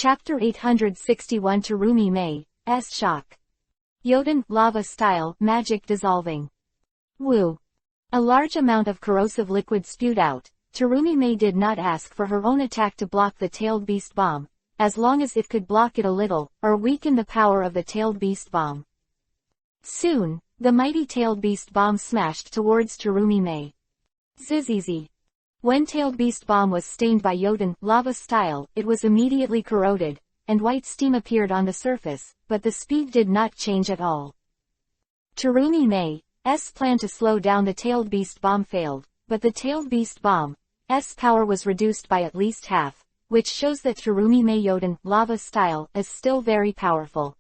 Chapter 861 Terumi Mei's Shock. Yoden, lava style, magic dissolving. Woo. A large amount of corrosive liquid spewed out. Terumi Mei did not ask for her own attack to block the tailed beast bomb, as long as it could block it a little, or weaken the power of the tailed beast bomb. Soon, the mighty tailed beast bomb smashed towards Terumi Mei. Zizizi. When tailed beast bomb was stained by Yoden, lava style, it was immediately corroded, and white steam appeared on the surface, but the speed did not change at all. Terumi Mei's plan to slow down the tailed beast bomb failed, but the tailed beast bomb's power was reduced by at least half, which shows that Terumi Mei Yoden, lava style, is still very powerful.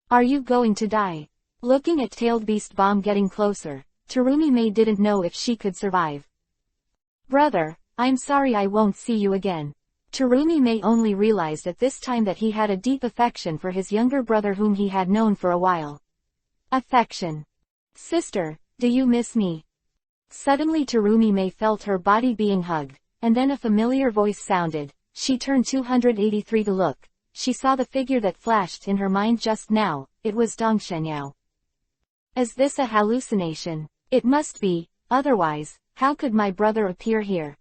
Are you going to die? Looking at tailed beast bomb getting closer, Terumi Mei didn't know if she could survive. Brother, I'm sorry I won't see you again. Terumi Mei only realized at this time that he had a deep affection for his younger brother whom he had known for a while. Affection. Sister, do you miss me? Suddenly Terumi Mei felt her body being hugged, and then a familiar voice sounded. She turned 283 to look. She saw the figure that flashed in her mind just now. It was Dong Shenyao. Is this a hallucination? It must be, otherwise, how could my brother appear here?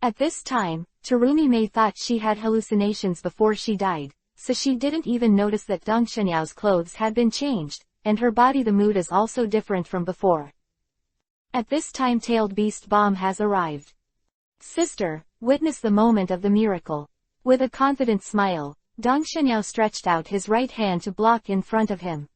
At this time, Terumi Mei thought she had hallucinations before she died, so she didn't even notice that Dong Shenyao's clothes had been changed, and her body the mood is also different from before. At this time tailed beast bomb has arrived. Sister, witness the moment of the miracle. With a confident smile, Dong Shenyao stretched out his right hand to block in front of him.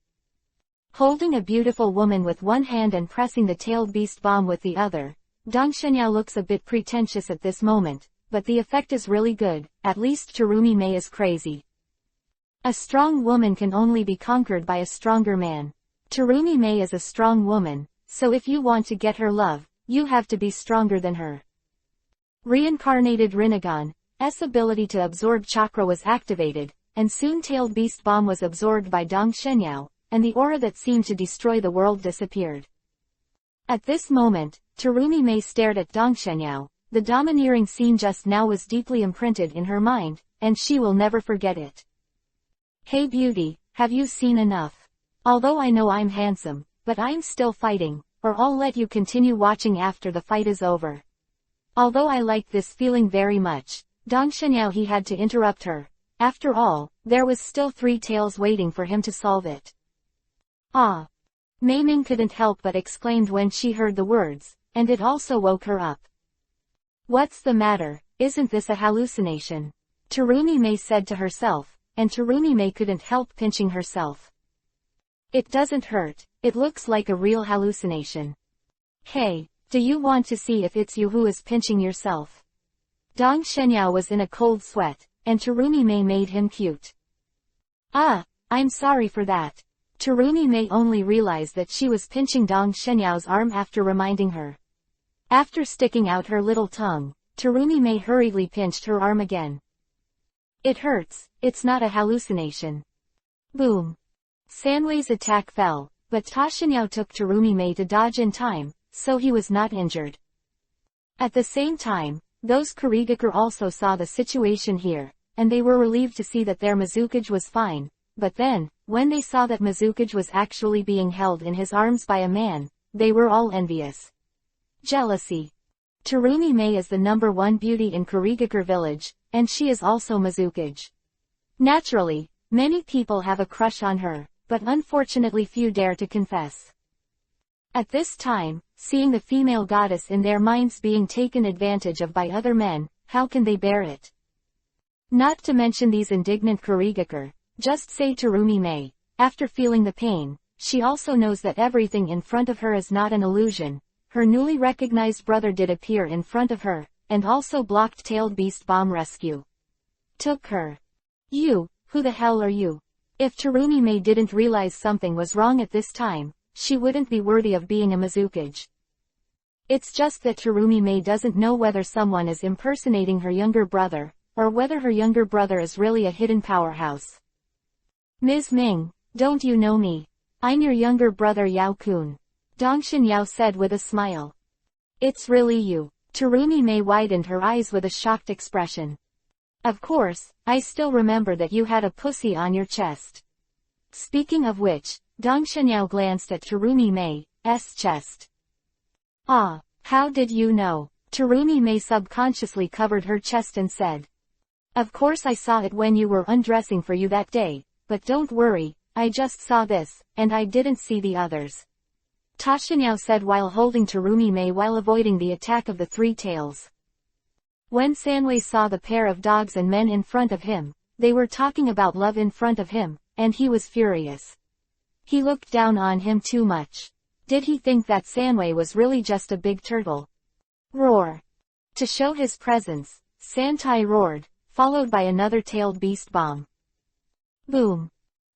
Holding a beautiful woman with one hand and pressing the tailed beast bomb with the other, Dong Shenyao looks a bit pretentious at this moment, but the effect is really good. At least Terumi Mei is crazy. A strong woman can only be conquered by a stronger man. Terumi Mei is a strong woman, so if you want to get her love, you have to be stronger than her. Reincarnated Rinnegan's ability to absorb chakra was activated, and soon tailed beast bomb was absorbed by Dong Shenyao, and the aura that seemed to destroy the world disappeared. At this moment, Terumi Mei stared at Dong Shenyao. The domineering scene just now was deeply imprinted in her mind, and she will never forget it. Hey beauty, have you seen enough? Although I know I'm handsome, but I'm still fighting, or I'll let you continue watching after the fight is over. Although I like this feeling very much, Dong Shenyao he had to interrupt her. After all, there was still 3 tales waiting for him to solve it. Ah! Mei Ming couldn't help but exclaimed when she heard the words, and it also woke her up. What's the matter, isn't this a hallucination? Terumi Mei said to herself, and Terumi Mei couldn't help pinching herself. It doesn't hurt, it looks like a real hallucination. Hey, do you want to see if it's you who is pinching yourself? Dong Shenyao was in a cold sweat, and Terumi Mei made him cute. Ah, I'm sorry for that. Terumi Mei only realized that she was pinching Dong Shenyao's arm after reminding her. After sticking out her little tongue, Terumi Mei hurriedly pinched her arm again. It hurts, it's not a hallucination. Boom. Sanwei's attack fell, but Ta Shenyao took Terumi Mei to dodge in time, so he was not injured. At the same time, those Kurigakure also saw the situation here, and they were relieved to see that their Mizukage was fine, but then, when they saw that Mizukage was actually being held in his arms by a man, they were all envious. Jealousy. Terumi Mei is the #1 beauty in Kurigakure village, and she is also Mizukage. Naturally, many people have a crush on her, but unfortunately few dare to confess. At this time, seeing the female goddess in their minds being taken advantage of by other men, how can they bear it? Not to mention these indignant Kurigakure, just say Terumi Mei, after feeling the pain, she also knows that everything in front of her is not an illusion. Her newly recognized brother did appear in front of her, and also blocked tailed beast bomb rescue. Took her. You, who the hell are you? If Terumi Mei didn't realize something was wrong at this time, she wouldn't be worthy of being a Mizukage. It's just that Terumi Mei doesn't know whether someone is impersonating her younger brother, or whether her younger brother is really a hidden powerhouse. Ms. Ming, don't you know me? I'm your younger brother Yao-kun. Dong Shenyao said with a smile. It's really you. Terumi Mei widened her eyes with a shocked expression. Of course, I still remember that you had a pussy on your chest. Speaking of which, Dong Shenyao glanced at Terumi Mei's chest. Ah, how did you know? Terumi Mei subconsciously covered her chest and said. Of course I saw it when you were undressing for you that day, but don't worry, I just saw this, and I didn't see the others. Ta Shenyao said while holding Terumi Mei while avoiding the attack of the three tails. When Sanwei saw the pair of dogs and men in front of him, they were talking about love in front of him, and he was furious. He looked down on him too much. Did he think that Sanwei was really just a big turtle? Roar. To show his presence, Santai roared, followed by another tailed beast bomb. Boom.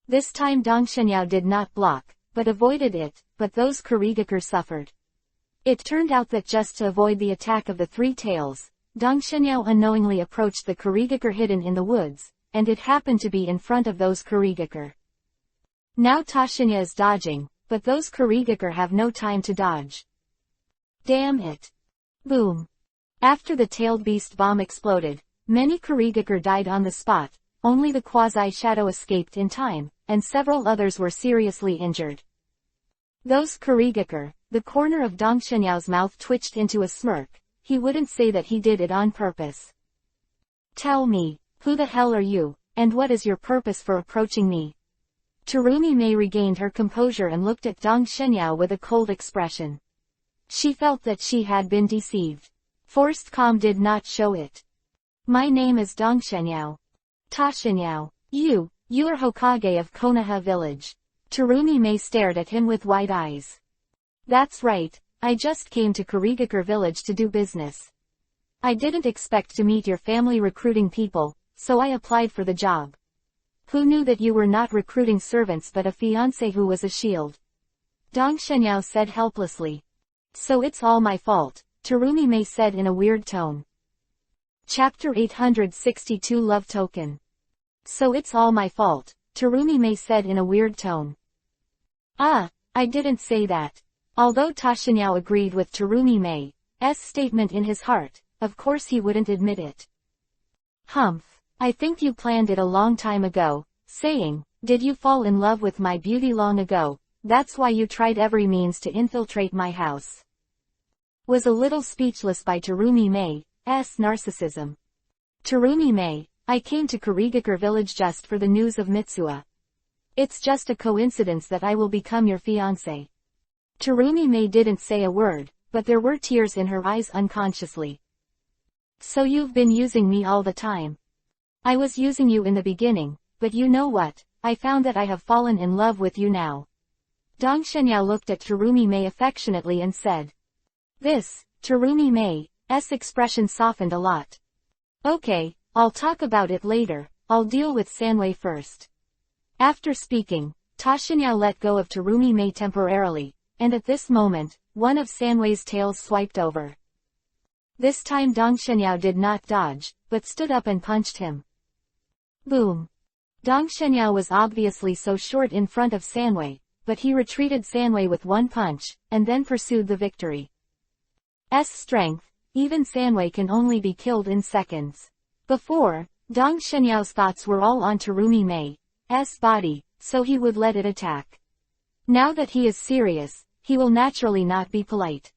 This time Dong Shenyao did not block, but avoided it, but those Kurigakure suffered. It turned out that just to avoid the attack of the three tails, Dong Shenyao unknowingly approached the Kurigakure hidden in the woods, and it happened to be in front of those Kurigakure. Now Ta Shenyao is dodging, but those Kurigakure have no time to dodge. Damn it. Boom. After the tailed beast bomb exploded, many Kurigakure died on the spot, only the quasi-shadow escaped in time, and several others were seriously injured. Those Kurigakure, the corner of Dong Shenyao's mouth twitched into a smirk. He wouldn't say that he did it on purpose. Tell me, who the hell are you, and what is your purpose for approaching me? Terumi Mei regained her composure and looked at Dong Shenyao with a cold expression. She felt that she had been deceived. Forced calm did not show it. My name is Dong Shenyao. Ta Shenyao. You are Hokage of Konoha village. Terumi Mei stared at him with wide eyes. That's right, I just came to Kurigakure village to do business. I didn't expect to meet your family recruiting people, so I applied for the job. Who knew that you were not recruiting servants but a fiancé who was a shield? Dong Shenyao said helplessly. So it's all my fault, Terumi Mei said in a weird tone. Chapter 862 Love Token. So it's all my fault, Terumi Mei said in a weird tone. Ah, I didn't say that. Although Ta Shenyao agreed with Terumi Mei's statement in his heart, of course he wouldn't admit it. Humph, I think you planned it a long time ago, saying, did you fall in love with my beauty long ago, that's why you tried every means to infiltrate my house. Was a little speechless by Terumi Mei's narcissism. Terumi Mei, I came to Kurigakure village just for the news of Mitsuha. It's just a coincidence that I will become your fiancé. Terumi Mei didn't say a word, but there were tears in her eyes unconsciously. So you've been using me all the time. I was using you in the beginning, but you know what, I found that I have fallen in love with you now. Dong Shenyao looked at Terumi Mei affectionately and said. Terumi Mei's expression softened a lot. Okay, I'll talk about it later, I'll deal with Sanwei first. After speaking, Ta Shenyao let go of Terumi Mei temporarily, and at this moment, one of Sanwei's tails swiped over. This time Dong Shenyao did not dodge, but stood up and punched him. Boom. Dong Shenyao was obviously so short in front of Sanwei, but he retreated Sanwei with one punch, and then pursued the victory. Strength, even Sanwei can only be killed in seconds. Before, Dong Shenyao's thoughts were all on Terumi Mei's body, so he would let it attack. Now that he is serious, he will naturally not be polite.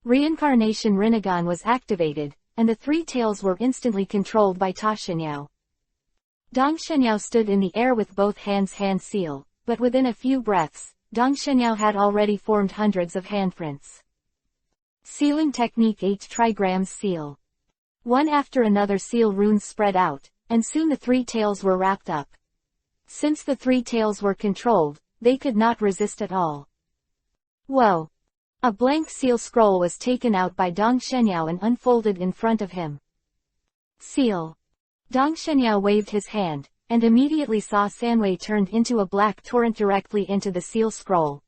Reincarnation Rinnegan was activated, and the three tails were instantly controlled by Ta Shenyao. Dong Shenyao stood in the air with both hands hand seal, but within a few breaths, Dong Shenyao had already formed hundreds of handprints. Sealing Technique 8 Trigrams Seal. One after another seal runes spread out, and soon the three tails were wrapped up. Since the three tails were controlled, they could not resist at all. Whoa! A blank seal scroll was taken out by Dong Shenyao and unfolded in front of him. Seal. Dong Shenyao waved his hand, and immediately saw Sanwei turned into a black torrent directly into the seal scroll.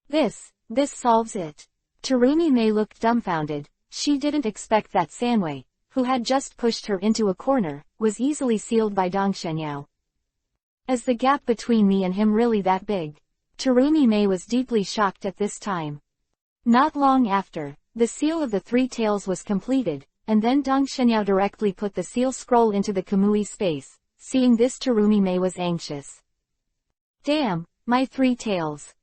This solves it. Terumi Mei looked dumbfounded. She didn't expect that Sanwei, who had just pushed her into a corner, was easily sealed by Dong Shenyao. Is the gap between me and him really that big? Terumi Mei was deeply shocked at this time. Not long after, the seal of the three tails was completed, and then Dong Shenyao directly put the seal scroll into the Kamui space. Seeing this, Terumi Mei was anxious. Damn, my 3 tails.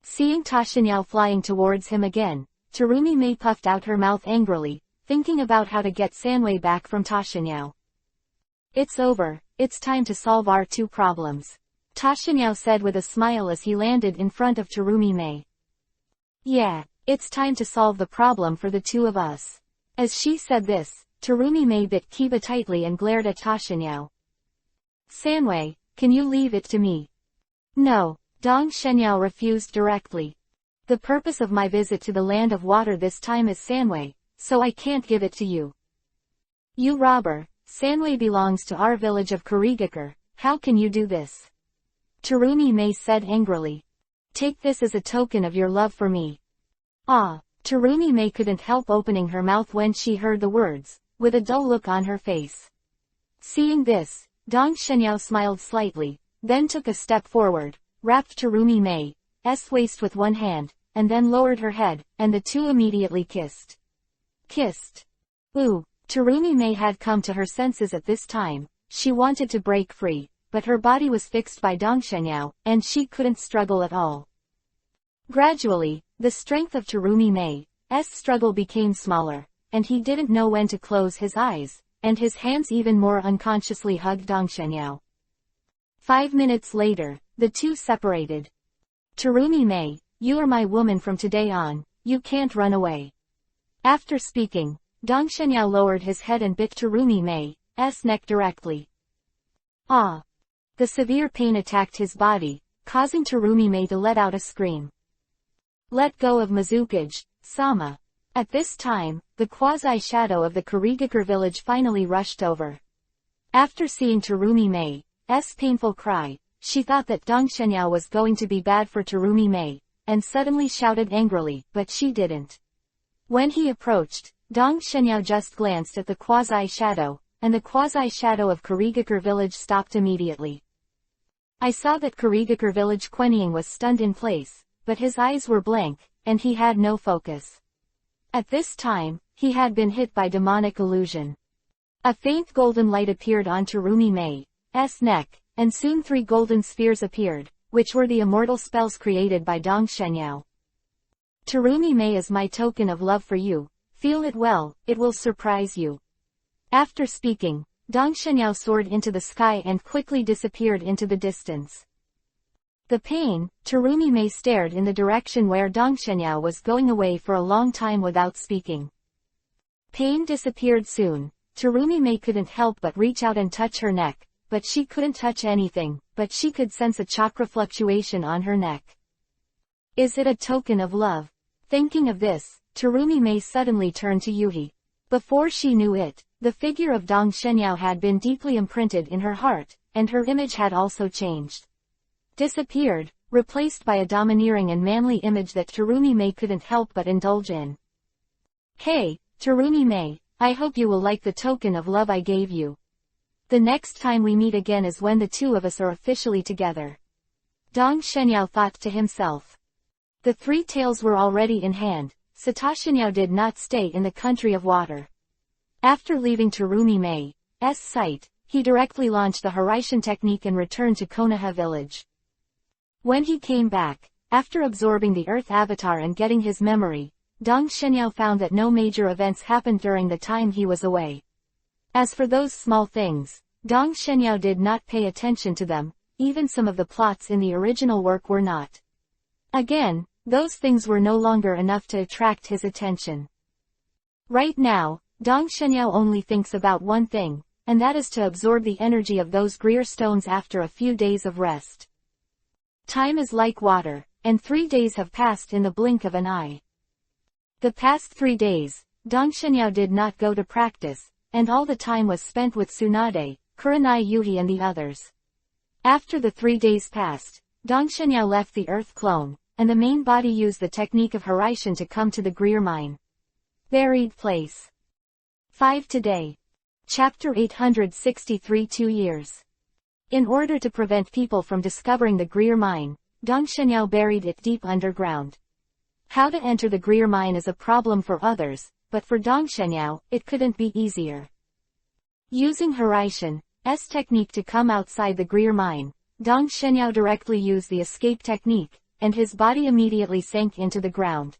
Seeing Ta Shenyao flying towards him again, Terumi Mei puffed out her mouth angrily, thinking about how to get Sanwei back from Ta Shenyao. It's over, it's time to solve our 2 problems. Ta Shenyao said with a smile as he landed in front of Terumi Mei. Yeah, it's time to solve the problem for the 2 of us. As she said this, Terumi Mei bit Kiba tightly and glared at Ta Shenyao. Sanwei, can you leave it to me? No, Dong Shenyao refused directly. The purpose of my visit to the land of water this time is Sanwei, so I can't give it to you. You robber, Sanwei belongs to our village of Kurigakure, how can you do this? Terumi Mei said angrily. Take this as a token of your love for me. Ah, Terumi Mei couldn't help opening her mouth when she heard the words, with a dull look on her face. Seeing this, Dong Shenyao smiled slightly, then took a step forward, wrapped Terumi Mei's waist with one hand, and then lowered her head, and the 2 immediately kissed. Kissed. Ooh, Terumi Mei had come to her senses at this time. She wanted to break free, but her body was fixed by Dong Shenyao, and she couldn't struggle at all. Gradually, the strength of Terumi Mei's struggle became smaller, and he didn't know when to close his eyes, and his hands even more unconsciously hugged Dong Shenyao. 5 minutes later, the 2 separated. Terumi Mei, you are my woman from today on, you can't run away. After speaking, Dong Shenyao lowered his head and bit Terumi Mei's neck directly. Ah! The severe pain attacked his body, causing Terumi Mei to let out a scream. Let go of Mizukage, Sama. At this time, the quasi-shadow of the Kurigakure village finally rushed over. After seeing Terumi Mei's painful cry, she thought that Dong Shenyao was going to be bad for Terumi Mei, and suddenly shouted angrily, but she didn't. When he approached, Dong Shenyao just glanced at the quasi-shadow, and the quasi-shadow of Kurigakure village stopped immediately. I saw that Kurigakure village Quenying was stunned in place, but his eyes were blank, and he had no focus. At this time, he had been hit by demonic illusion. A faint golden light appeared on Terumi Mei's neck, and soon 3 golden spheres appeared, which were the immortal spells created by Dong Shenyao. Terumi Mei is my token of love for you, feel it well, it will surprise you. After speaking, Dong Shenyao soared into the sky and quickly disappeared into the distance. The pain, Terumi Mei stared in the direction where Dong Shenyao was going away for a long time without speaking. Pain disappeared soon. Terumi Mei couldn't help but reach out and touch her neck, but she couldn't touch anything, but she could sense a chakra fluctuation on her neck. Is it a token of love? Thinking of this, Terumi Mei suddenly turned to Yuhi. Before she knew it, the figure of Dong Shenyao had been deeply imprinted in her heart, and her image had also changed. Disappeared, replaced by a domineering and manly image that Terumi Mei couldn't help but indulge in. Hey, Terumi Mei, I hope you will like the token of love I gave you. The next time we meet again is when the 2 of us are officially together. Dong Shenyao thought to himself. The 3 tails were already in hand, so Ta Shenyao did not stay in the country of water. After leaving Terumi Mei's sight, he directly launched the Horaitian technique and returned to Konoha village. When he came back, after absorbing the Earth Avatar and getting his memory, Dong Shenyao found that no major events happened during the time he was away. As for those small things, Dong Shenyao did not pay attention to them, even some of the plots in the original work were not. Again, those things were no longer enough to attract his attention. Right now, Dong Shenyao only thinks about one thing, and that is to absorb the energy of those Greer stones after a few days of rest. Time is like water, and 3 days have passed in the blink of an eye. The past 3 days, Dong Shenyao did not go to practice, and all the time was spent with Tsunade, Kurenai Yuhi and the others. After the 3 days passed, Dong Shenyao left the earth clone, and the main body used the technique of Horaitian to come to the Greer mine. Buried place. 5 today. Chapter 863 2 years. In order to prevent people from discovering the Greer mine, Dong Shenyao buried it deep underground. How to enter the Greer mine is a problem for others, but for Dong Shenyao, it couldn't be easier. Using Hiraishan's technique to come outside the Greer mine, Dong Shenyao directly used the escape technique, and his body immediately sank into the ground.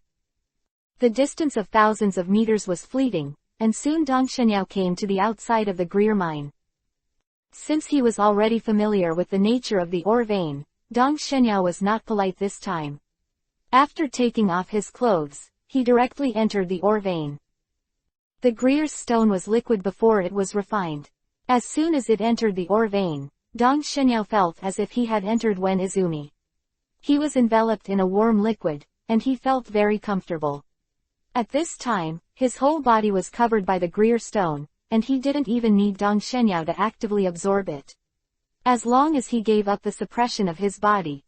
The distance of thousands of meters was fleeting, and soon Dong Shenyao came to the outside of the Greer mine. Since he was already familiar with the nature of the ore vein, Dong Shenyao was not polite this time. After taking off his clothes, he directly entered the ore vein. The Greer's stone was liquid before it was refined. As soon as it entered the ore vein, Dong Shenyao felt as if he had entered Wen Izumi. He was enveloped in a warm liquid, and he felt very comfortable. At this time, his whole body was covered by the Greer stone, and he didn't even need Dong Shenyao to actively absorb it. As long as he gave up the suppression of his body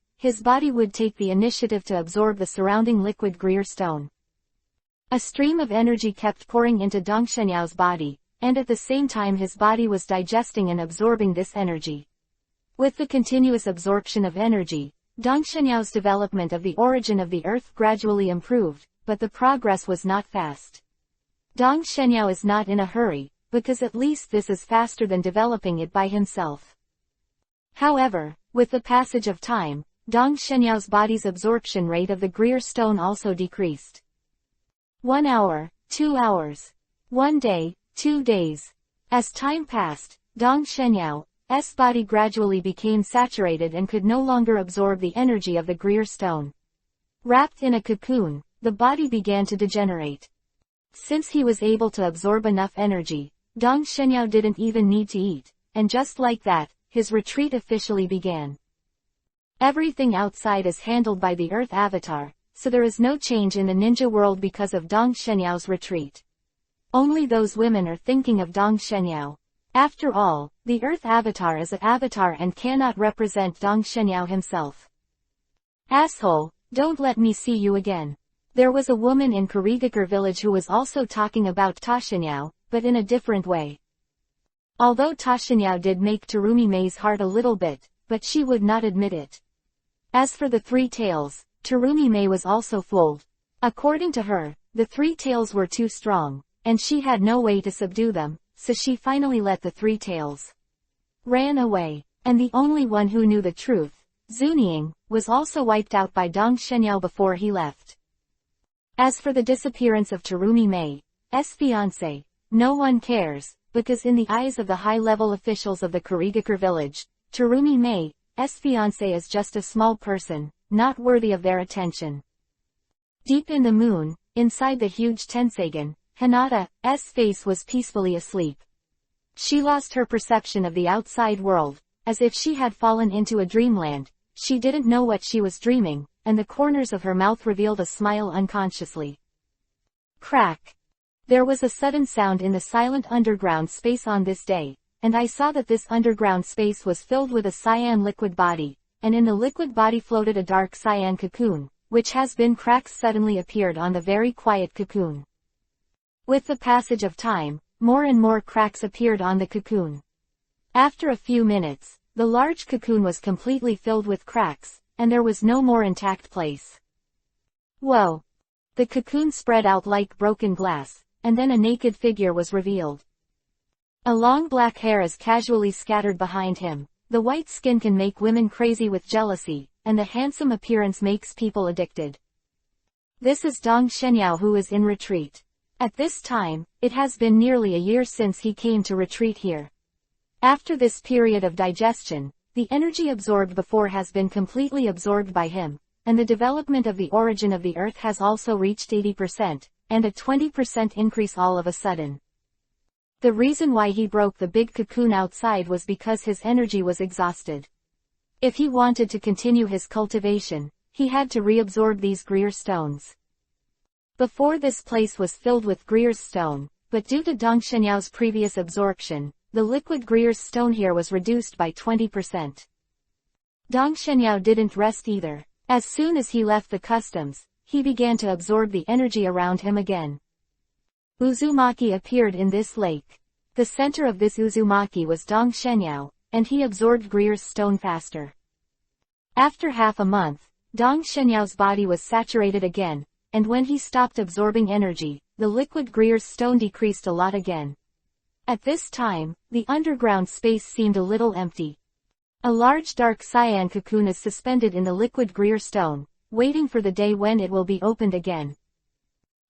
would take the initiative to absorb the surrounding liquid Greer stone. A stream of energy kept pouring into Dong Shenyao's body, and at the same time his body was digesting and absorbing this energy. With the continuous absorption of energy, Dong Shenyao's development of the origin of the earth gradually improved, but the progress was not fast. Dong Shenyao is not in a hurry, because at least this is faster than developing it by himself. However, with the passage of time, Dong Shenyao's body's absorption rate of the Greer stone also decreased. 1 hour, 2 hours. 1 day, 2 days. As time passed, Dong Shenyao's body gradually became saturated and could no longer absorb the energy of the Greer stone. Wrapped in a cocoon, the body began to degenerate. Since he was able to absorb enough energy, Dong Shenyao didn't even need to eat, and just like that, his retreat officially began. Everything outside is handled by the Earth Avatar, so there is no change in the ninja world because of Dong Shenyao's retreat. Only those women are thinking of Dong Shenyao. After all, the Earth Avatar is an avatar and cannot represent Dong Shenyao himself. Asshole, don't let me see you again. There was a woman in Kurigakure village who was also talking about Ta Shenyao, but in a different way. Although Ta Shenyao did make Terumi Mei's heart a little bit, but she would not admit it. As for the three tails, Terumi Mei was also fooled. According to her, the three tails were too strong, and she had no way to subdue them, so she finally let the three tails ran away. And the only one who knew the truth, Zunying, was also wiped out by Dong Shenyao before he left. As for the disappearance of Terumi Mei's fiancé, no one cares, because in the eyes of the high-level officials of the Kurigakure village, Terumi Mei's fiancé is just a small person, not worthy of their attention. Deep in the moon, inside the huge Tensagen, Hinata's face was peacefully asleep. She lost her perception of the outside world, as if she had fallen into a dreamland. She didn't know what she was dreaming, and the corners of her mouth revealed a smile unconsciously. Crack. There was a sudden sound in the silent underground space on this day, and I saw that this underground space was filled with a cyan liquid body, and in the liquid body floated a dark cyan cocoon, which has been cracks suddenly appeared on the very quiet cocoon. With the passage of time, more and more cracks appeared on the cocoon. After a few minutes, the large cocoon was completely filled with cracks, and there was no more intact place. Whoa! The cocoon spread out like broken glass, and then a naked figure was revealed. A long black hair is casually scattered behind him. The white skin can make women crazy with jealousy, and the handsome appearance makes people addicted. This is Dong Shenyao, who is in retreat. At this time, it has been nearly a year since he came to retreat here. After this period of digestion, the energy absorbed before has been completely absorbed by him, and the development of the origin of the earth has also reached 80%, and a 20% increase all of a sudden. The reason why he broke the big cocoon outside was because his energy was exhausted. If he wanted to continue his cultivation, he had to reabsorb these Greer stones. Before, this place was filled with Greer's stone, but due to Dong Shenyao's previous absorption, the liquid Greer's stone here was reduced by 20%. Dong Shenyao didn't rest either. As soon as he left the customs, he began to absorb the energy around him again. Uzumaki appeared in this lake. The center of this Uzumaki was Dong Shenyao, and he absorbed Greer's stone faster. After half a month, Dong Shenyao's body was saturated again, and when he stopped absorbing energy, the liquid Greer's stone decreased a lot again. At this time, the underground space seemed a little empty. A large dark cyan cocoon is suspended in the liquid Greer stone, waiting for the day when it will be opened again.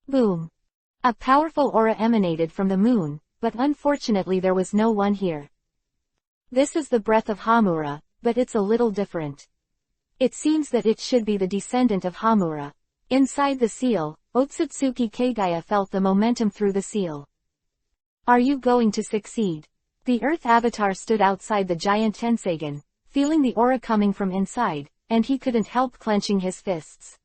Boom! A powerful aura emanated from the moon, but unfortunately there was no one here. This is the breath of Hamura, but it's a little different. It seems that it should be the descendant of Hamura. Inside the seal, Otsutsuki Kagaya felt the momentum through the seal. Are you going to succeed? The Earth Avatar stood outside the giant Tensagen, feeling the aura coming from inside, and he couldn't help clenching his fists.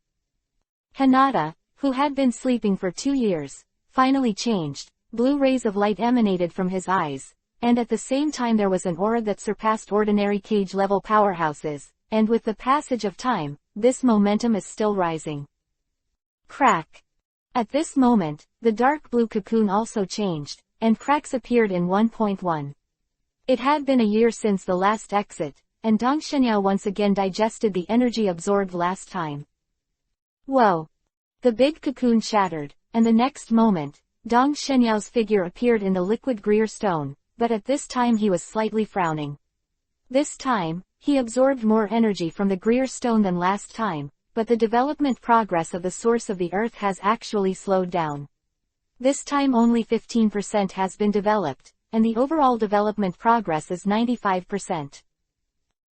Hinata, who had been sleeping for 2 years, finally changed. Blue rays of light emanated from his eyes, and at the same time there was an aura that surpassed ordinary cage-level powerhouses, and with the passage of time, this momentum is still rising. Crack! At this moment, the dark blue cocoon also changed, and cracks appeared in 1.1. It had been a year since the last exit, and Dong Shenyao once again digested the energy absorbed last time. Whoa! The big cocoon shattered, and the next moment, Dong Shenyao's figure appeared in the liquid Greer stone, but at this time he was slightly frowning. This time, he absorbed more energy from the Greer stone than last time, but the development progress of the source of the earth has actually slowed down. This time only 15% has been developed, and the overall development progress is 95%.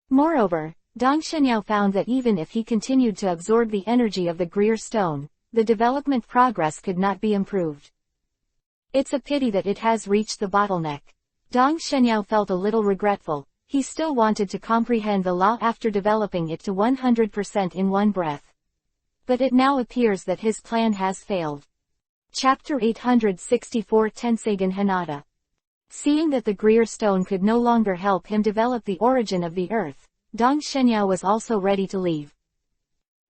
Moreover, Dong Shenyao found that even if he continued to absorb the energy of the Greer stone, the development progress could not be improved. It's a pity that it has reached the bottleneck. Dong Shenyao felt a little regretful. He still wanted to comprehend the law after developing it to 100% in one breath. But it now appears that his plan has failed. Chapter 864 Tensagen Hinata. Seeing that the Greer stone could no longer help him develop the origin of the earth, Dong Shenyao was also ready to leave.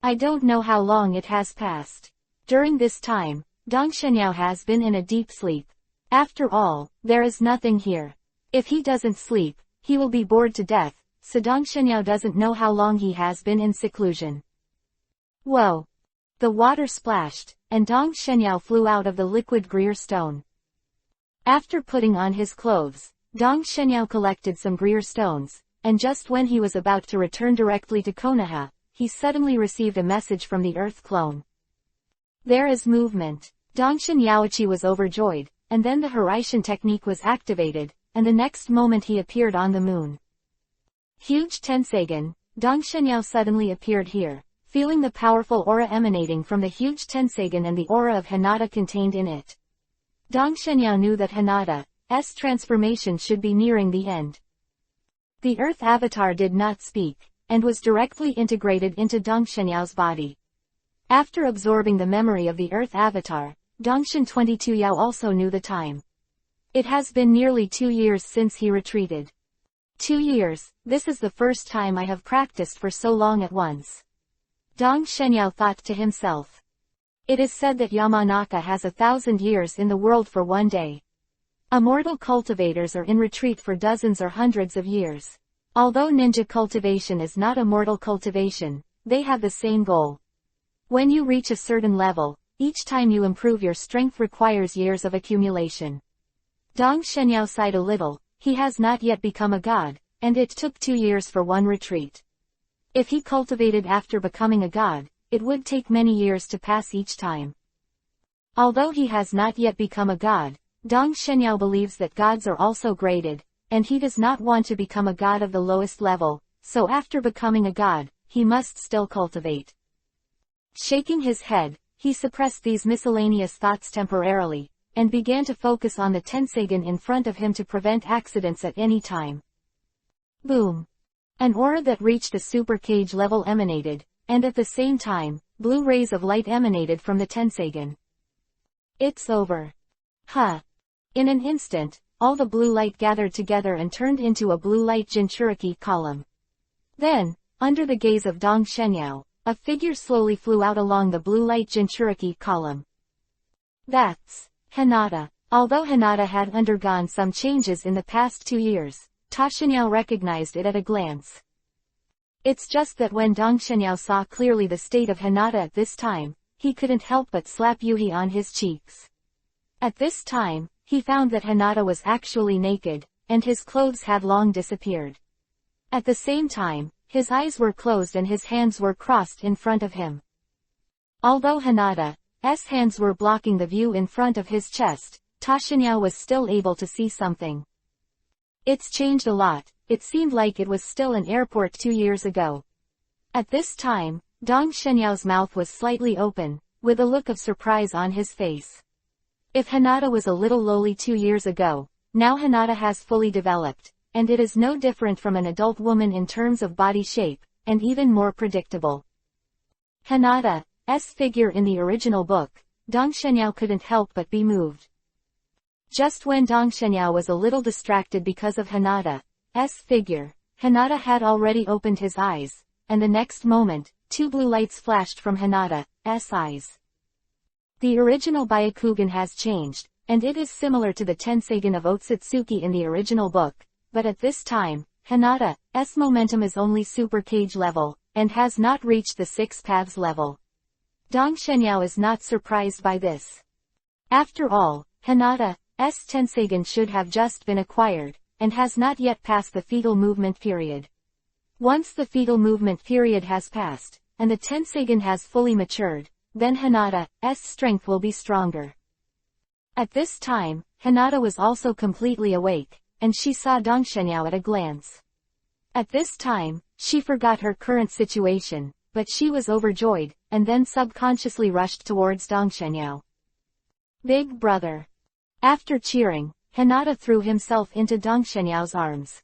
I don't know how long it has passed. During this time, Dong Shenyao has been in a deep sleep. After all, there is nothing here. If he doesn't sleep, he will be bored to death, so Dong Shenyao doesn't know how long he has been in seclusion. Whoa! The water splashed, and Dong Shenyao flew out of the liquid Greer stone. After putting on his clothes, Dong Shenyao collected some Greer stones, and just when he was about to return directly to Konoha, he suddenly received a message from the Earth clone. There is movement. Dongshin Yaoichi was overjoyed, and then the Horaitian technique was activated, and the next moment he appeared on the moon. Huge Tensagen, Dongshin Yao suddenly appeared here, feeling the powerful aura emanating from the huge Tensagen and the aura of Hinata contained in it. Dong Shenyao knew that Hinata's transformation should be nearing the end. The Earth Avatar did not speak, and was directly integrated into Dong Shenyao's body. After absorbing the memory of the Earth Avatar, Dongshin 22 Yao also knew the time. It has been nearly 2 years since he retreated. 2 years, this is the first time I have practiced for so long at once. Dong Shenyao thought to himself. It is said that Yamanaka has 1,000 years in the world for one day. Immortal cultivators are in retreat for dozens or hundreds of years. Although ninja cultivation is not immortal cultivation, they have the same goal. When you reach a certain level, each time you improve your strength requires years of accumulation. Dong Shenyao sighed a little. He has not yet become a god, and it took 2 years for one retreat. If he cultivated after becoming a god, it would take many years to pass each time. Although he has not yet become a god, Dong Shenyao believes that gods are also graded, and he does not want to become a god of the lowest level, so after becoming a god, he must still cultivate. Shaking his head, he suppressed these miscellaneous thoughts temporarily, and began to focus on the Tensagen in front of him to prevent accidents at any time. Boom! An aura that reached a super cage level emanated, and at the same time, blue rays of light emanated from the Tensagen. It's over. Huh! In an instant, all the blue light gathered together and turned into a blue light Jinchuriki column. Then, under the gaze of Dong Shenyao, a figure slowly flew out along the blue light Jinchuriki column. That's Hinata. Although Hinata had undergone some changes in the past 2 years, Tashinyao recognized it at a glance. It's just that when Dong Shenyao saw clearly the state of Hinata at this time, he couldn't help but slap Yuhi on his cheeks. At this time, he found that Hinata was actually naked, and his clothes had long disappeared. At the same time, his eyes were closed and his hands were crossed in front of him. Although Hinata's hands were blocking the view in front of his chest, Tashinyao was still able to see something. It's changed a lot. It seemed like it was still an airport 2 years ago. At this time, Dong Shenyao's mouth was slightly open, with a look of surprise on his face. If Hinata was a little lowly 2 years ago, now Hinata has fully developed, and it is no different from an adult woman in terms of body shape, and even more predictable. Hinata's figure in the original book, Dong Shenyao couldn't help but be moved. Just when Dong Shenyao was a little distracted because of Hinata's figure, Hinata had already opened his eyes, and the next moment, 2 blue lights flashed from Hinata's eyes. The original Byakugan has changed, and it is similar to the Tenseigan of Otsutsuki in the original book, but at this time, Hinata's momentum is only Super Cage level, and has not reached the 6 paths level. Dong Shenyao is not surprised by this. After all, Hinata's Tenseigan should have just been acquired, and has not yet passed the fetal movement period. Once the fetal movement period has passed, and the Tenseigan has fully matured, then Hinata's strength will be stronger. At this time, Hinata was also completely awake, and she saw Dong Shenyao at a glance. At this time, she forgot her current situation, but she was overjoyed, and then subconsciously rushed towards Dong Shenyao. Big brother. After cheering, Hinata threw himself into Dong Shenyao's arms.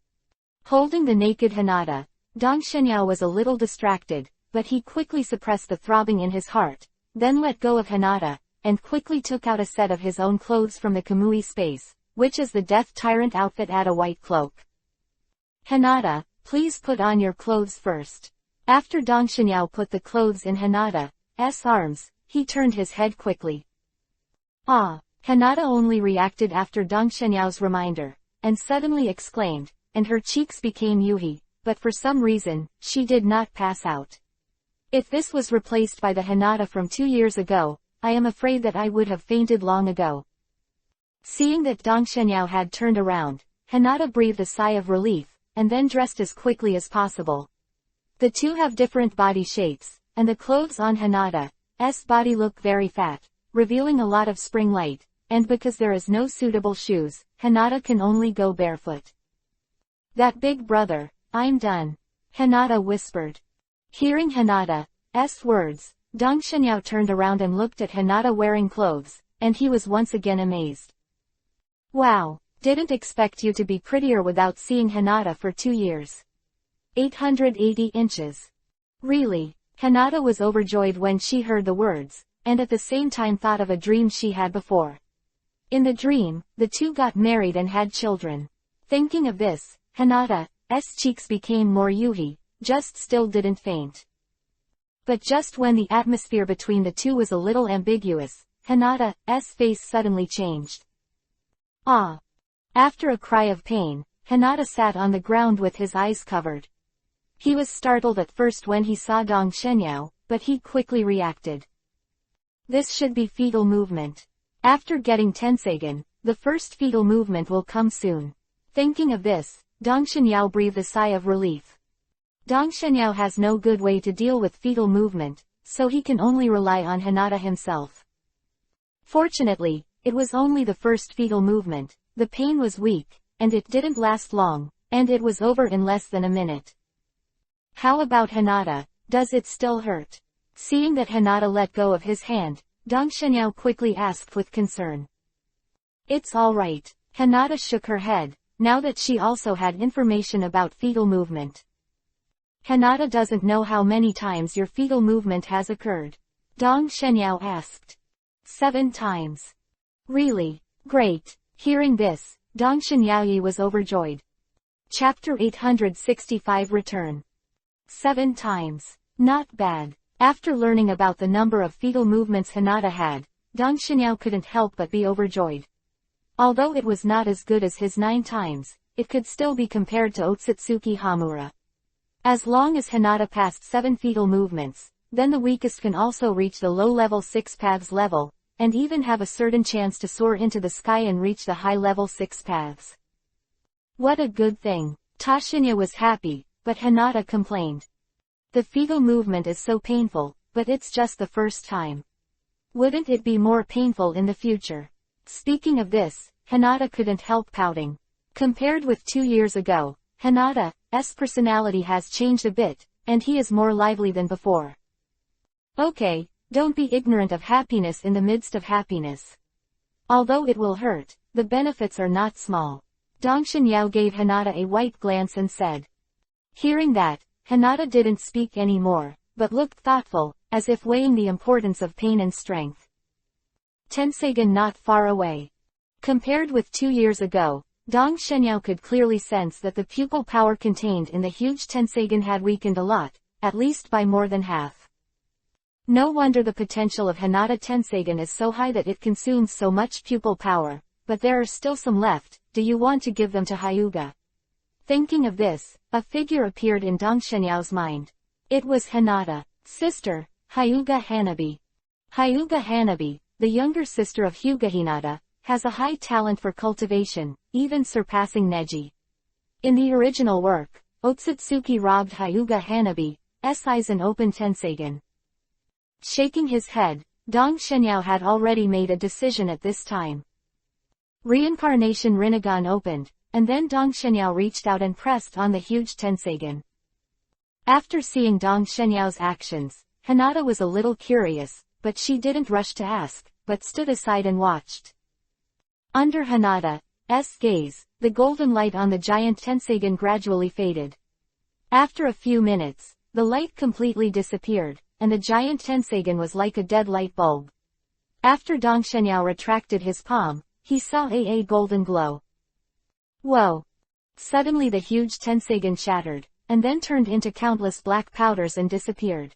Holding the naked Hinata, Dong Shenyao was a little distracted, but he quickly suppressed the throbbing in his heart, then let go of Hinata, and quickly took out a set of his own clothes from the Kamui space, which is the Death Tyrant outfit. Add a white cloak. Hinata, please put on your clothes first. After Dong Shenyao put the clothes in Hinata's arms, he turned his head quickly. Ah! Hinata only reacted after Dong Shenyao's reminder, and suddenly exclaimed, and her cheeks became Yuhi, but for some reason, she did not pass out. If this was replaced by the Hinata from 2 years ago, I am afraid that I would have fainted long ago. Seeing that Dong Shenyao had turned around, Hinata breathed a sigh of relief, and then dressed as quickly as possible. The two have different body shapes, and the clothes on Hinata's body look very fat, revealing a lot of spring light, and because there is no suitable shoes, Hinata can only go barefoot. That big brother, I'm done. Hinata whispered. Hearing Hinata's words, Dong Shenyao turned around and looked at Hinata wearing clothes, and he was once again amazed. Wow, didn't expect you to be prettier without seeing Hinata for 2 years. 880 inches. Really, Hinata was overjoyed when she heard the words, and at the same time thought of a dream she had before. In the dream, the two got married and had children. Thinking of this, Hinata's cheeks became more Yuhi, just still didn't faint. But just when the atmosphere between the two was a little ambiguous, Hinata's face suddenly changed. Ah! After a cry of pain, Hinata sat on the ground with his eyes covered. He was startled at first when he saw Dong Shenyao, but he quickly reacted. This should be fetal movement. After getting Tenseigan, the first fetal movement will come soon. Thinking of this, Dong Shenyao breathed a sigh of relief. Dong Shenyao has no good way to deal with fetal movement, so he can only rely on Hinata himself. Fortunately, it was only the first fetal movement, the pain was weak, and it didn't last long, and it was over in less than a minute. How about Hinata, does it still hurt? Seeing that Hinata let go of his hand, Dong Shenyao quickly asked with concern. It's alright. Hinata shook her head, now that she also had information about fetal movement. Hinata doesn't know how many times your fetal movement has occurred. Dong Shenyao asked. 7 times. Really? Great. Hearing this, Dong Shenyao was overjoyed. Chapter 865 Return. 7 times. Not bad. After learning about the number of fetal movements Hinata had, Dong Shenyao couldn't help but be overjoyed. Although it was not as good as his 9 times, it could still be compared to Otsutsuki Hamura. As long as Hinata passed 7 fetal movements, then the weakest can also reach the low-level 6 paths level, and even have a certain chance to soar into the sky and reach the high-level 6 paths. What a good thing. Tashinya was happy, but Hinata complained. The fetal movement is so painful, but it's just the first time. Wouldn't it be more painful in the future? Speaking of this, Hinata couldn't help pouting. Compared with 2 years ago, Hinata's personality has changed a bit, and he is more lively than before. Okay, don't be ignorant of happiness in the midst of happiness. Although it will hurt, the benefits are not small. Dongshin Yao gave Hinata a white glance and said. Hearing that, Hinata didn't speak anymore, but looked thoughtful, as if weighing the importance of pain and strength. Tenseigen not far away. Compared with 2 years ago, Dong Shenyao could clearly sense that the pupil power contained in the huge Tenseigen had weakened a lot, at least by more than half. No wonder the potential of Hinata Tenseigen is so high that it consumes so much pupil power, but there are still some left. Do you want to give them to Hyuga? Thinking of this, a figure appeared in Dong Shenyao's mind. It was Hinata, sister, Hyuga Hanabi. Hyuga Hanabi, the younger sister of Hyuga Hinata, has a high talent for cultivation, even surpassing Neji. In the original work, Otsutsuki robbed Hyuga Hanabi's eyes and opened Tenseigen. Shaking his head, Dong Shenyao had already made a decision at this time. Reincarnation Rinnegan opened, and then Dong Shenyao reached out and pressed on the huge Tenseigen. After seeing Dong Shenyao's actions, Hinata was a little curious, but she didn't rush to ask, but stood aside and watched. Under Hinata's gaze, the golden light on the giant Tenseigen gradually faded. After a few minutes, the light completely disappeared, and the giant Tenseigen was like a dead light bulb. After Dong Shenyao retracted his palm, he saw a golden glow. Whoa! Suddenly the huge Tenseigen shattered, and then turned into countless black powders and disappeared.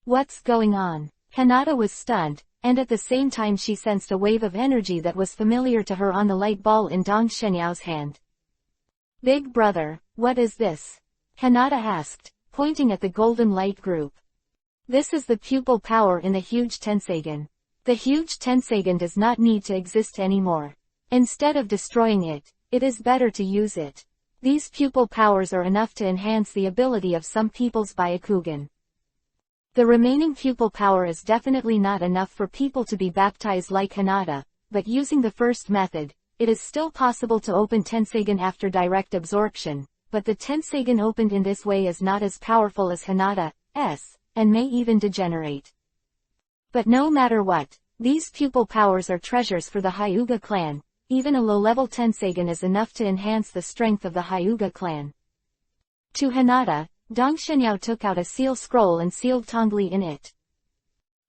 What's going on? Hinata was stunned, and at the same time she sensed a wave of energy that was familiar to her on the light ball in Dong Shenyao's hand. Big brother, what is this? Hinata asked, pointing at the golden light group. This is the pupil power in the huge Tenseigen. The huge Tenseigen does not need to exist anymore. Instead of destroying it, it is better to use it. These pupil powers are enough to enhance the ability of some people's Byakugan. The remaining pupil power is definitely not enough for people to be baptized like Hinata, but using the first method, it is still possible to open Tenseigen after direct absorption, but the Tenseigen opened in this way is not as powerful as Hinata's, and may even degenerate. But no matter what, these pupil powers are treasures for the Hyuga clan. Even a low-level Tenseigen is enough to enhance the strength of the Hyuga clan. To Hinata, Dong Shenyao took out a seal scroll and sealed Tongli in it.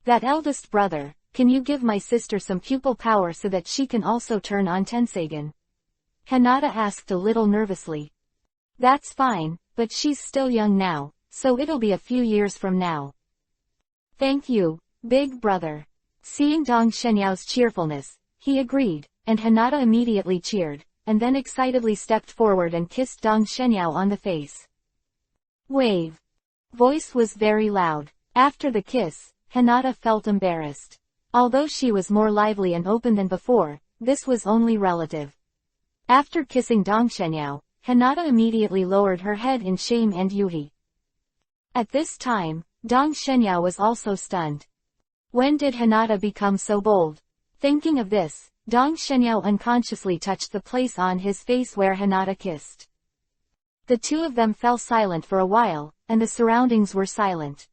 That eldest brother, can you give my sister some pupil power so that she can also turn on Tenseigen? Hinata asked a little nervously. That's fine, but she's still young now, so it'll be a few years from now. Thank you, big brother. Seeing Dong Shenyao's cheerfulness, he agreed, and Hinata immediately cheered, and then excitedly stepped forward and kissed Dong Shenyao on the face. Wave. Voice was very loud. After the kiss, Hinata felt embarrassed. Although she was more lively and open than before, this was only relative. After kissing Dong Shenyao, Hinata immediately lowered her head in shame and yuhi. At this time, Dong Shenyao was also stunned. When did Hinata become so bold? Thinking of this, Dong Shenyao unconsciously touched the place on his face where Hinata kissed. The two of them fell silent for a while, and the surroundings were silent.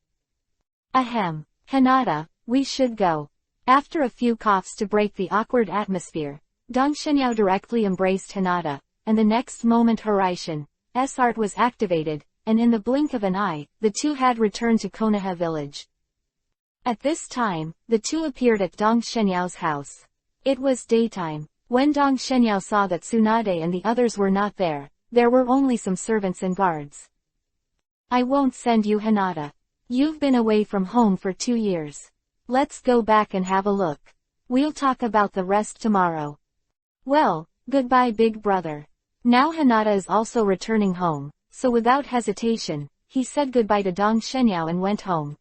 Ahem. Hinata, we should go. After a few coughs to break the awkward atmosphere, Dong Shenyao directly embraced Hinata, and the next moment Horaishin's art was activated, and in the blink of an eye, the two had returned to Konoha village. At this time, the two appeared at Dong Shenyao's house. It was daytime. When Dong Shenyao saw that Tsunade and the others were not there, there were only some servants and guards. I won't send you Hinata. You've been away from home for 2 years. Let's go back and have a look. We'll talk about the rest tomorrow. Well, goodbye big brother. Now Hinata is also returning home, so without hesitation, he said goodbye to Dong Shenyao and went home.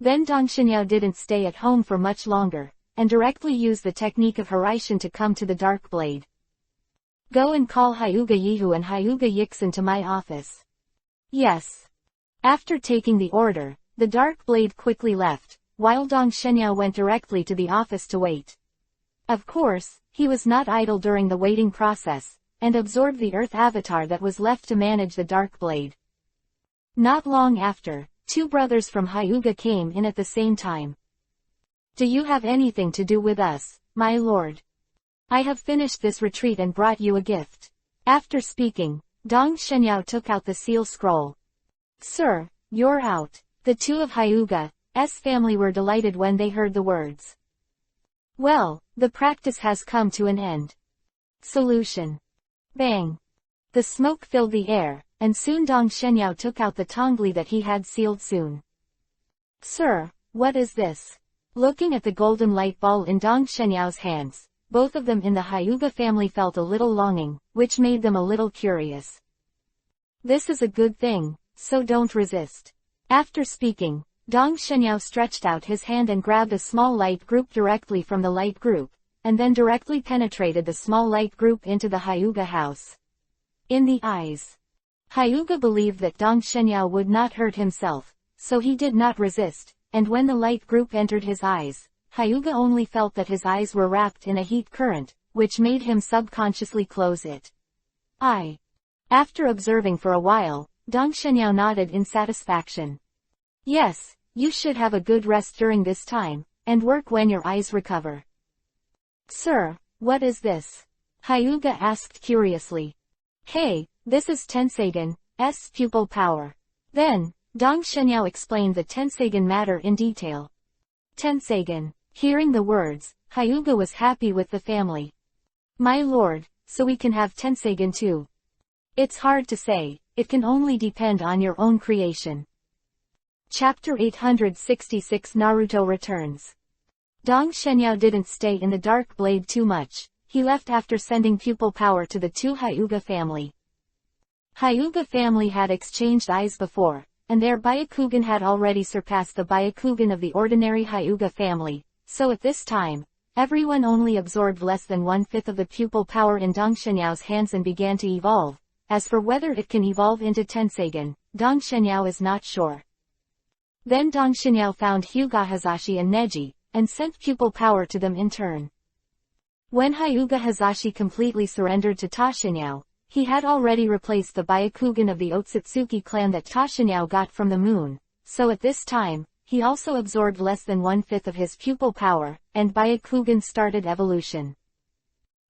Then Dong Xinyao didn't stay at home for much longer, and directly used the technique of Harishan to come to the Dark Blade. Go and call Hyuga Yihu and Hyuga Yixin to my office. Yes. After taking the order, the Dark Blade quickly left, while Dong Xinyao went directly to the office to wait. Of course, he was not idle during the waiting process, and absorbed the Earth avatar that was left to manage the Dark Blade. Not long after, two brothers from Hyuga came in at the same time. Do you have anything to do with us, my lord? I have finished this retreat and brought you a gift. After speaking, Dong Xinyao took out the seal scroll. Sir, you're out. The two of Hyuga's family were delighted when they heard the words. Well, the practice has come to an end. Solution. Bang. The smoke filled the air, and soon Dong Xinyao took out the tongli that he had sealed soon. Sir, what is this? Looking at the golden light ball in Dong Shenyao's hands, both of them in the Hyuga family felt a little longing, which made them a little curious. This is a good thing, so don't resist. After speaking, Dong Shenyao stretched out his hand and grabbed a small light group directly from the light group, and then directly penetrated the small light group into the Hyuga house. In the eyes. Hyuga believed that Dong Shenyao would not hurt himself, so he did not resist, and when the light group entered his eyes, Hyuga only felt that his eyes were wrapped in a heat current, which made him subconsciously close it. After observing for a while, Dong Shenyao nodded in satisfaction. Yes, you should have a good rest during this time, and work when your eyes recover. Sir, what is this? Hyuga asked curiously. Hey, this is Tenseigan's pupil power. Then, Dong Shenyao explained the Tenseigan matter in detail. Tenseigan. Hearing the words, Hyuga was happy with the family. My lord, so we can have Tenseigan too. It's hard to say, it can only depend on your own creation. Chapter 866 Naruto returns. Dong Shenyao didn't stay in the Dark Blade too much, he left after sending pupil power to the two Hyuga family. Hyuga family had exchanged eyes before, and their Byakugan had already surpassed the Byakugan of the ordinary Hyuga family, so at this time, everyone only absorbed less than 1/5 of the pupil power in Dong Shenyao's hands and began to evolve. As for whether it can evolve into Tenseigan, Dong Shenyao is not sure. Then Dong Shenyao found Hyuga Hazashi and Neji, and sent pupil power to them in turn. When Hyuga Hazashi completely surrendered to Tashinyao, he had already replaced the Byakugan of the Otsutsuki clan that Tashinyao got from the moon, so at this time, he also absorbed less than 1/5 of his pupil power, and Byakugan started evolution.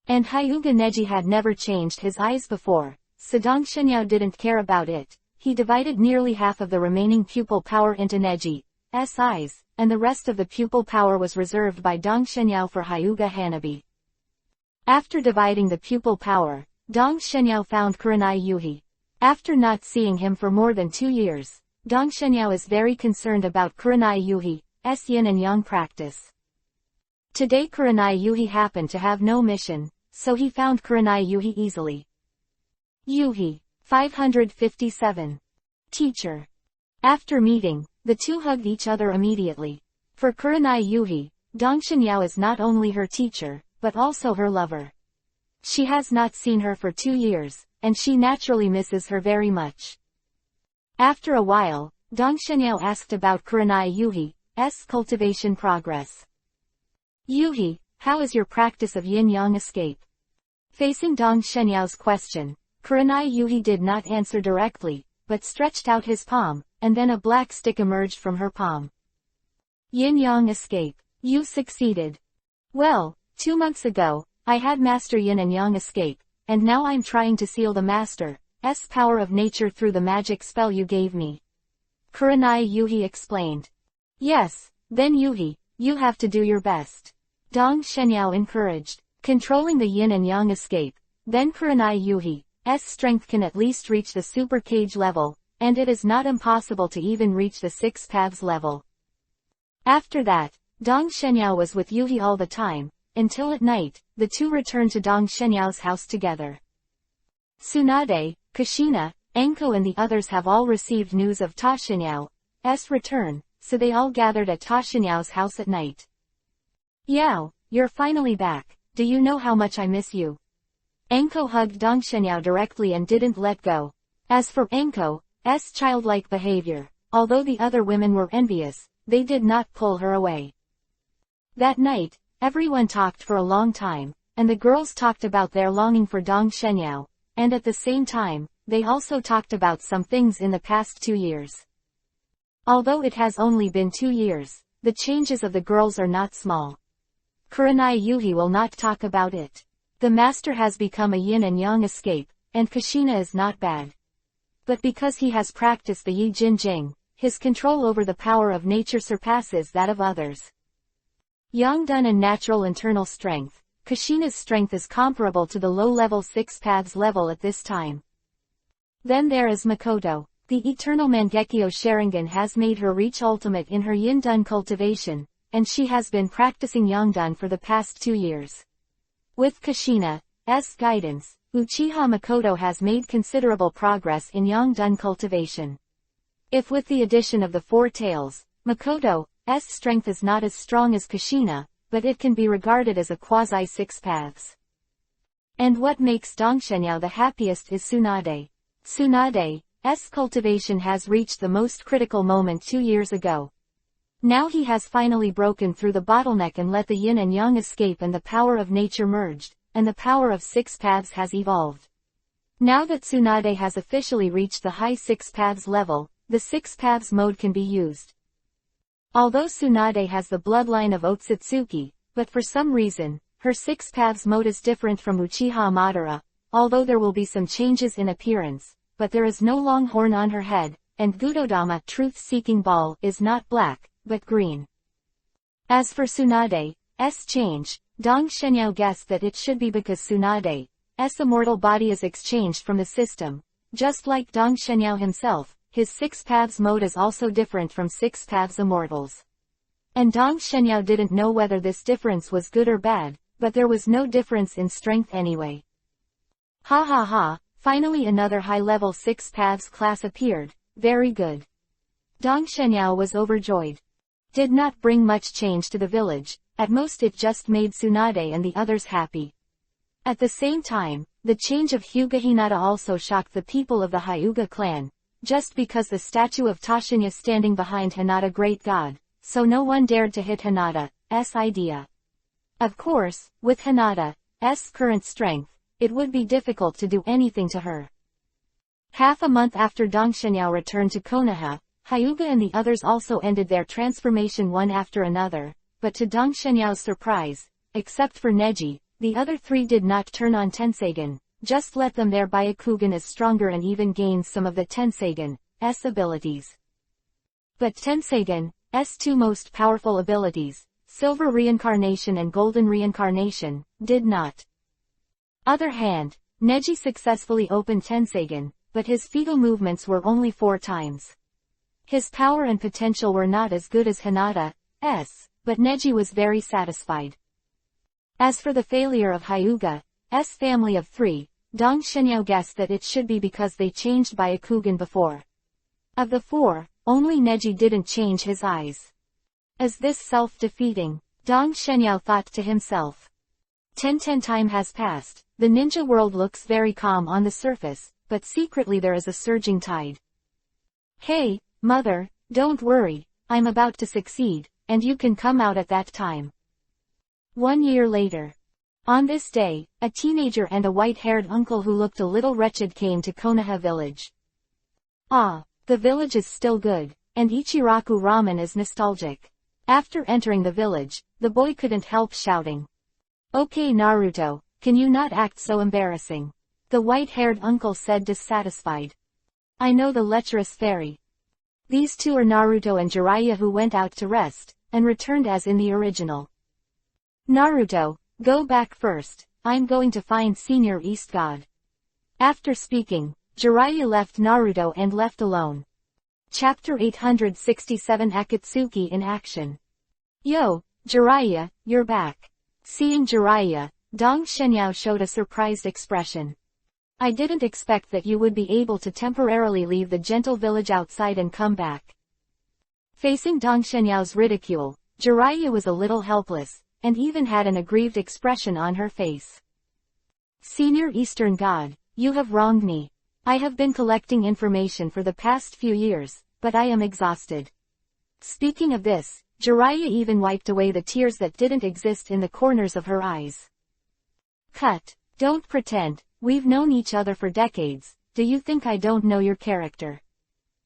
And Hyuga Neji had never changed his eyes before, so Dong Shenyao didn't care about it. He divided nearly half of the remaining pupil power into Neji's eyes, and the rest of the pupil power was reserved by Dong Shenyao for Hyuga Hanabi. After dividing the pupil power, Dong Shenyao found Kurenai Yuhi. After not seeing him for more than 2 years, Dong Shenyao is very concerned about Kurenai Yuhi's yin and yang practice. Today Kurenai Yuhi happened to have no mission, so he found Kurenai Yuhi easily. Yuhi, 557. Teacher. After meeting, the two hugged each other immediately. For Kurenai Yuhi, Dong Shenyao is not only her teacher, but also her lover. She has not seen her for 2 years, and she naturally misses her very much. After a while, Dong Shenyao asked about Kurenai Yuhi's cultivation progress. Yuhi, how is your practice of yin-yang escape? Facing Dong Shenyao's question, Kurenai Yuhi did not answer directly, but stretched out his palm, and then a black stick emerged from her palm. Yin-yang escape. You succeeded. Well, 2 months ago, I had master yin and yang escape, and now I'm trying to seal the master's power of nature through the magic spell you gave me. Kurenai Yuhi explained. Yes, then Yuhi, you have to do your best. Dong Shenyao encouraged. Controlling the yin and yang escape, then Kurenai Yuhi's strength can at least reach the super cage level, and it is not impossible to even reach the 6 paths level. After that, Dong Shenyao was with Yuhi all the time, until at night, the two returned to Dong Shenyao's house together. Tsunade, Kushina, Enko and the others have all received news of Ta Shenyao's return, so they all gathered at Ta Xianyao's house at night. "Yao, you're finally back. Do you know how much I miss you?" Enko hugged Dong Xianyao directly and didn't let go. As for Enko's childlike behavior, although the other women were envious, they did not pull her away. That night, everyone talked for a long time, and the girls talked about their longing for Dong Xianyao, and at the same time, they also talked about some things in the past 2 years. Although it has only been 2 years, the changes of the girls are not small. Kurenai Yuhi will not talk about it. The master has become a yin and yang escape, and Kushina is not bad. But because he has practiced the Yi Jin Jing, his control over the power of nature surpasses that of others. Yangdun and natural internal strength, Kushina's strength is comparable to the low-level 6 paths level at this time. Then there is Makoto. The eternal Mangekyo Sharingan has made her reach ultimate in her Yindun cultivation, and she has been practicing Yangdun for the past 2 years. With Kushina's guidance, Uchiha Makoto has made considerable progress in Yangdun cultivation. If with the addition of the 4 tails, Makoto's strength is not as strong as Kushina, but it can be regarded as a quasi-6 paths. And what makes Dong Xianyao the happiest is Tsunade. Tsunade's cultivation has reached the most critical moment 2 years ago. Now he has finally broken through the bottleneck and let the yin and yang escape and the power of nature merged, and the power of 6 paths has evolved. Now that Tsunade has officially reached the high 6 paths level, the 6 paths mode can be used. Although Tsunade has the bloodline of Otsutsuki, but for some reason, her 6 paths mode is different from Uchiha Madara, although there will be some changes in appearance, but there is no long horn on her head, and Gudodama truth-seeking ball is not black, but green. As for Tsunade's change, Dong Xianyao guessed that it should be because Tsunade's immortal body is exchanged from the system. Just like Dong Xianyao himself, his 6 paths mode is also different from 6 paths immortals. And Dong Xianyao didn't know whether this difference was good or bad, but there was no difference in strength anyway. Ha ha ha, finally another high-level 6 paths class appeared, very good. Dong Xianyao was overjoyed. Did not bring much change to the village, at most it just made Tsunade and the others happy. At the same time, the change of Hyuga Hinata also shocked the people of the Hyuga clan, just because the statue of Tashinya standing behind Hinata great god, so no one dared to hit Hinata's idea. Of course, with Hinata's current strength, it would be difficult to do anything to her. Half a month after Dong Xianyao returned to Konoha, Hyuga and the others also ended their transformation one after another, but to Dong Xianyao's surprise, except for Neji, the other 3 did not turn on Tenseigan, just let them. Their Byakugan is stronger and even gains some of the Tenseigan's abilities. But Tenseigan's 2 most powerful abilities, Silver Reincarnation and Golden Reincarnation, did not. Other hand, Neji successfully opened Tenseigan, but his fetal movements were only 4 times. His power and potential were not as good as Hinata's, but Neji was very satisfied. As for the failure of Hyuga's family of 3, Dong Xianyao guessed that it should be because they changed Byakugan before. Of the 4, only Neji didn't change his eyes. Is this self-defeating? Dong Xianyao thought to himself. 10 time has passed, the ninja world looks very calm on the surface, but secretly there is a surging tide. Hey, mother, don't worry, I'm about to succeed, and you can come out at that time. 1 year later. On this day, a teenager and a white-haired uncle who looked a little wretched came to Konoha village. Ah, the village is still good, and Ichiraku ramen is nostalgic. After entering the village, the boy couldn't help shouting. Okay Naruto, can you not act so embarrassing? The white-haired uncle said dissatisfied. I know the lecherous fairy. These 2 are Naruto and Jiraiya who went out to rest, and returned as in the original. Naruto, go back first, I'm going to find Senior East God. After speaking, Jiraiya left Naruto and left alone. Chapter 867 Akatsuki in action. Yo, Jiraiya, you're back. Seeing Jiraiya, Dong Xianyao showed a surprised expression. I didn't expect that you would be able to temporarily leave the gentle village outside and come back. Facing Dong Shenyao's ridicule, Jiraiya was a little helpless, and even had an aggrieved expression on her face. Senior Eastern God, you have wronged me. I have been collecting information for the past few years, but I am exhausted. Speaking of this, Jiraiya even wiped away the tears that didn't exist in the corners of her eyes. Cut. Don't pretend, we've known each other for decades, do you think I don't know your character?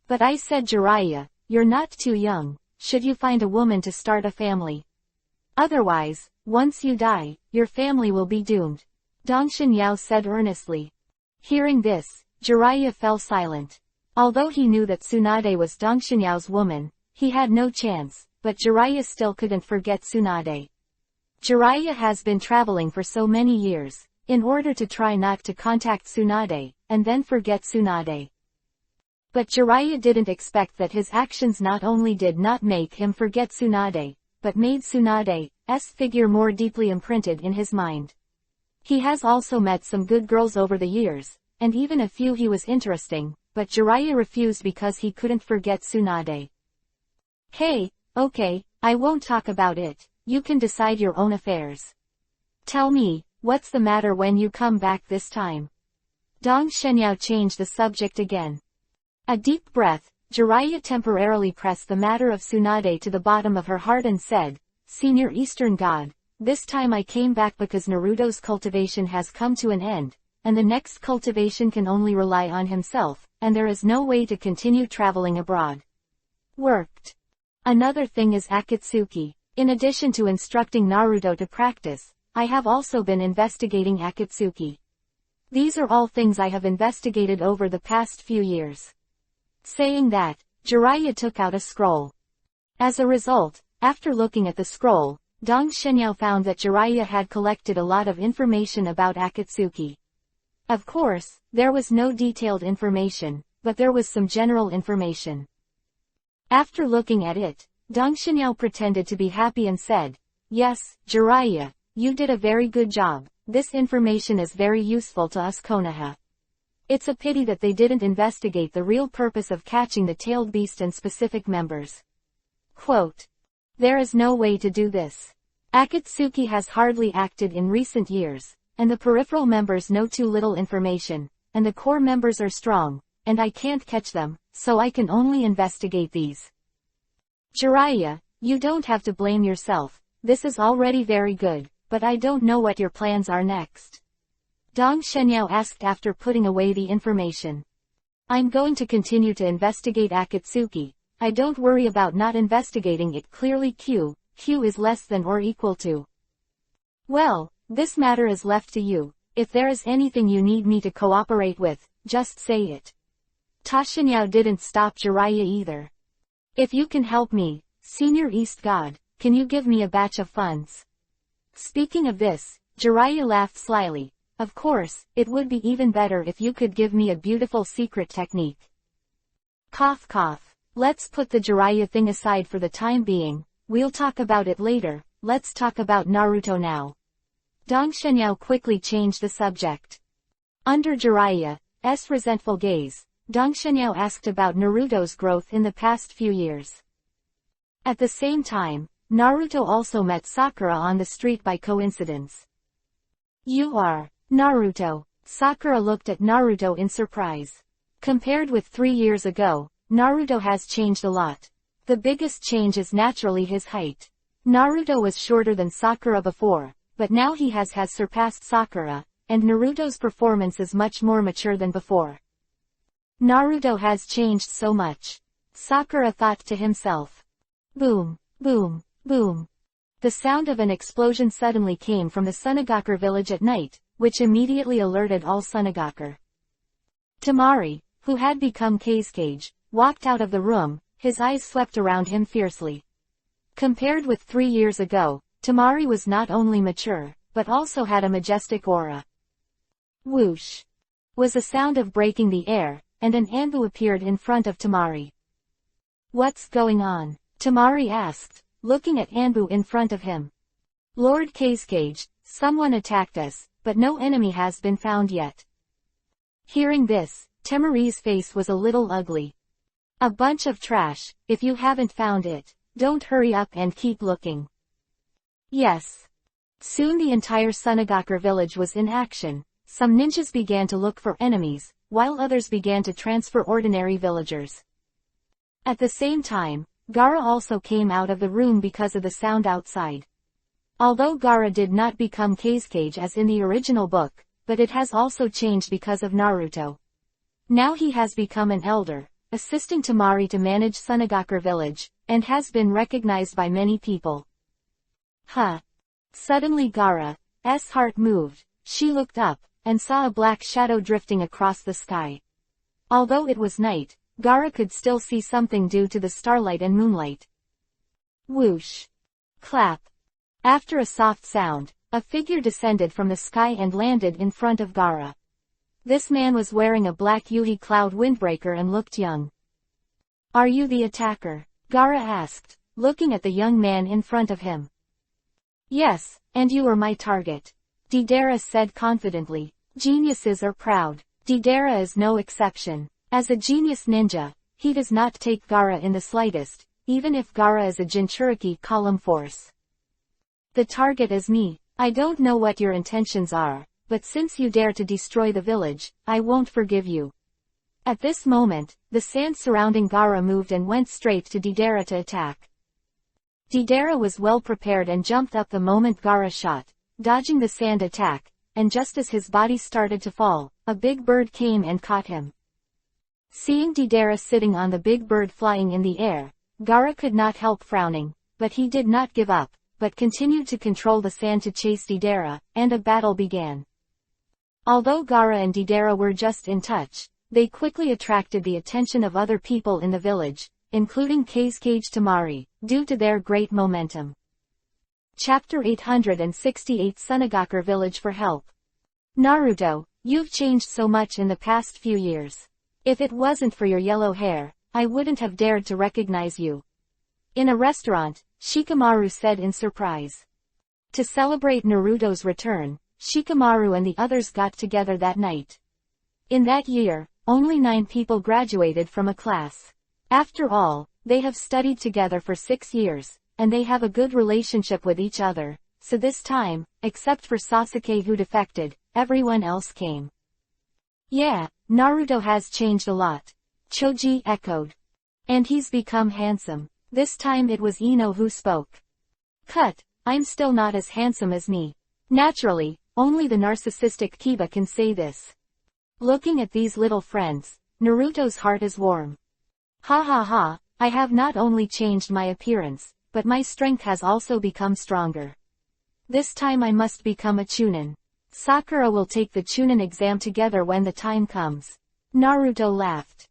But I said Jiraiya, you're not too young, should you find a woman to start a family. Otherwise, once you die, your family will be doomed. Dong Shenyao said earnestly. Hearing this, Jiraiya fell silent. Although he knew that Tsunade was Dong Shenyao's woman, he had no chance, but Jiraiya still couldn't forget Tsunade. Jiraiya has been traveling for so many years, in order to try not to contact Tsunade, and then forget Tsunade. But Jiraiya didn't expect that his actions not only did not make him forget Tsunade, but made Tsunade's figure more deeply imprinted in his mind. He has also met some good girls over the years, and even a few he was interesting, but Jiraiya refused because he couldn't forget Tsunade. Hey, okay, I won't talk about it, you can decide your own affairs. Tell me, what's the matter when you come back this time? Dong Shenyao changed the subject again. A deep breath, Jiraiya temporarily pressed the matter of Tsunade to the bottom of her heart and said, Senior Eastern God, this time I came back because Naruto's cultivation has come to an end, and the next cultivation can only rely on himself, and there is no way to continue traveling abroad. Worked. Another thing is Akatsuki. In addition to instructing Naruto to practice, I have also been investigating Akatsuki. These are all things I have investigated over the past few years. Saying that, Jiraiya took out a scroll. As a result, after looking at the scroll, Dong Shenyao found that Jiraiya had collected a lot of information about Akatsuki. Of course, there was no detailed information, but there was some general information. After looking at it, Dong Shenyao pretended to be happy and said, Yes, Jiraiya, you did a very good job, this information is very useful to us Konoha. It's a pity that they didn't investigate the real purpose of catching the tailed beast and specific members. Quote. There is no way to do this. Akatsuki has hardly acted in recent years, and the peripheral members know too little information, and the core members are strong, and I can't catch them, so I can only investigate these. Jiraiya, you don't have to blame yourself, this is already very good, but I don't know what your plans are next. Dong Shenyao asked after putting away the information. I'm going to continue to investigate Akatsuki. I don't worry about not investigating it clearly Q is less than or equal to. Well, this matter is left to you. If there is anything you need me to cooperate with, just say it. Ta Shenyao didn't stop Jiraiya either. If you can help me, Senior East God, can you give me a batch of funds? Speaking of this, Jiraiya laughed slyly. Of course, it would be even better if you could give me a beautiful secret technique. Cough cough. Let's put the Jiraiya thing aside for the time being, we'll talk about it later, let's talk about Naruto now. Dong Shenyao quickly changed the subject. Under Jiraiya's resentful gaze, Dong Shenyao asked about Naruto's growth in the past few years. At the same time, Naruto also met Sakura on the street by coincidence. You are Naruto. Sakura looked at Naruto in surprise. Compared with 3 years ago, Naruto has changed a lot. The biggest change is naturally his height. Naruto was shorter than Sakura before, but now he has surpassed Sakura, and Naruto's performance is much more mature than before. Naruto has changed so much. Sakura thought to himself. Boom, boom, boom. The sound of an explosion suddenly came from the Sunagakur village at night, which immediately alerted all Sunagakur. Tamari, who had become Kazekage, walked out of the room, his eyes swept around him fiercely. Compared with 3 years ago, Tamari was not only mature, but also had a majestic aura. Whoosh! Was a sound of breaking the air, and an Anbu appeared in front of Tamari. What's going on? Tamari asked, looking at Anbu in front of him. Lord Kazekage, someone attacked us, but no enemy has been found yet. Hearing this, Tamari's face was a little ugly. A bunch of trash. If you haven't found it, don't hurry up and keep looking. Yes. Soon the entire Sunagakure village was in action. Some ninjas began to look for enemies, while others began to transfer ordinary villagers. At the same time, Gaara also came out of the room because of the sound outside. Although Gaara did not become Kazekage as in the original book, but it has also changed because of Naruto. Now he has become an elder, assisting Temari to manage Sunagakure village, and has been recognized by many people. Huh. Suddenly Gaara's heart moved. She looked up, and saw a black shadow drifting across the sky. Although it was night, Gaara could still see something due to the starlight and moonlight. Whoosh. Clap. After a soft sound, a figure descended from the sky and landed in front of Gaara. This man was wearing a black Yuhi cloud windbreaker and looked young. Are you the attacker? Gaara asked, looking at the young man in front of him. Yes, and you are my target. Deidara said confidently. Geniuses are proud. Deidara is no exception. As a genius ninja, he does not take Gaara in the slightest, even if Gaara is a Jinchuriki column force. The target is me. I don't know what your intentions are, but since you dare to destroy the village, I won't forgive you. At this moment, the sand surrounding Gaara moved and went straight to Deidara to attack. Deidara was well prepared and jumped up the moment Gaara shot, dodging the sand attack, and just as his body started to fall, a big bird came and caught him. Seeing Deidara sitting on the big bird flying in the air, Gaara could not help frowning, but he did not give up, but continued to control the sand to chase Deidara, and a battle began. Although Gaara and Deidara were just in touch, they quickly attracted the attention of other people in the village, including Kazekage Temari, due to their great momentum. Chapter 868 Sunagakure Village for Help. Naruto, you've changed so much in the past few years. If it wasn't for your yellow hair, I wouldn't have dared to recognize you. In a restaurant, Shikamaru said in surprise. To celebrate Naruto's return, Shikamaru and the others got together that night. In that year, only 9 people graduated from a class. After all, they have studied together for 6 years, and they have a good relationship with each other, so this time, except for Sasuke who defected, everyone else came. Yeah, Naruto has changed a lot. Choji echoed. And he's become handsome. This time it was Ino who spoke. Cut, I'm still not as handsome as me. Naturally, only the narcissistic Kiba can say this. Looking at these little friends, Naruto's heart is warm. Ha ha ha, I have not only changed my appearance, but my strength has also become stronger. This time I must become a Chunin. Sakura will take the Chunin exam together when the time comes. Naruto laughed.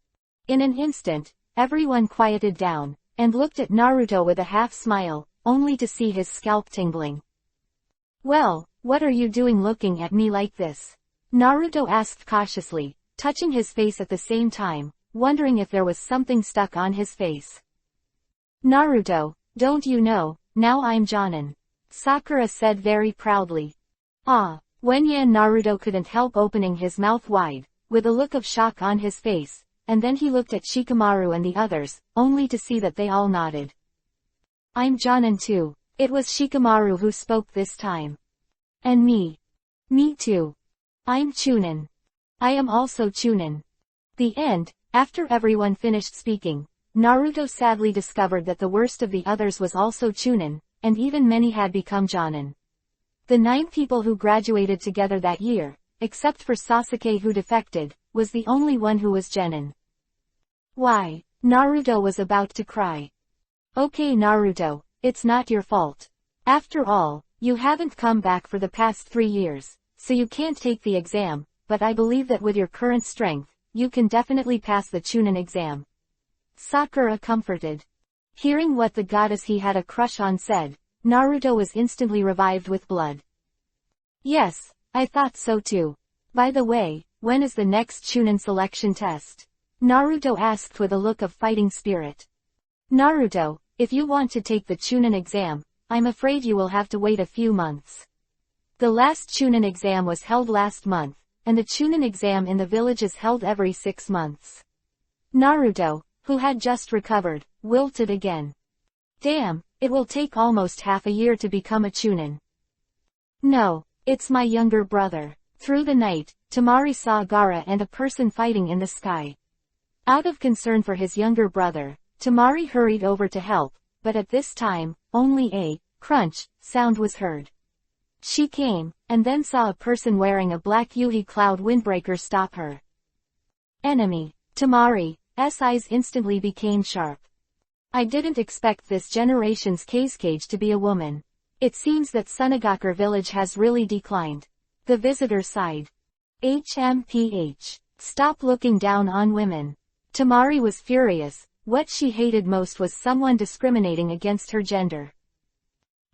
In an instant, everyone quieted down, and looked at Naruto with a half smile, only to see his scalp tingling. Well, what are you doing looking at me like this? Naruto asked cautiously, touching his face at the same time, wondering if there was something stuck on his face. Naruto, don't you know, now I'm Jonin. Sakura said very proudly. Ah, when Naruto couldn't help opening his mouth wide, with a look of shock on his face, and then he looked at Shikamaru and the others, only to see that they all nodded. I'm Jonin too. It was Shikamaru who spoke this time. And me. Me too. I'm Chunin. I am also Chunin. The end. After everyone finished speaking, Naruto sadly discovered that the worst of the others was also Chunin, and even many had become Jonin. The 9 people who graduated together that year, except for Sasuke who defected, was the only one who was Genin. Why? Naruto was about to cry. Okay Naruto, it's not your fault. After all, you haven't come back for the past 3 years, so you can't take the exam, but I believe that with your current strength, you can definitely pass the Chunin exam. Sakura comforted. Hearing what the goddess he had a crush on said, Naruto was instantly revived with blood. Yes, I thought so too. By the way, when is the next Chunin selection test? Naruto asked with a look of fighting spirit. Naruto, if you want to take the Chunin exam, I'm afraid you will have to wait a few months. The last Chunin exam was held last month, and the Chunin exam in the village is held every 6 months. Naruto, who had just recovered, wilted again. Damn, it will take almost half a year to become a chunin. No, it's my younger brother. Through the night, Temari saw Gaara and a person fighting in the sky. Out of concern for his younger brother, Temari hurried over to help, but at this time, only a crunch sound was heard. She came, and then saw a person wearing a black Yuhi cloud windbreaker stop her. Enemy. Temari's eyes instantly became sharp. I didn't expect this generation's Kazekage to be a woman. It seems that Sunagakure village has really declined. The visitor sighed. HMPH. Stop looking down on women. Temari was furious. What she hated most was someone discriminating against her gender.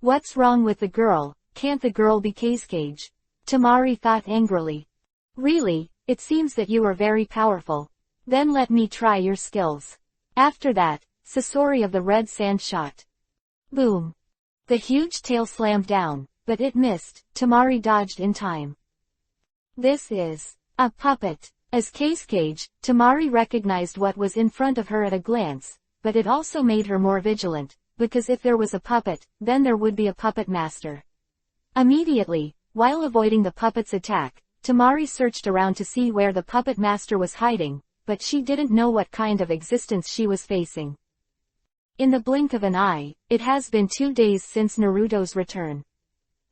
What's wrong with the girl? Can't the girl be Kazekage? Temari thought angrily. Really, it seems that you are very powerful. Then let me try your skills. After that, Sasori of the red sand shot. Boom. The huge tail slammed down, but it missed. Temari dodged in time. This is a puppet. As Kazekage, Temari recognized what was in front of her at a glance, but it also made her more vigilant, because if there was a puppet, then there would be a puppet master. Immediately, while avoiding the puppet's attack, Temari searched around to see where the puppet master was hiding, but she didn't know what kind of existence she was facing. In the blink of an eye, it has been 2 days since Naruto's return.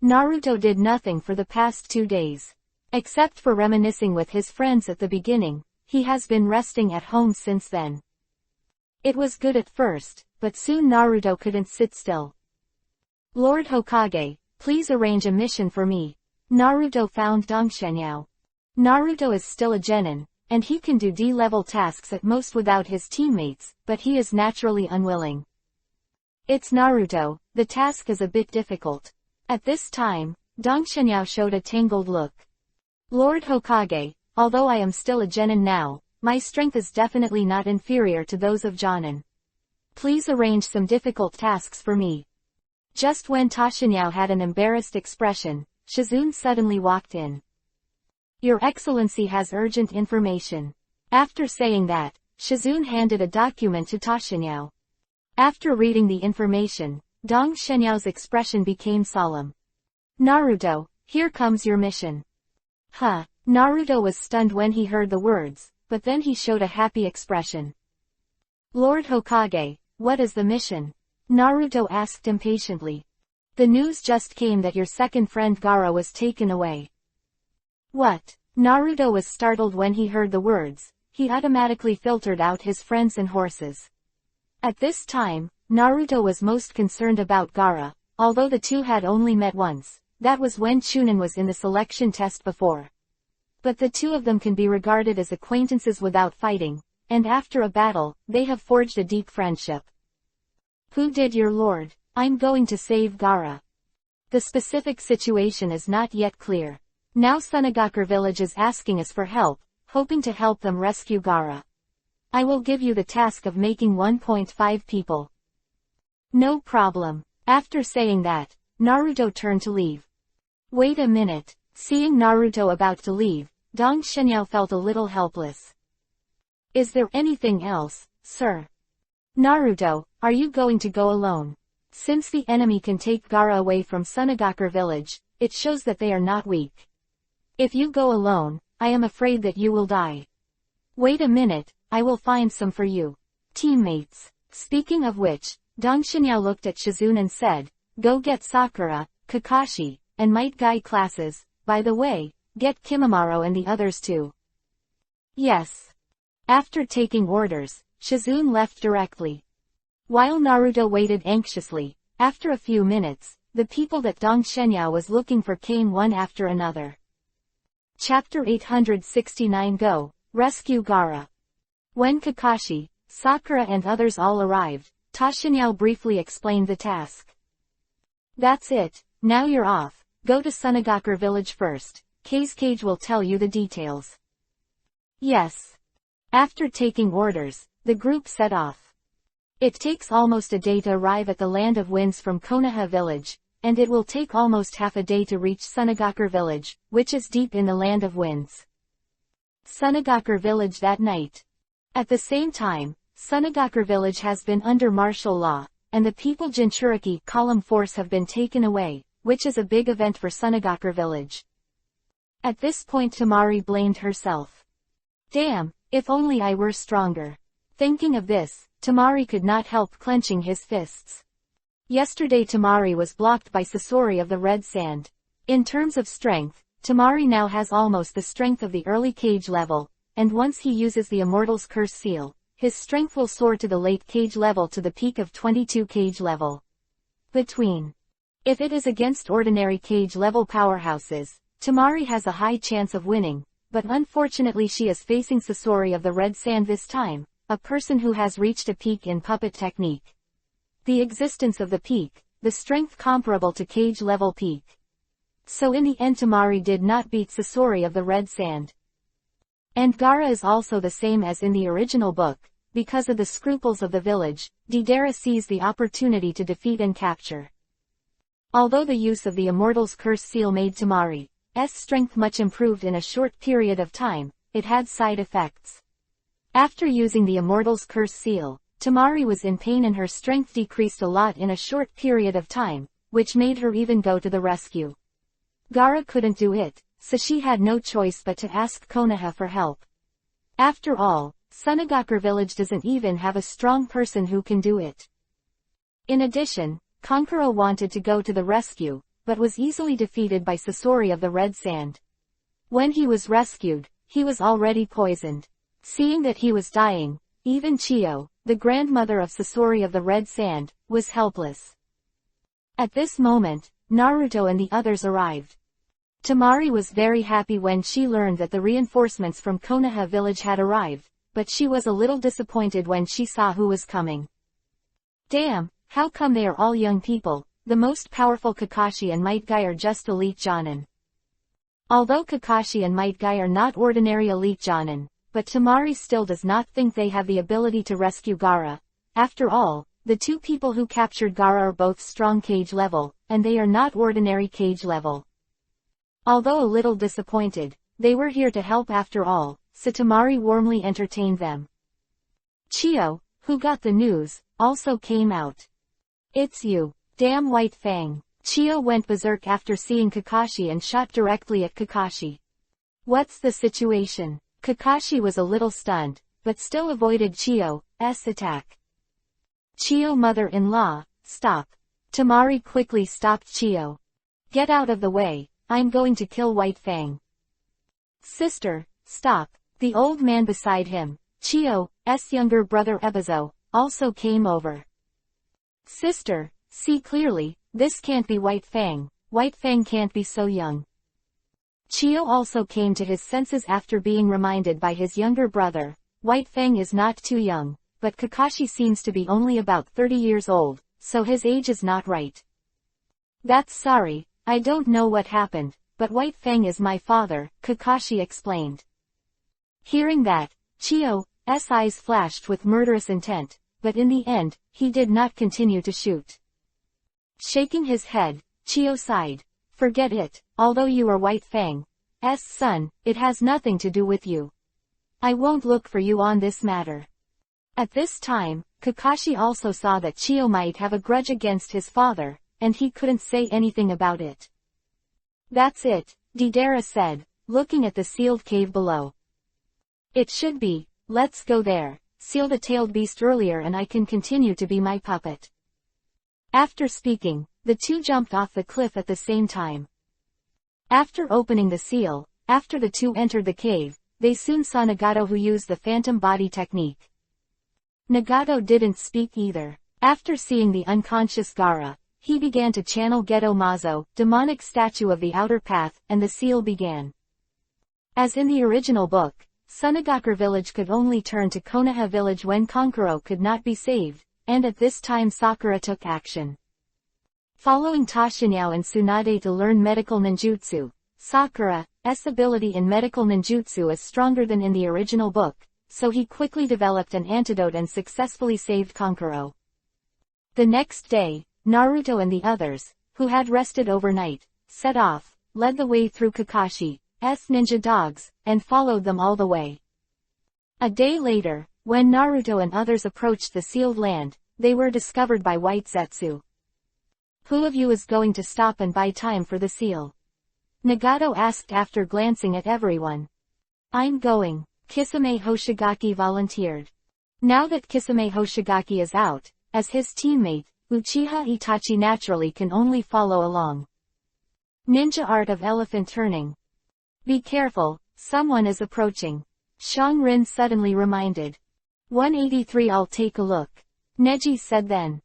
Naruto did nothing for the past 2 days. Except for reminiscing with his friends at the beginning, he has been resting at home since then. It was good at first, but soon Naruto couldn't sit still. Lord Hokage, please arrange a mission for me. Naruto found Dongshenyao. Naruto is still a genin, and he can do D-level tasks at most without his teammates, but he is naturally unwilling. It's Naruto, the task is a bit difficult. At this time, Dongshenyao showed a tangled look. Lord Hokage, although I am still a genin now, my strength is definitely not inferior to those of Jonin. Please arrange some difficult tasks for me. Just when Tashinyao had an embarrassed expression, Shizune suddenly walked in. Your Excellency has urgent information. After saying that, Shizune handed a document to Tashinyao. After reading the information, Dongshenyao's expression became solemn. Naruto, here comes your mission. Huh. Naruto was stunned when he heard the words, but then he showed a happy expression. Lord Hokage, what is the mission? Naruto asked impatiently. The news just came that your second friend Gaara was taken away. What? Naruto was startled when he heard the words. He automatically filtered out his friends and horses. At this time, Naruto was most concerned about Gaara, although the two had only met once. That was when Chunin was in the selection test before. But the two of them can be regarded as acquaintances without fighting, and after a battle, they have forged a deep friendship. Who did your lord? I'm going to save Gaara. The specific situation is not yet clear. Now Sunagakure village is asking us for help, hoping to help them rescue Gaara. I will give you the task of making 1.5 people. No problem. After saying that, Naruto turned to leave. Wait a minute. Seeing Naruto about to leave, Dongshenyao felt a little helpless. Is there anything else, sir? Naruto, are you going to go alone? Since the enemy can take Gaara away from Sunagakure village, it shows that they are not weak. If you go alone, I am afraid that you will die. Wait a minute, I will find some for you. Teammates. Speaking of which, Dongshenyao looked at Shizune and said, go get Sakura, Kakashi, and Might Guy classes. By the way, get Kimimaro and the others too. Yes. After taking orders, Shizune left directly. While Naruto waited anxiously, after a few minutes, the people that Dongshenyao was looking for came one after another. Chapter 869 Go, Rescue Gaara. When Kakashi, Sakura and others all arrived, Tashinyao briefly explained the task. That's it, now you're off. Go to Sunagakure village first. Kazekage will tell you the details. Yes. After taking orders, the group set off. It takes almost a day to arrive at the Land of Winds from Konoha village, and it will take almost half a day to reach Sunagakure village, which is deep in the Land of Winds. Sunagakure village that night. At the same time, Sunagakure village has been under martial law, and the people Jinchuriki column force have been taken away, which is a big event for Sunagakure village. At this point Tamari blamed herself. Damn, if only I were stronger. Thinking of this, Tamari could not help clenching his fists. Yesterday Tamari was blocked by Sasori of the Red Sand. In terms of strength, Tamari now has almost the strength of the early cage level, and once he uses the Immortal's Curse seal, his strength will soar to the late cage level to the peak of 22 cage level. If it is against ordinary cage level powerhouses, Tamari has a high chance of winning, but unfortunately she is facing Sasori of the Red Sand this time, a person who has reached a peak in puppet technique. The existence of the peak, the strength comparable to cage level peak. So in the end Tamari did not beat Sasori of the Red Sand. And Gaara is also the same as in the original book. Because of the scruples of the village, Deidara sees the opportunity to defeat and capture. Although the use of the Immortal's Curse seal made Tamari's strength much improved in a short period of time, it had side effects. After using the Immortal's Curse seal, Tamari was in pain and her strength decreased a lot in a short period of time, which made her even go to the rescue. Gaara couldn't do it, so she had no choice but to ask Konoha for help. After all, Sunagakure village doesn't even have a strong person who can do it. In addition, Kankuro wanted to go to the rescue, but was easily defeated by Sasori of the Red Sand. When he was rescued, he was already poisoned. Seeing that he was dying, even Chiyo, the grandmother of Sasori of the Red Sand, was helpless. At this moment, Naruto and the others arrived. Tamari was very happy when she learned that the reinforcements from Konoha village had arrived, but she was a little disappointed when she saw who was coming. Damn, how come they are all young people? The most powerful Kakashi and Might Guy are just elite Jonin. Although Kakashi and Might Guy are not ordinary elite Jonin, but Tamari still does not think they have the ability to rescue Gaara. After all, the two people who captured Gaara are both strong cage level, and they are not ordinary cage level. Although a little disappointed, they were here to help after all, so Tamari warmly entertained them. Chiyo, who got the news, also came out. It's you, damn White Fang. Chiyo went berserk after seeing Kakashi and shot directly at Kakashi. What's the situation? Kakashi was a little stunned, but still avoided Chiyo's attack. Chiyo mother-in-law, stop. Tamari quickly stopped Chiyo. Get out of the way, I'm going to kill White Fang. Sister, stop. The old man beside him, Chiyo's younger brother Ebizo, also came over. Sister, see clearly, this can't be White Fang. White Fang can't be so young. Chiyo also came to his senses after being reminded by his younger brother, White Fang is not too young, but Kakashi seems to be only about 30 years old, so his age is not right. That's sorry, I don't know what happened, but White Fang is my father, Kakashi explained. Hearing that, Chiyo's eyes flashed with murderous intent, but in the end, he did not continue to shoot. Shaking his head, Chiyo sighed. Forget it, although you are White Fang's son, it has nothing to do with you. I won't look for you on this matter. At this time, Kakashi also saw that Chiyo might have a grudge against his father, and he couldn't say anything about it. That's it, Deidara said, looking at the sealed cave below. It should be, let's go there, seal the tailed beast earlier and I can continue to be my puppet. After speaking, the two jumped off the cliff at the same time. After opening the seal, after the two entered the cave, they soon saw Nagato who used the phantom body technique. Nagato didn't speak either. After seeing the unconscious Gaara, he began to channel Geto Mazo, demonic statue of the outer path, and the seal began. As in the original book, Sunagakure village could only turn to Konoha village when Kankuro could not be saved, and at this time Sakura took action. Following Toshinyao and Tsunade to learn medical ninjutsu, Sakura's ability in medical ninjutsu is stronger than in the original book, so he quickly developed an antidote and successfully saved Kankuro. The next day, Naruto and the others, who had rested overnight, set off, led the way through Kakashi's ninja dogs, and followed them all the way. A day later, When Naruto and others approached the sealed land, they were discovered by White Zetsu. Who of you is going to stop and buy time for the seal? Nagato asked after glancing at everyone. I'm going, Kisame Hoshigaki volunteered. Now that Kisame Hoshigaki is out, as his teammate, Uchiha Itachi naturally can only follow along. Ninja art of elephant turning. Be careful, someone is approaching. Shang-Rin suddenly reminded. 183 I'll take a look. Neji said then.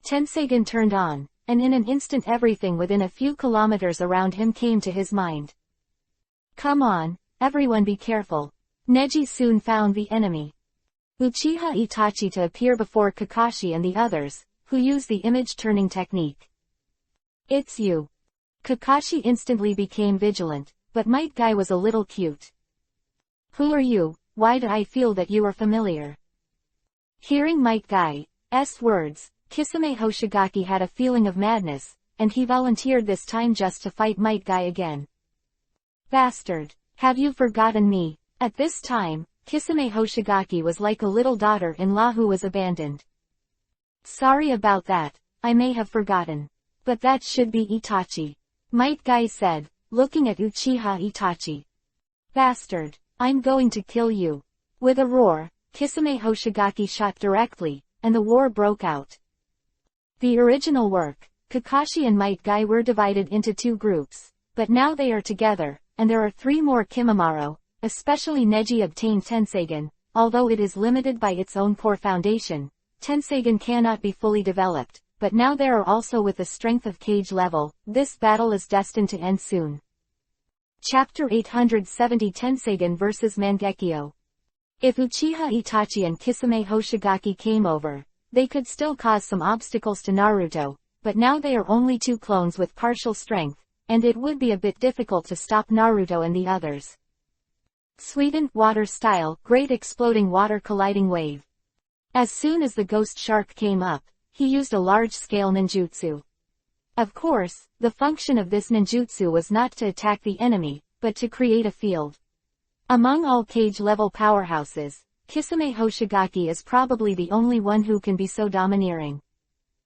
Tenseigan turned on, and in an instant everything within a few kilometers around him came to his mind. Come on, everyone be careful. Neji soon found the enemy. Uchiha Itachi to appear before Kakashi and the others, who use the image-turning technique. It's you. Kakashi instantly became vigilant, but Might Guy was a little cute. Who are you? Why do I feel that you are familiar? Hearing Might Guy's words, Kisame Hoshigaki had a feeling of madness, and he volunteered this time just to fight Might Guy again. Bastard! Have you forgotten me? At this time, Kisame Hoshigaki was like a little daughter-in-law who was abandoned. Sorry about that, I may have forgotten. But that should be Itachi. Might Guy said, looking at Uchiha Itachi. Bastard, I'm going to kill you. With a roar, Kisame Hoshigaki shot directly, and the war broke out. The original work, Kakashi and Might Guy were divided into two groups, but now they are together, and there are 3 more Kimimaro, especially Neji obtained Tenseigan, although it is limited by its own core foundation. Tenseigan cannot be fully developed, but now there are also with the strength of Cage level. This battle is destined to end soon. Chapter 870 Tenseigan vs Mangekyo. If Uchiha Itachi and Kisame Hoshigaki came over, they could still cause some obstacles to Naruto, but now they are only 2 clones with partial strength, and it would be a bit difficult to stop Naruto and the others. Sweetened water style, great exploding water colliding wave. As soon as the ghost shark came up, he used a large-scale ninjutsu. Of course, the function of this ninjutsu was not to attack the enemy, but to create a field. Among all Cage-level powerhouses, Kisame Hoshigaki is probably the only one who can be so domineering.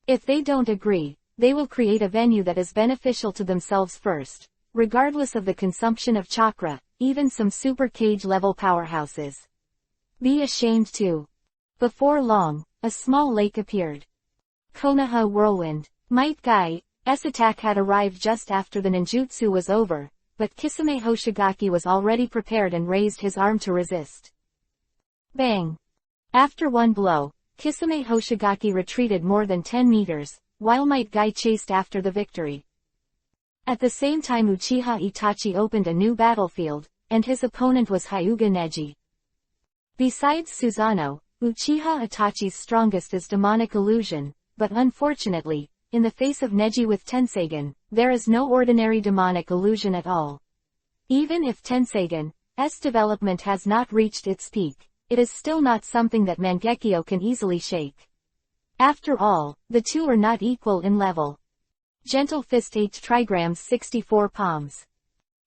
If they don't agree, they will create a venue that is beneficial to themselves first, regardless of the consumption of chakra, even some super Cage-level powerhouses. Be ashamed too. Before long, a small lake appeared. Konoha Whirlwind. Might Guy's attack had arrived just after the ninjutsu was over, but Kisame Hoshigaki was already prepared and raised his arm to resist. Bang! After one blow, Kisame Hoshigaki retreated more than 10 meters, while Might Guy chased after the victory. At the same time Uchiha Itachi opened a new battlefield, and his opponent was Hyuga Neji. Besides Susanoo, Uchiha Itachi's strongest is demonic illusion, but unfortunately, in the face of Neji with Tenseigan, there is no ordinary demonic illusion at all. Even if Tenseigan's development has not reached its peak, it is still not something that Mangekyo can easily shake. After all, the two are not equal in level. Gentle Fist 8 trigrams 64 palms.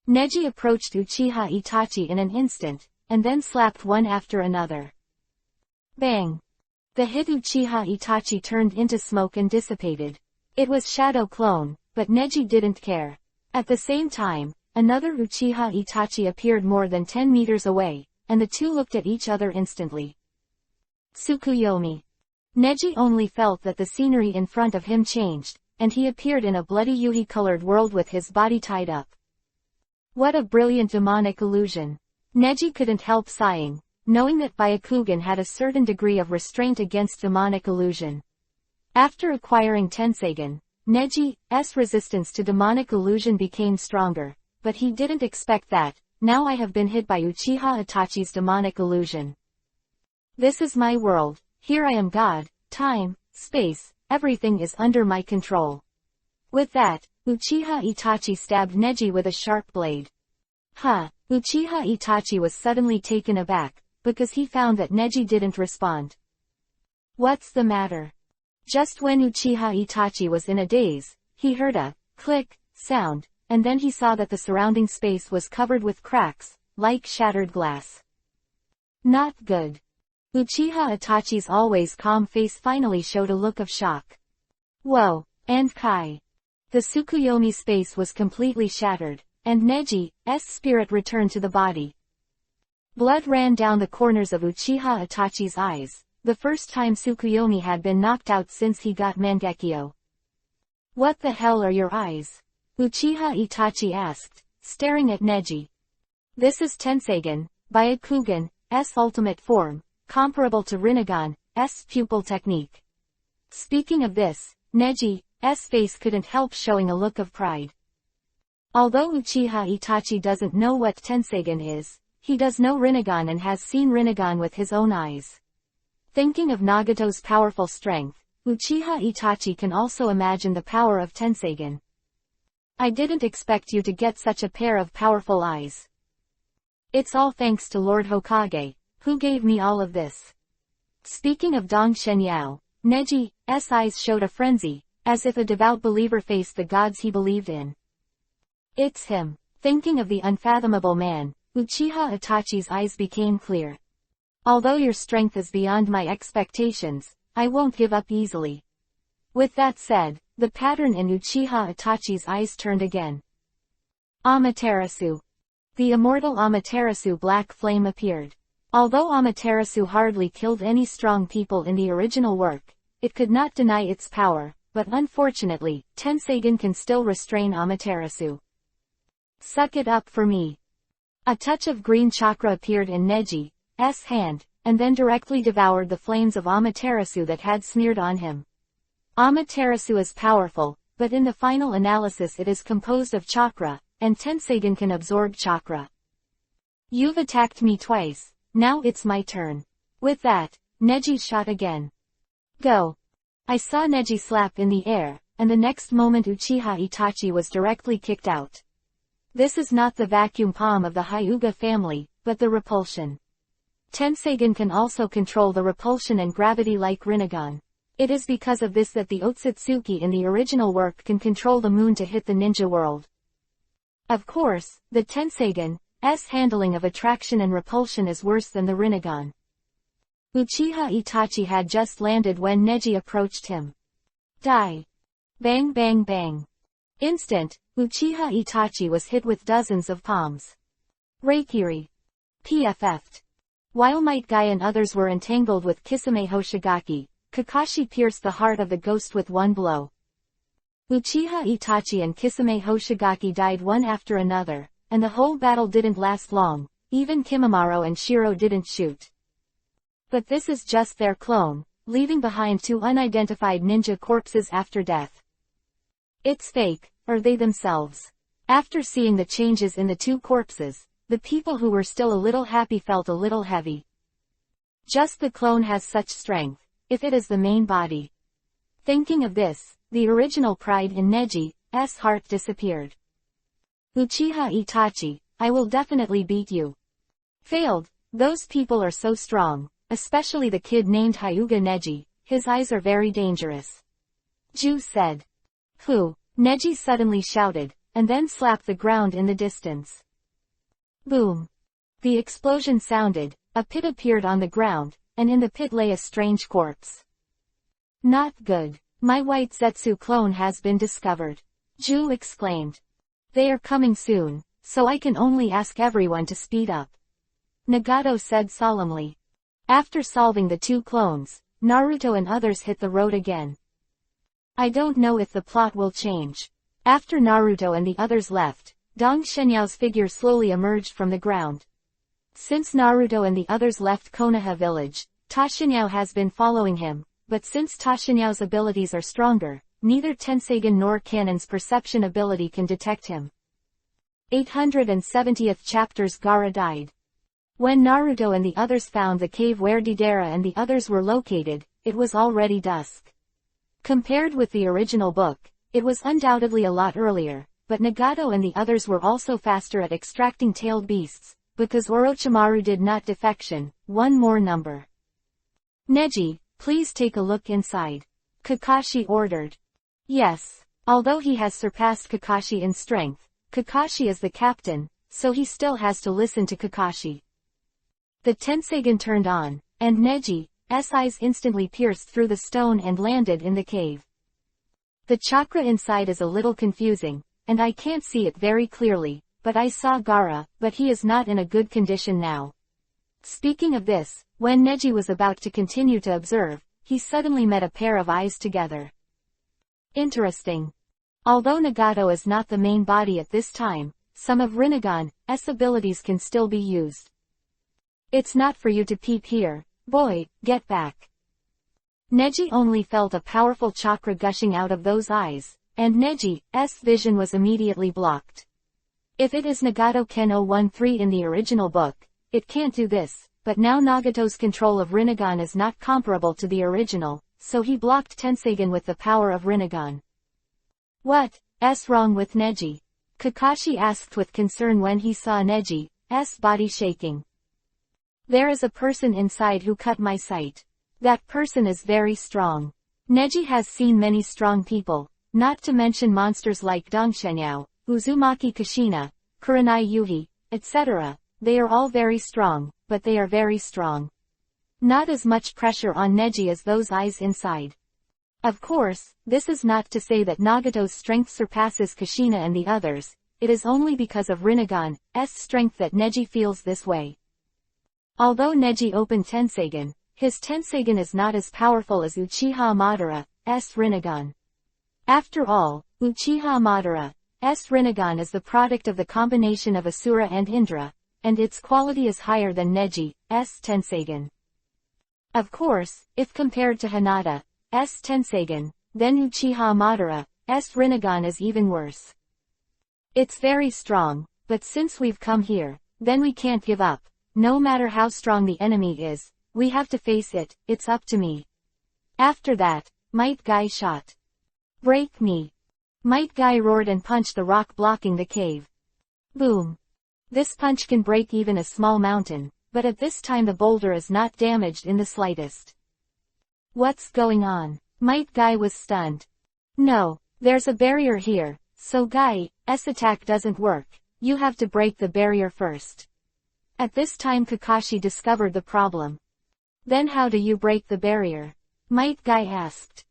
Neji approached Uchiha Itachi in an instant, and then slapped one after another. Bang! The hit Uchiha Itachi turned into smoke and dissipated. It was Shadow Clone, but Neji didn't care. At the same time, another Uchiha Itachi appeared more than 10 meters away, and the two looked at each other instantly. Tsukuyomi. Neji only felt that the scenery in front of him changed, and he appeared in a bloody Yuhi-colored world with his body tied up. What a brilliant demonic illusion. Neji couldn't help sighing, knowing that Byakugan had a certain degree of restraint against demonic illusion. After acquiring Tenseigan, Neji's resistance to demonic illusion became stronger, but he didn't expect that. Now I have been hit by Uchiha Itachi's demonic illusion. This is my world, here I am God, time, space, everything is under my control. With that, Uchiha Itachi stabbed Neji with a sharp blade. Uchiha Itachi was suddenly taken aback, because he found that Neji didn't respond. What's the matter? Just when Uchiha Itachi was in a daze, he heard a click sound, and then he saw that the surrounding space was covered with cracks, like shattered glass. Not good. Uchiha Itachi's always calm face finally showed a look of shock. Whoa, and Kai. The Tsukuyomi's face was completely shattered, and Neji's spirit returned to the body. Blood ran down the corners of Uchiha Itachi's eyes, the first time Tsukuyomi had been knocked out since he got Mangekyo. What the hell are your eyes? Uchiha Itachi asked, staring at Neji. This is Tenseigen, Byakugan's ultimate form, comparable to Rinnegan's pupil technique. Speaking of this, Neji's face couldn't help showing a look of pride. Although Uchiha Itachi doesn't know what Tenseigen is, he does know Rinnegan and has seen Rinnegan with his own eyes. Thinking of Nagato's powerful strength, Uchiha Itachi can also imagine the power of Tenseigen. I didn't expect you to get such a pair of powerful eyes. It's all thanks to Lord Hokage, who gave me all of this. Speaking of Dong Shenyao, Neji's eyes showed a frenzy, as if a devout believer faced the gods he believed in. It's him. Thinking of the unfathomable man, Uchiha Itachi's eyes became clear. Although your strength is beyond my expectations, I won't give up easily. With that said, the pattern in Uchiha Itachi's eyes turned again. Amaterasu. The immortal Amaterasu black flame appeared. Although Amaterasu hardly killed any strong people in the original work, it could not deny its power, but unfortunately, Tenseigen can still restrain Amaterasu. Suck it up for me. A touch of green chakra appeared in Neji's hand, and then directly devoured the flames of Amaterasu that had smeared on him. Amaterasu is powerful, but in the final analysis it is composed of chakra, and Tenseigen can absorb chakra. You've attacked me twice, now it's my turn. With that, Neji shot again. Go. I saw Neji slap in the air, and the next moment Uchiha Itachi was directly kicked out. This is not the vacuum palm of the Hyuga family, but the repulsion. Tenseigen can also control the repulsion and gravity like Rinnegan. It is because of this that the Otsutsuki in the original work can control the moon to hit the ninja world. Of course, the Tenseigen's handling of attraction and repulsion is worse than the Rinnegan. Uchiha Itachi had just landed when Neji approached him. Die. Bang bang bang. Instant, Uchiha Itachi was hit with dozens of palms. Reikiri. PFF'd. While Might Guy and others were entangled with Kisame Hoshigaki, Kakashi pierced the heart of the ghost with one blow. Uchiha Itachi and Kisame Hoshigaki died one after another, and the whole battle didn't last long, even Kimimaro and Shiro didn't shoot. But this is just their clone, leaving behind two unidentified ninja corpses after death. It's fake, or they themselves. After seeing the changes in the two corpses, the people who were still a little happy felt a little heavy. Just the clone has such strength, if it is the main body. Thinking of this, the original pride in Neji's heart disappeared. Uchiha Itachi, I will definitely beat you. Failed, those people are so strong, especially the kid named Hyuga Neji, his eyes are very dangerous. Ju said. Who? Neji suddenly shouted, and then slapped the ground in the distance. Boom. The explosion sounded, a pit appeared on the ground, and in the pit lay a strange corpse. Not good. My white Zetsu clone has been discovered. Ju exclaimed. They are coming soon, so I can only ask everyone to speed up. Nagato said solemnly. After solving the two clones, Naruto and others hit the road again. I don't know if the plot will change. After Naruto and the others left, Dong Shenyao's figure slowly emerged from the ground. Since Naruto and the others left Konoha village, Tashinyao has been following him, but since Tashinyao's abilities are stronger, neither Tenseigen nor Kanon's perception ability can detect him. 870th chapters Gaara died. When Naruto and the others found the cave where Deidara and the others were located, it was already dusk. Compared with the original book, it was undoubtedly a lot earlier, but Nagato and the others were also faster at extracting tailed beasts, because Orochimaru did not defection. One more number. Neji, please take a look inside. Kakashi ordered. Yes. Although he has surpassed Kakashi in strength, Kakashi is the captain, so he still has to listen to Kakashi. The Tenseigen turned on, and Neji's eyes instantly pierced through the stone and landed in the cave. The chakra inside is a little confusing, and I can't see it very clearly, but I saw Gaara, but he is not in a good condition now. Speaking of this, when Neji was about to continue to observe, he suddenly met a pair of eyes together. Interesting. Although Nagato is not the main body at this time, some of Rinnegan's abilities can still be used. It's not for you to peep here, boy, get back. Neji only felt a powerful chakra gushing out of those eyes, and Neji's vision was immediately blocked. If it is Nagato Ken 013 in the original book, it can't do this, but now Nagato's control of Rinnegan is not comparable to the original, so he blocked Tenseigan with the power of Rinnegan. What's wrong with Neji? Kakashi asked with concern when he saw Neji's body shaking. There is a person inside who cut my sight. That person is very strong. Neji has seen many strong people, not to mention monsters like Dongshenyao, Uzumaki Kushina, Kurenai Yuhi, etc. They are all very strong, but they are very strong. Not as much pressure on Neji as those eyes inside. Of course, this is not to say that Nagato's strength surpasses Kushina and the others, it is only because of Rinnegan's strength that Neji feels this way. Although Neji opened Tenseigan, his Tenseigan is not as powerful as Uchiha Madara's Rinnegan. After all, Uchiha Madara's Rinnegan is the product of the combination of Asura and Indra, and its quality is higher than Neji's Tenseigan. Of course, if compared to Hinata's Tenseigan, then Uchiha Madara's Rinnegan is even worse. It's very strong, but since we've come here, then we can't give up. No matter how strong the enemy is, we have to face it, it's up to me. After that, Might Guy shot. Break me. Might Guy roared and punched the rock blocking the cave. Boom. This punch can break even a small mountain, but at this time the boulder is not damaged in the slightest. What's going on? Might Guy was stunned. No, there's a barrier here, so Guy's attack doesn't work, you have to break the barrier first. At this time Kakashi discovered the problem. Then how do you break the barrier? Might Guy asked.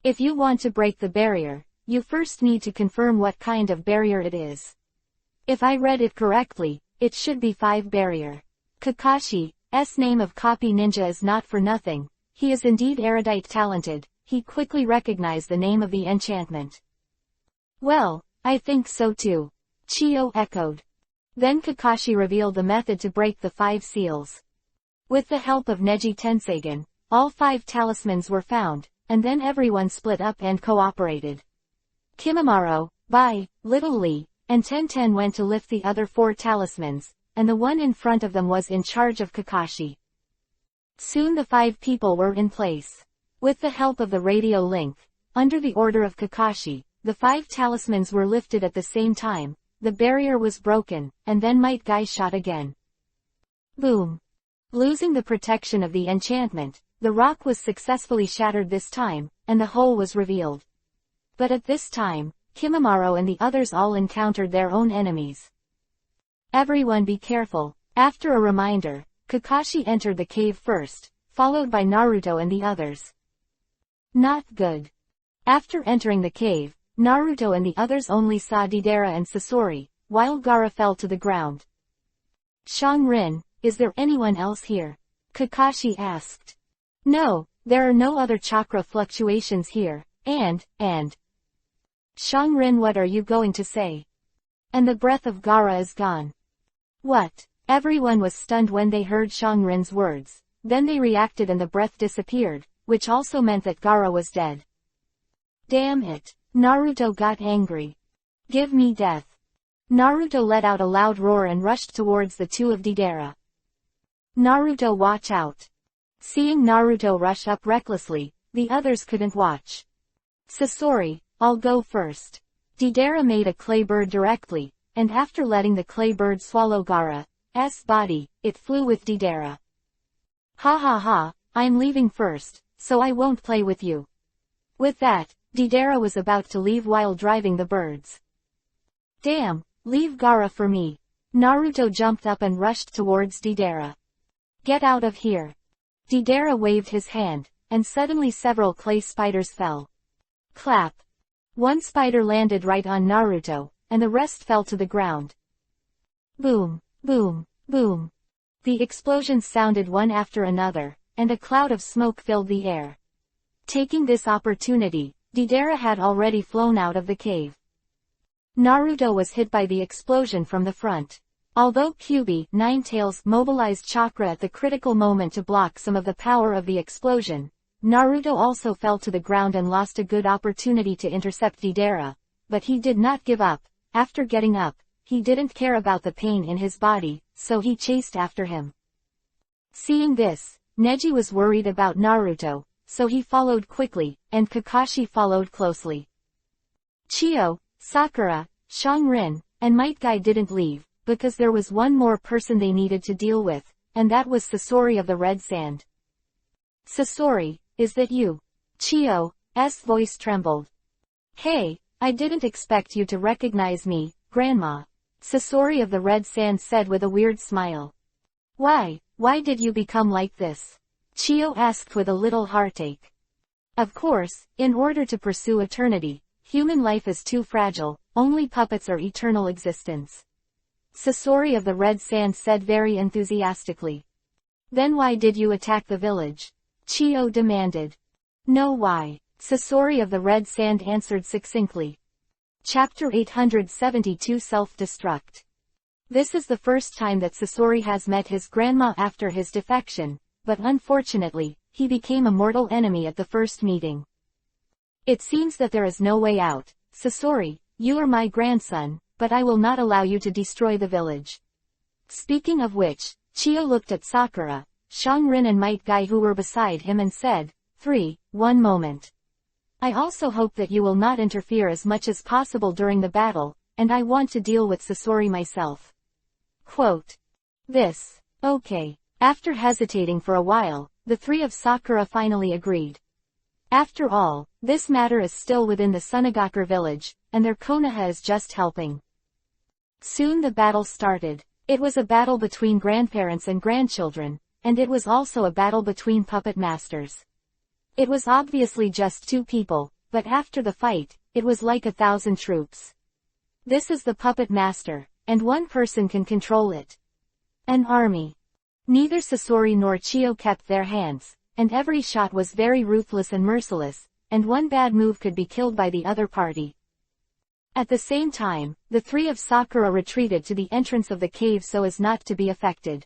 If you want to break the barrier, you first need to confirm what kind of barrier it is. If I read it correctly, it should be 5 barrier. Kakashi's name of copy ninja is not for nothing, he is indeed erudite talented, he quickly recognized the name of the enchantment. Well, I think so too. Chiyo echoed. Then Kakashi revealed the method to break the 5 seals. With the help of Neji Tenseigan, all 5 talismans were found, and then everyone split up and cooperated. Kimimaro, Bai, Little Lee, and Tenten went to lift the other 4 talismans, and the one in front of them was in charge of Kakashi. Soon the 5 people were in place. With the help of the radio link, under the order of Kakashi, the 5 talismans were lifted at the same time, the barrier was broken, and then Might Guy shot again. Boom. Losing the protection of the enchantment, the rock was successfully shattered this time, and the hole was revealed. But at this time, Kimimaro and the others all encountered their own enemies. Everyone be careful. After a reminder, Kakashi entered the cave first, followed by Naruto and the others. Not good. After entering the cave, Naruto and the others only saw Deidara and Sasori, while Gaara fell to the ground. Shangrin, is there anyone else here? Kakashi asked. No, there are no other chakra fluctuations here, and. Shangrin, what are you going to say? And the breath of Gaara is gone. What? Everyone was stunned when they heard Shangrin's words, then they reacted and the breath disappeared, which also meant that Gaara was dead. Damn it. Naruto got angry. Give me death. Naruto let out a loud roar and rushed towards the 2 of Deidara. Naruto, watch out. Seeing Naruto rush up recklessly, the others couldn't watch. Sasori, I'll go first. Deidara made a clay bird directly, and after letting the clay bird swallow Gaara's body, it flew with Deidara. Ha ha ha, I'm leaving first, so I won't play with you. With that, Deidara was about to leave while driving the birds. Damn, leave Gaara for me. Naruto jumped up and rushed towards Deidara. Get out of here. Deidara waved his hand, and suddenly several clay spiders fell. Clap. One spider landed right on Naruto, and the rest fell to the ground. Boom, boom, boom. The explosions sounded one after another, and a cloud of smoke filled the air. Taking this opportunity, Deidara had already flown out of the cave. Naruto was hit by the explosion from the front. Although EPUB, Ninetales, mobilized chakra at the critical moment to block some of the power of the explosion, Naruto also fell to the ground and lost a good opportunity to intercept Deidara, but he did not give up. After getting up, he didn't care about the pain in his body, so he chased after him. Seeing this, Neji was worried about Naruto, so he followed quickly, and Kakashi followed closely. Chio, Sakura, Shangrin, and Might Guy didn't leave, because there was one more person they needed to deal with, and that was Sasori of the Red Sand. Sasori, is that you? Chio's voice trembled. Hey, I didn't expect you to recognize me, Grandma. Sasori of the Red Sand said with a weird smile. Why did you become like this? Chio asked with a little heartache. Of course, in order to pursue eternity, human life is too fragile, only puppets are eternal existence. Sasori of the Red Sand said very enthusiastically. Then why did you attack the village? Chio demanded. No why, Sasori of the Red Sand answered succinctly. Chapter 872 Self-Destruct. This is the first time that Sasori has met his grandma after his defection, but unfortunately, he became a mortal enemy at the first meeting. It seems that there is no way out. Sasori, you are my grandson, but I will not allow you to destroy the village. Speaking of which, Chio looked at Sakura, Shangrin and Might Guy who were beside him and said, 1 moment. I also hope that you will not interfere as much as possible during the battle, and I want to deal with Sasori myself. Quote. This. Okay. After hesitating for a while, the three of Sakura finally agreed. After all, this matter is still within the Sunagaku village, and their Konoha is just helping. Soon the battle started. It was a battle between grandparents and grandchildren, and it was also a battle between puppet masters. It was obviously just two people, but after the fight, it was like 1,000 troops. This is the puppet master, and one person can control it. An army. Neither Sasori nor Chio kept their hands, and every shot was very ruthless and merciless, and one bad move could be killed by the other party. At the same time, the three of Sakura retreated to the entrance of the cave so as not to be affected.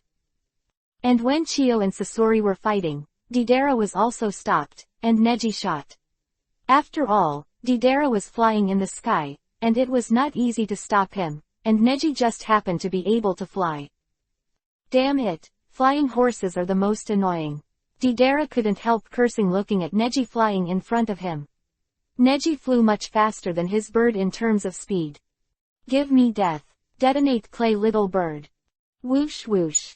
And when Chio and Sasori were fighting, Deidara was also stopped, and Neji shot. After all, Deidara was flying in the sky, and it was not easy to stop him, and Neji just happened to be able to fly. Damn it, flying horses are the most annoying. Deidara couldn't help cursing looking at Neji flying in front of him. Neji flew much faster than his bird in terms of speed. Give me death. Detonate clay little bird. Whoosh whoosh.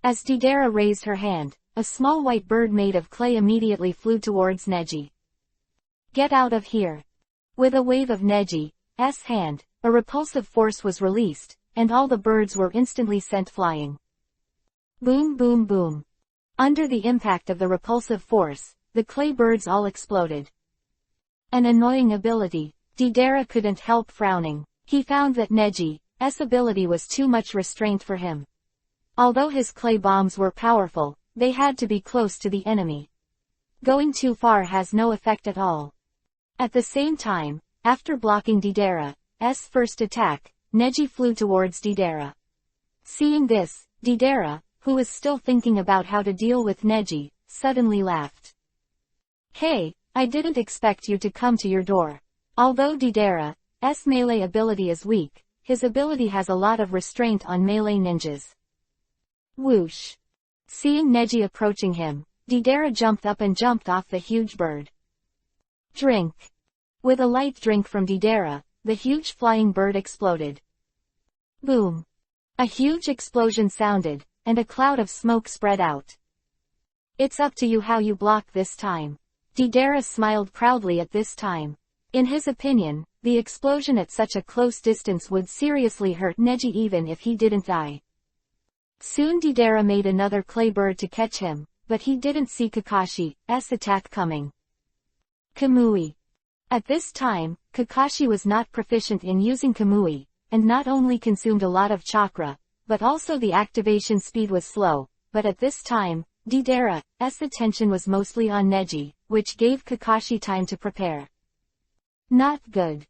As Deidara raised her hand, a small white bird made of clay immediately flew towards Neji. Get out of here. With a wave of Neji's hand, a repulsive force was released, and all the birds were instantly sent flying. Boom boom boom. Under the impact of the repulsive force, the clay birds all exploded. An annoying ability. Deidara couldn't help frowning. He found that Neji's ability was too much restraint for him. Although his clay bombs were powerful, they had to be close to the enemy. Going too far has no effect at all. At the same time, after blocking Deidara's first attack, Neji flew towards Deidara. Seeing this, Deidara, who was still thinking about how to deal with Neji, suddenly laughed. Hey, I didn't expect you to come to your door. Although Deidara's melee ability is weak, his ability has a lot of restraint on melee ninjas. Whoosh. Seeing Neji approaching him, Deidara jumped up and jumped off the huge bird. Drink. With a light drink from Deidara, the huge flying bird exploded. Boom. A huge explosion sounded, and a cloud of smoke spread out. It's up to you how you block this time. Deidara smiled proudly at this time. In his opinion, the explosion at such a close distance would seriously hurt Neji even if he didn't die. Soon Deidara made another clay bird to catch him, but he didn't see Kakashi's attack coming. Kamui. At this time, Kakashi was not proficient in using Kamui, and not only consumed a lot of chakra, but also the activation speed was slow, but at this time, Deidara's attention was mostly on Neji, which gave Kakashi time to prepare. Not good.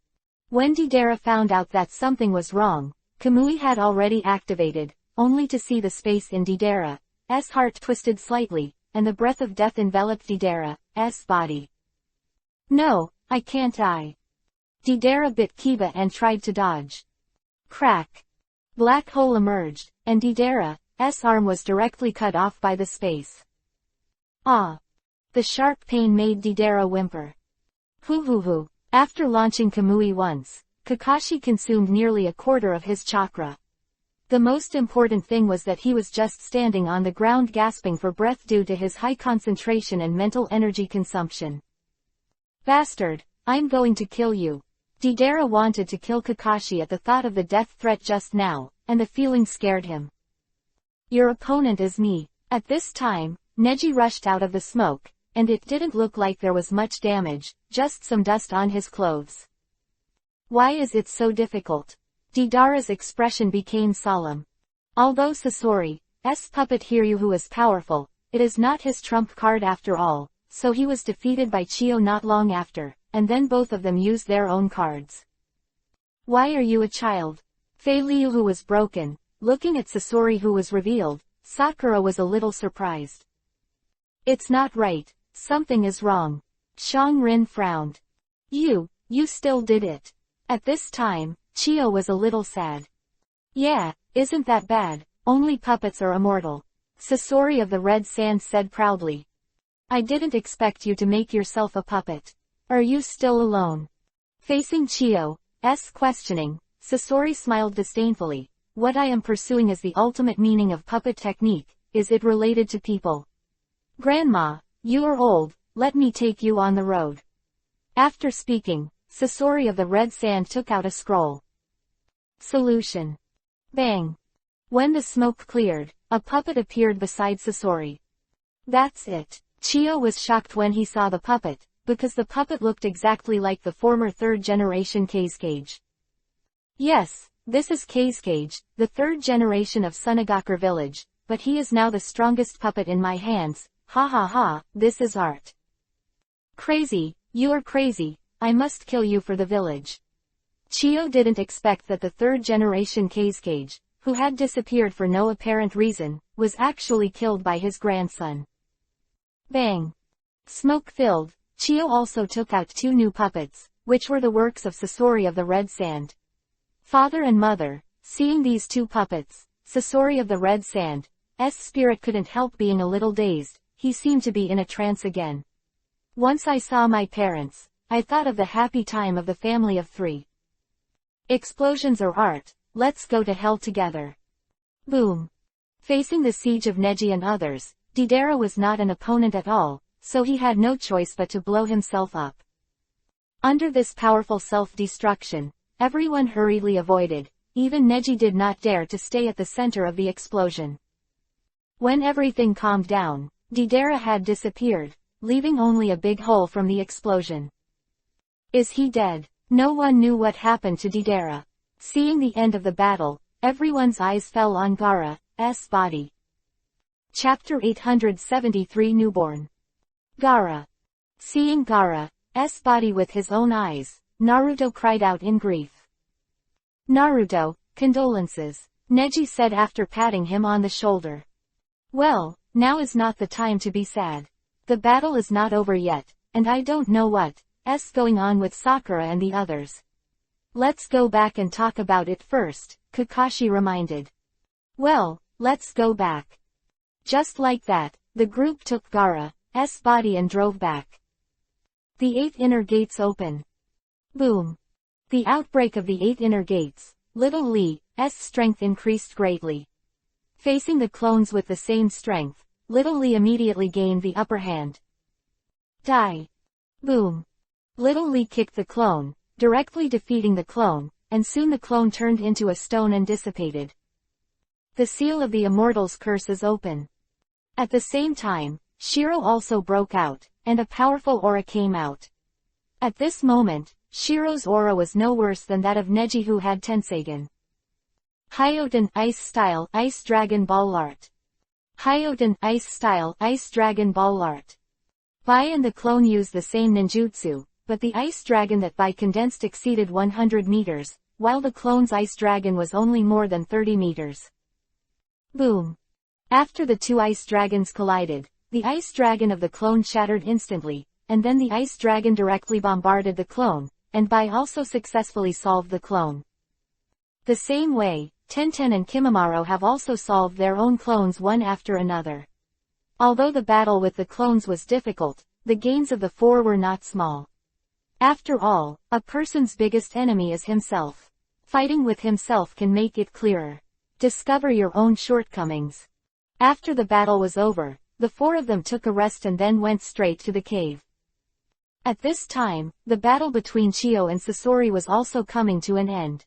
When Deidara found out that something was wrong, Kamui had already activated, only to see the space in Deidara's heart twisted slightly, and the breath of death enveloped Deidara's body. No, I can't die. Deidara bit Kiba and tried to dodge. Crack. Black hole emerged, and Deidara's arm was directly cut off by the space. Ah! The sharp pain made Deidara whimper. Hoo. After launching Kamui once, Kakashi consumed nearly a quarter of his chakra. The most important thing was that he was just standing on the ground gasping for breath due to his high concentration and mental energy consumption. Bastard, I'm going to kill you. Deidara wanted to kill Kakashi at the thought of the death threat just now, and the feeling scared him. Your opponent is me. At this time, Neji rushed out of the smoke, and it didn't look like there was much damage, just some dust on his clothes. Why is it so difficult? Deidara's expression became solemn. Although Sasori's puppet Hiryu is powerful, it is not his trump card after all, so he was defeated by Chiyo not long after, and then both of them used their own cards. Why are you a child? Fei Liu who was broken, looking at Sasori who was revealed, Sakura was a little surprised. It's not right, something is wrong. Shang Rin frowned. You still did it. At this time, Chiyo was a little sad. Yeah, isn't that bad, only puppets are immortal. Sasori of the Red Sand said proudly. I didn't expect you to make yourself a puppet. Are you still alone? Facing Chiyo's questioning, Sasori smiled disdainfully. What I am pursuing is the ultimate meaning of puppet technique. Is it related to people? Grandma, you are old, let me take you on the road. After speaking, Sasori of the Red Sand took out a scroll. Solution. Bang. When the smoke cleared, a puppet appeared beside Sasori. That's it. Chiyo was shocked when he saw the puppet, because the puppet looked exactly like the former third-generation Kazekage. Yes, this is Kazekage, the third generation of Sunagakure village, but he is now the strongest puppet in my hands. Ha ha ha, this is art. Crazy, you are crazy, I must kill you for the village. Chiyo didn't expect that the third-generation Kazekage, who had disappeared for no apparent reason, was actually killed by his grandson. Bang. Smoke-filled, Chiyo also took out two new puppets, which were the works of Sasori of the Red Sand. Father and mother, seeing these two puppets, Sasori of the Red Sand's spirit couldn't help being a little dazed, he seemed to be in a trance again. Once I saw my parents, I thought of the happy time of the family of three. Explosions are art, let's go to hell together. Boom. Facing the siege of Neji and others, Deidara was not an opponent at all, so he had no choice but to blow himself up. Under this powerful self-destruction, everyone hurriedly avoided, even Neji did not dare to stay at the center of the explosion. When everything calmed down, Deidara had disappeared, leaving only a big hole from the explosion. Is he dead? No one knew what happened to Deidara. Seeing the end of the battle, everyone's eyes fell on Gaara's body. Chapter 873 Newborn. Gaara. Seeing Gaara's body with his own eyes, Naruto cried out in grief. Naruto, condolences, Neji said after patting him on the shoulder. Well, now is not the time to be sad. The battle is not over yet, and I don't know what's going on with Sakura and the others. Let's go back and talk about it first, Kakashi reminded. Well, let's go back. Just like that, the group took Gaara's body and drove back. The 8 inner gates open. Boom. The outbreak of the 8 inner gates, Little Lee's strength increased greatly. Facing the clones with the same strength, Little Lee immediately gained the upper hand. Die. Boom. Little Lee kicked the clone, directly defeating the clone, and soon the clone turned into a stone and dissipated. The seal of the Immortal's curse is open. At the same time, Shiro also broke out, and a powerful aura came out. At this moment, Shiro's aura was no worse than that of Neji, who had Tensegan. Hyoten Ice Style Ice Dragon Ball Art. Hyoten Ice Style Ice Dragon Ball Art. Bai and the clone used the same ninjutsu, but the ice dragon that Bai condensed exceeded 100 meters, while the clone's ice dragon was only more than 30 meters. Boom! After the two ice dragons collided, the ice dragon of the clone shattered instantly, and then the ice dragon directly bombarded the clone, and Bai also successfully solved the clone. The same way, Tenten and Kimimaro have also solved their own clones one after another. Although the battle with the clones was difficult, the gains of the four were not small. After all, a person's biggest enemy is himself. Fighting with himself can make it clearer. Discover your own shortcomings. After the battle was over, the four of them took a rest and then went straight to the cave. At this time, the battle between Chiyo and Sasori was also coming to an end.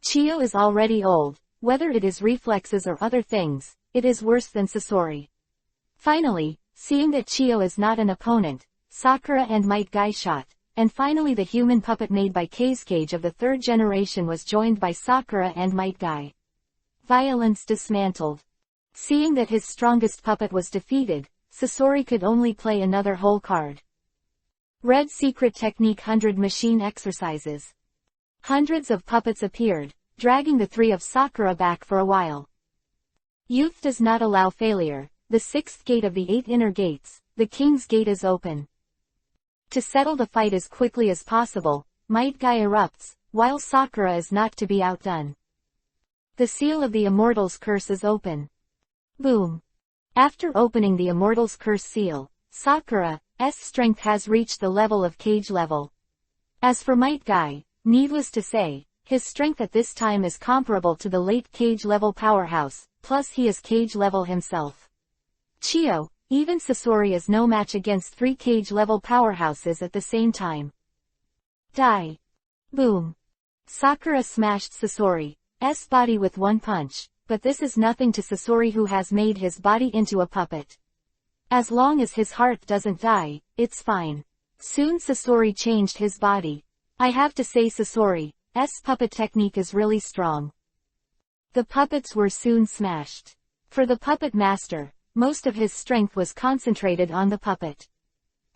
Chiyo is already old, whether it is reflexes or other things, it is worse than Sasori. Finally, seeing that Chiyo is not an opponent, Sakura and Might Guy shot, and finally the human puppet made by Cage of the third generation was joined by Sakura and Might Guy. Violence dismantled. Seeing that his strongest puppet was defeated, Sasori could only play another whole card. Red Secret Technique 100 Machine Exercises. Hundreds of puppets appeared, dragging the three of Sakura back for a while. Youth does not allow failure. The sixth gate of the 8 inner gates, the king's gate, is open. To settle the fight as quickly as possible, Might Guy erupts, while Sakura is not to be outdone. The seal of the Immortal's curse is open. Boom! After opening the Immortal's curse seal, Sakura's strength has reached the level of Cage level. As for Might Guy, needless to say, his strength at this time is comparable to the late Cage level powerhouse, plus he is Cage level himself. Chiyo, even Sasori is no match against 3 Cage level powerhouses at the same time. Die! Boom! Sakura smashed Sasori's body with one punch, but this is nothing to Sasori, who has made his body into a puppet. As long as his heart doesn't die, it's fine. Soon Sasori changed his body. I have to say Sasori's puppet technique is really strong. The puppets were soon smashed. For the puppet master, most of his strength was concentrated on the puppet.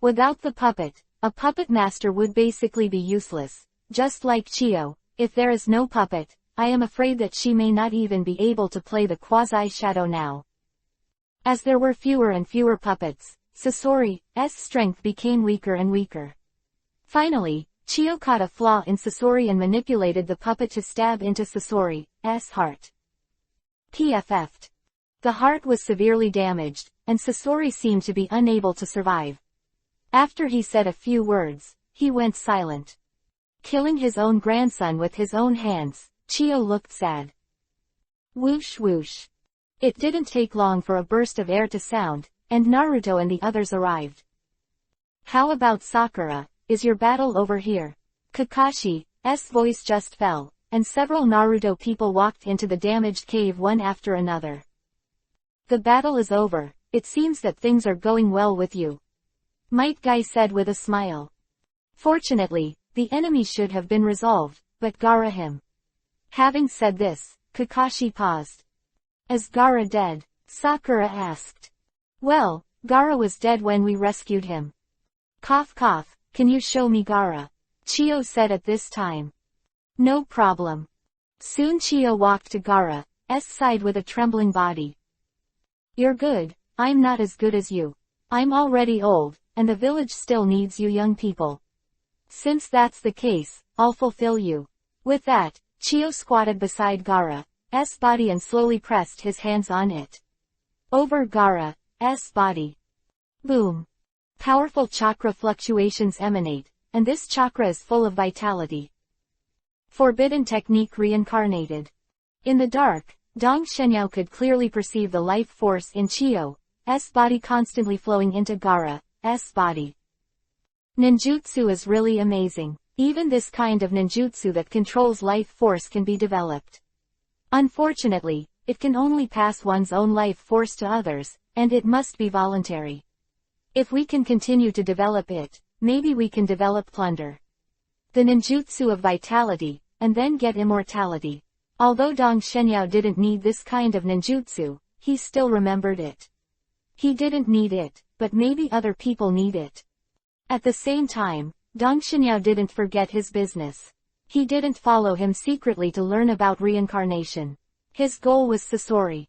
Without the puppet, a puppet master would basically be useless. Just like Chiyo, if there is no puppet, I am afraid that she may not even be able to play the quasi-shadow now. As there were fewer and fewer puppets, Sasori's strength became weaker and weaker. Finally, Chiyo caught a flaw in Sasori and manipulated the puppet to stab into Sasori's heart. PFF'd. The heart was severely damaged, and Sasori seemed to be unable to survive. After he said a few words, he went silent. Killing his own grandson with his own hands, Chiyo looked sad. Whoosh whoosh. It didn't take long for a burst of air to sound, and Naruto and the others arrived. How about Sakura? Is your battle over here? Kakashi's voice just fell, and several Naruto people walked into the damaged cave one after another. The battle is over. It seems that things are going well with you. Might Guy said with a smile. Fortunately, the enemy should have been resolved, but Gaara him. Having said this, Kakashi paused. Is Gaara dead? Sakura asked. Well, Gaara was dead when we rescued him. Cough cough, can you show me Gaara? Chiyo said at this time. No problem. Soon Chiyo walked to Gaara's side with a trembling body. You're good, I'm not as good as you. I'm already old, and the village still needs you young people. Since that's the case, I'll fulfill you. With that, Chiyo squatted beside Gaara's body and slowly pressed his hands on it. Over Gaara's body. Boom. Powerful chakra fluctuations emanate, and this chakra is full of vitality. Forbidden technique reincarnated. In the dark, Dong Shenyao could clearly perceive the life force in Chiyo's body constantly flowing into Gaara's body. Ninjutsu is really amazing. Even this kind of ninjutsu that controls life force can be developed. Unfortunately, it can only pass one's own life force to others, and it must be voluntary. If we can continue to develop it, maybe we can develop plunder. The ninjutsu of vitality, and then get immortality. Although Dong Shenyao didn't need this kind of ninjutsu, he still remembered it. He didn't need it, but maybe other people need it. At the same time, Dong Shenyao didn't forget his business. He didn't follow him secretly to learn about reincarnation. His goal was Sasori.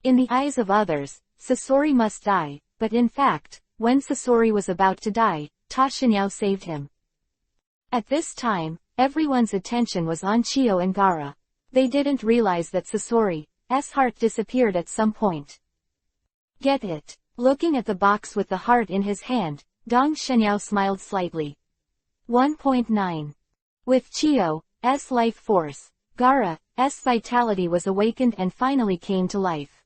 In the eyes of others, Sasori must die, but in fact, when Sasori was about to die, Ta Shenyao saved him. At this time, everyone's attention was on Chiyo and Gaara. They didn't realize that Sasori's heart disappeared at some point. Get it? Looking at the box with the heart in his hand, Dong Shenyao smiled slightly. 1.9. With Chiyo's life force, Gaara's vitality was awakened and finally came to life.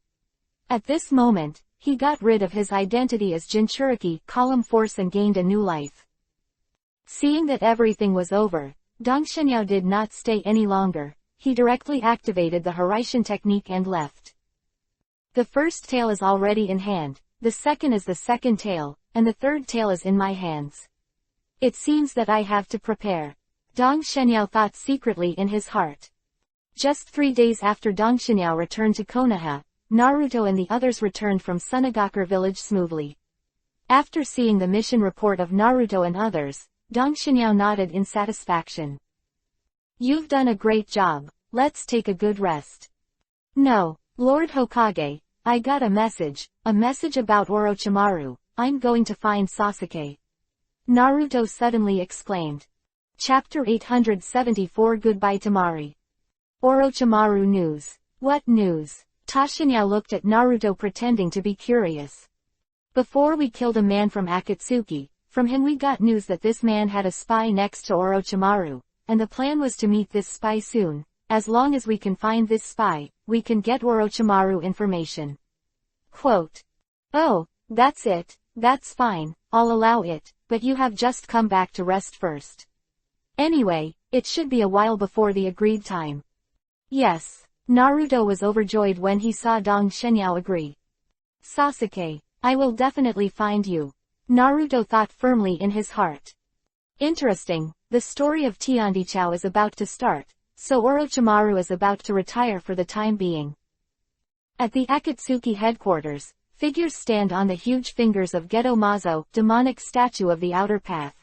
At this moment, he got rid of his identity as Jinchuriki column force and gained a new life. Seeing that everything was over, Dong Shenyao did not stay any longer. He directly activated the Horaitian technique and left. The first tail is already in hand, the second is the second tail, and the third tail is in my hands. It seems that I have to prepare. Dong Shenyao thought secretly in his heart. Just 3 days after Dong Shenyao returned to Konoha, Naruto and the others returned from Sunagakure village smoothly. After seeing the mission report of Naruto and others, Dong Shenyao nodded in satisfaction. You've done a great job, let's take a good rest. No, Lord Hokage, I got a message about Orochimaru. I'm going to find Sasuke. Naruto suddenly exclaimed. Chapter 874 Goodbye Tamari. Orochimaru news. What news? Ta Shenyao looked at Naruto pretending to be curious. Before we killed a man from Akatsuki, from him we got news that this man had a spy next to Orochimaru, and the plan was to meet this spy soon. As long as we can find this spy, we can get Orochimaru information. Quote. Oh, that's it, that's fine, I'll allow it, but you have just come back to rest first. Anyway, it should be a while before the agreed time. Yes. Naruto was overjoyed when he saw Dong Shenyao agree. Sasuke, I will definitely find you. Naruto thought firmly in his heart. Interesting, the story of Tiandichao is about to start, so Orochimaru is about to retire for the time being. At the Akatsuki headquarters, figures stand on the huge fingers of Geto Mazo, demonic statue of the outer path.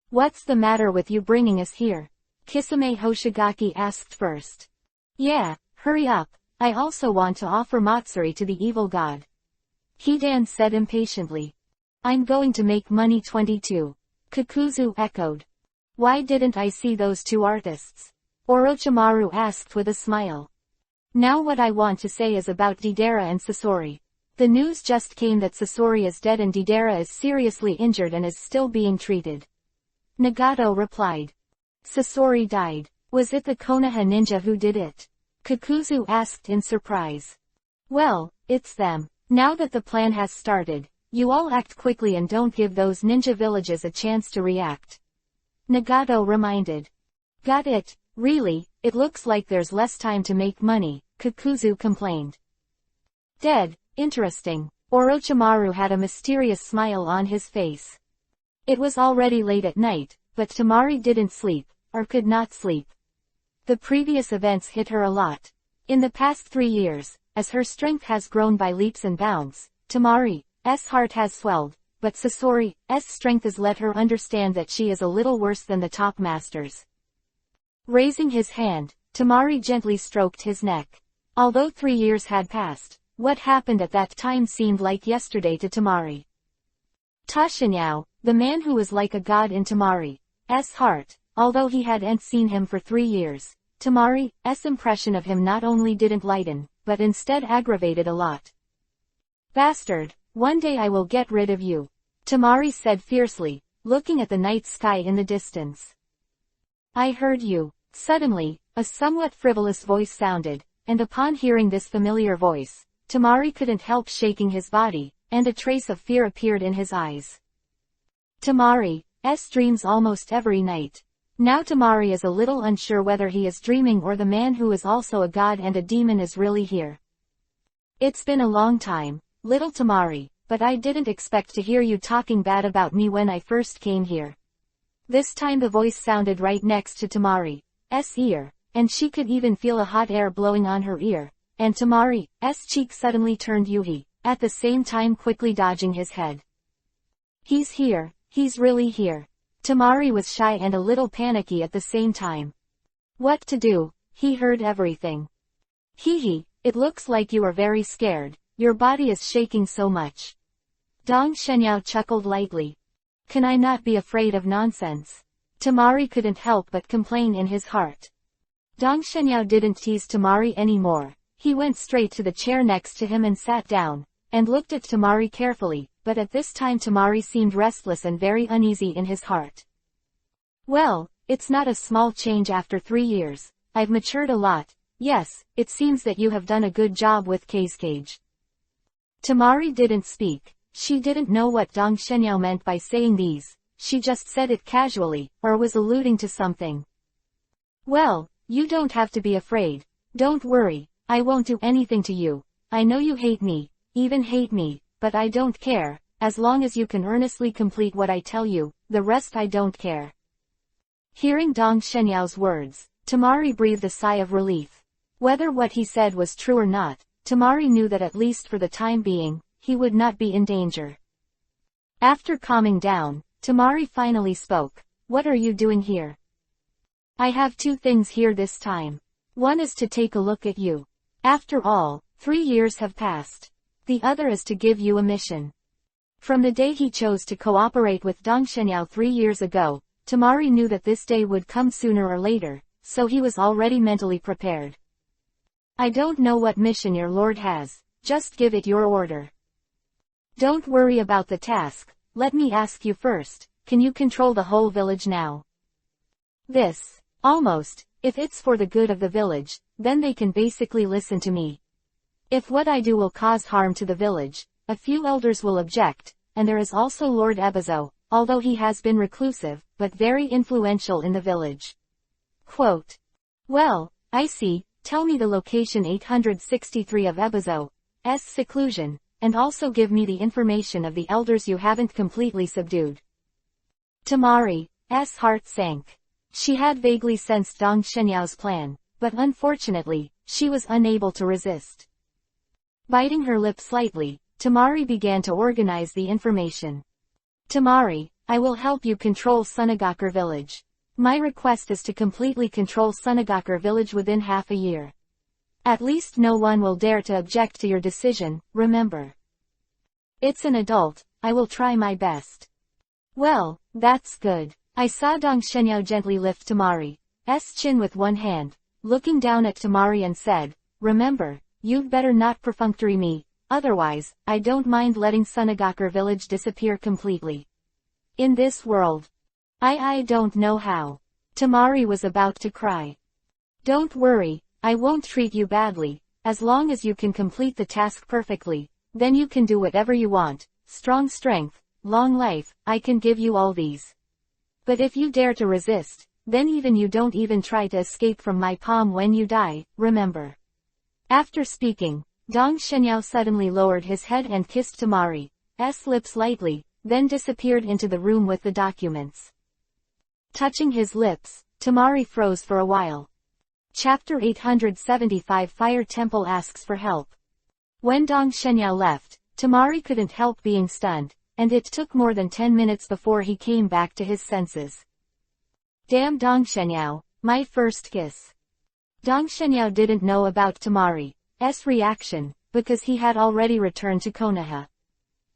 What's the matter with you bringing us here? Kisame Hoshigaki asked first. Yeah, hurry up, I also want to offer Matsuri to the evil god. Hidan said impatiently. I'm going to make money 22. Kakuzu echoed. Why didn't I see those two artists? Orochimaru asked with a smile. Now what I want to say is about Deidara and Sasori. The news just came that Sasori is dead and Deidara is seriously injured and is still being treated. Nagato replied. Sasori died. Was it the Konoha ninja who did it? Kakuzu asked in surprise. Well, it's them. Now that the plan has started, you all act quickly and don't give those ninja villages a chance to react. Nagato reminded. Got it, really, it looks like there's less time to make money, Kakuzu complained. Dead, interesting. Orochimaru had a mysterious smile on his face. It was already late at night, but Tamari didn't sleep, or could not sleep. The previous events hit her a lot. In the past 3 years, as her strength has grown by leaps and bounds, Tamari's heart has swelled, but Sasori's strength has let her understand that she is a little worse than the top masters. Raising his hand, Tamari gently stroked his neck. Although 3 years had passed, what happened at that time seemed like yesterday to Tamari. Ta Shenyao, the man who was like a god in Tamari's heart, although he hadn't seen him for 3 years, Tamari's impression of him not only didn't lighten, but instead aggravated a lot. Bastard, one day I will get rid of you, Tamari said fiercely, looking at the night sky in the distance. I heard you. Suddenly, a somewhat frivolous voice sounded, and upon hearing this familiar voice, Tamari couldn't help shaking his body, and a trace of fear appeared in his eyes. Tamari's dreams almost every night. Now Tamari is a little unsure whether he is dreaming or the man who is also a god and a demon is really here. It's been a long time, little Tamari, but I didn't expect to hear you talking bad about me when I first came here. This time the voice sounded right next to Tamari's ear, and she could even feel a hot air blowing on her ear, and Tamari's cheek suddenly turned Yuhi, at the same time quickly dodging his head. He's here, he's really here. Tamari was shy and a little panicky at the same time. What to do? He heard everything. Hee, it looks like you are very scared, your body is shaking so much. Dong Shenyao chuckled lightly. Can I not be afraid of nonsense? Tamari couldn't help but complain in his heart. Dong Shenyao didn't tease Tamari anymore. He went straight to the chair next to him and sat down, and looked at Tamari carefully, but at this time Tamari seemed restless and very uneasy in his heart. Well, it's not a small change after 3 years. I've matured a lot. Yes, it seems that you have done a good job with Cage. Tamari didn't speak. She didn't know what Dong Shenyao meant by saying these. She just said it casually, or was alluding to something. Well, you don't have to be afraid. Don't worry, I won't do anything to you. I know you hate me, even hate me, but I don't care, as long as you can earnestly complete what I tell you, the rest I don't care. Hearing Dong Shenyao's words, Tamari breathed a sigh of relief. Whether what he said was true or not, Tamari knew that at least for the time being, he would not be in danger. After calming down, Tamari finally spoke. What are you doing here? I have 2 things here this time. One is to take a look at you. After all, 3 years have passed. The other is to give you a mission. From the day he chose to cooperate with Dong Shenyao 3 years ago, Tamari knew that this day would come sooner or later, so he was already mentally prepared. I don't know what mission your lord has, just give it your order. Don't worry about the task, let me ask you first, can you control the whole village now? This, almost, if it's for the good of the village, then they can basically listen to me. If what I do will cause harm to the village, a few elders will object, and there is also Lord Ebizo, although he has been reclusive, but very influential in the village. Quote. Well, I see, tell me the location 863 of Ebizo's seclusion, and also give me the information of the elders you haven't completely subdued. Tamari's heart sank. She had vaguely sensed Dong Shenyao's plan, but unfortunately, she was unable to resist. Biting her lip slightly, Tamari began to organize the information. Tamari, I will help you control Sunagakure village. My request is to completely control Sunagakure village within half a year. At least no one will dare to object to your decision, remember. It's an adult, I will try my best. Well, that's good. I saw Dong Shenyao gently lift Tamari's chin with one hand, looking down at Tamari and said, remember, you'd better not perfunctory me, otherwise, I don't mind letting Sunagakure village disappear completely. In this world. I don't know how. Tamari was about to cry. Don't worry, I won't treat you badly, as long as you can complete the task perfectly, then you can do whatever you want, strong strength, long life, I can give you all these. But if you dare to resist, then even you don't even try to escape from my palm when you die, remember. After speaking, Dong Shenyao suddenly lowered his head and kissed Tamari's lips lightly, then disappeared into the room with the documents. Touching his lips, Tamari froze for a while. Chapter 875 Fire Temple asks for help. When Dong Shenyao left, Tamari couldn't help being stunned, and it took more than 10 minutes before he came back to his senses. Damn Dong Shenyao, my first kiss. Dong Shenyao didn't know about Tamari's reaction, because he had already returned to Konoha.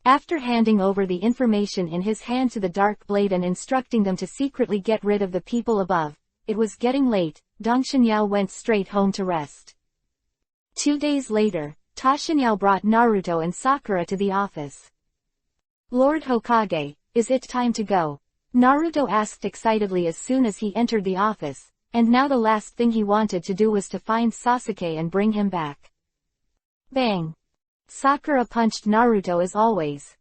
After handing over the information in his hand to the Dark Blade and instructing them to secretly get rid of the people above, it was getting late, Dong Shenyao went straight home to rest. 2 days later, Ta Shenyao brought Naruto and Sakura to the office. Lord Hokage, is it time to go? Naruto asked excitedly as soon as he entered the office, and now the last thing he wanted to do was to find Sasuke and bring him back. Bang! Sakura punched Naruto as always.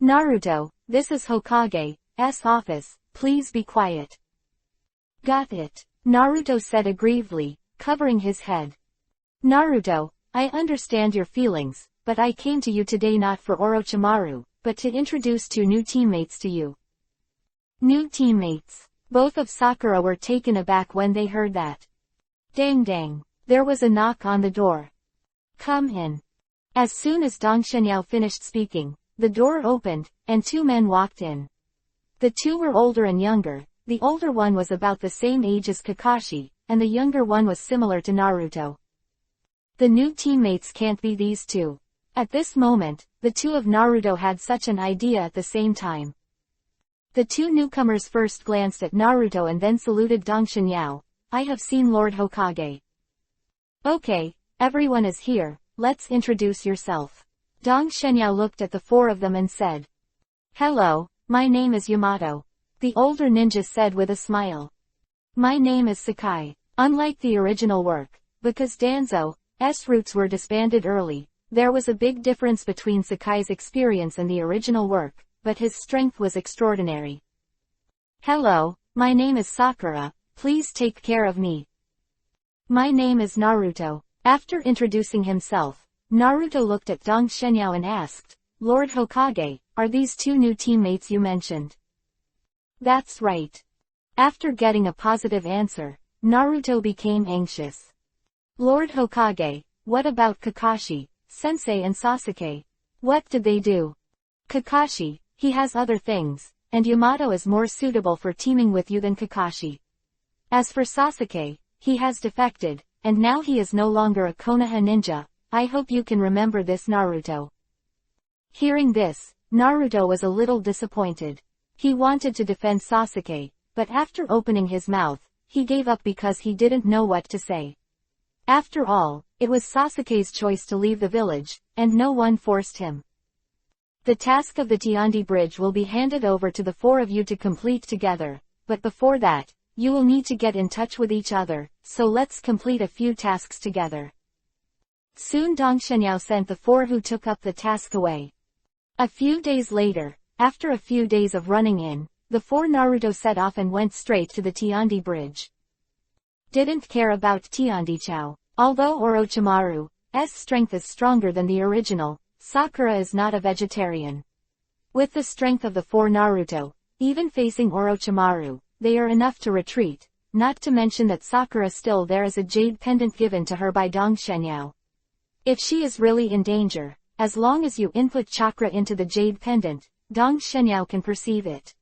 Naruto, this is Hokage's office, please be quiet. Got it, Naruto said aggrievedly, covering his head. Naruto, I understand your feelings, but I came to you today not for Orochimaru, but to introduce two new teammates to you. New teammates. Both of Sakura were taken aback when they heard that. Dang dang. There was a knock on the door. Come in. As soon as Dong Shenyao finished speaking, the door opened, and two men walked in. The two were older and younger. The older one was about the same age as Kakashi, and the younger one was similar to Naruto. The new teammates can't be these two. At this moment, the two of Naruto had such an idea at the same time. The two newcomers first glanced at Naruto and then saluted Dong Shenyao. I have seen Lord Hokage. Okay, everyone is here, let's introduce yourself. Dong Shenyao looked at the four of them and said. Hello, my name is Yamato. The older ninja said with a smile. My name is Sakai. Unlike the original work, because Danzo's roots were disbanded early, there was a big difference between Sakai's experience and the original work, but his strength was extraordinary. Hello, my name is Sakura, please take care of me. My name is Naruto. After introducing himself, Naruto looked at Dong Shenyao and asked, Lord Hokage, are these two new teammates you mentioned? That's right. After getting a positive answer, Naruto became anxious. Lord Hokage, what about Kakashi, Sensei and Sasuke? What did they do? Kakashi, he has other things, and Yamato is more suitable for teaming with you than Kakashi. As for Sasuke, he has defected, and now he is no longer a Konoha ninja. I hope you can remember this, Naruto. Hearing this, Naruto was a little disappointed. He wanted to defend Sasuke, but after opening his mouth, he gave up because he didn't know what to say. After all, it was Sasuke's choice to leave the village, and no one forced him. The task of the Tiandi Bridge will be handed over to the four of you to complete together, but before that, you will need to get in touch with each other, so let's complete a few tasks together. Soon Dong Shenyao sent the four who took up the task away. A few days later, after a few days of running in, the four Naruto set off and went straight to the Tiandi Bridge. Didn't care about Tiandi-chao. Although Orochimaru's strength is stronger than the original, Sakura is not a vegetarian. With the strength of the four Naruto, even facing Orochimaru, they are enough to retreat, not to mention that Sakura still there is a jade pendant given to her by Dong Shenyao. If she is really in danger, as long as you input chakra into the jade pendant, Dong Shenyao can perceive it.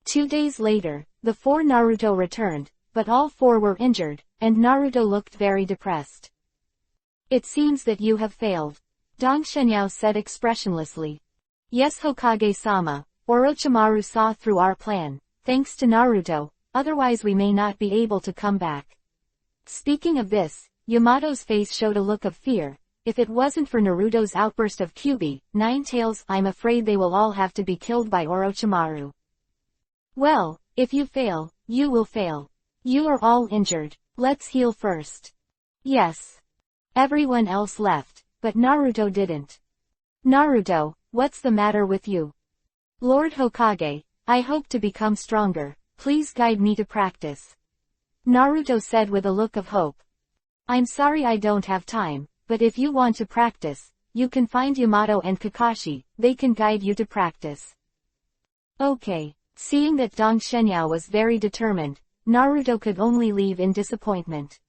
2 days later, the four Naruto returned, but all four were injured, and Naruto looked very depressed. It seems that you have failed, Dong Shenyao said expressionlessly. Yes, Hokage-sama, Orochimaru saw through our plan, thanks to Naruto, otherwise we may not be able to come back. Speaking of this, Yamato's face showed a look of fear. If it wasn't for Naruto's outburst of Kyuubi, 9 tails, I'm afraid they will all have to be killed by Orochimaru. Well, if you fail, you will fail. You are all injured, let's heal first. Yes. Everyone else left, but Naruto didn't. Naruto, what's the matter with you? Lord Hokage, I hope to become stronger, please guide me to practice. Naruto said with a look of hope. I'm sorry I don't have time, but if you want to practice, you can find Yamato and Kakashi, they can guide you to practice. Okay. Seeing that Dong Shenyao was very determined, Naruto could only leave in disappointment.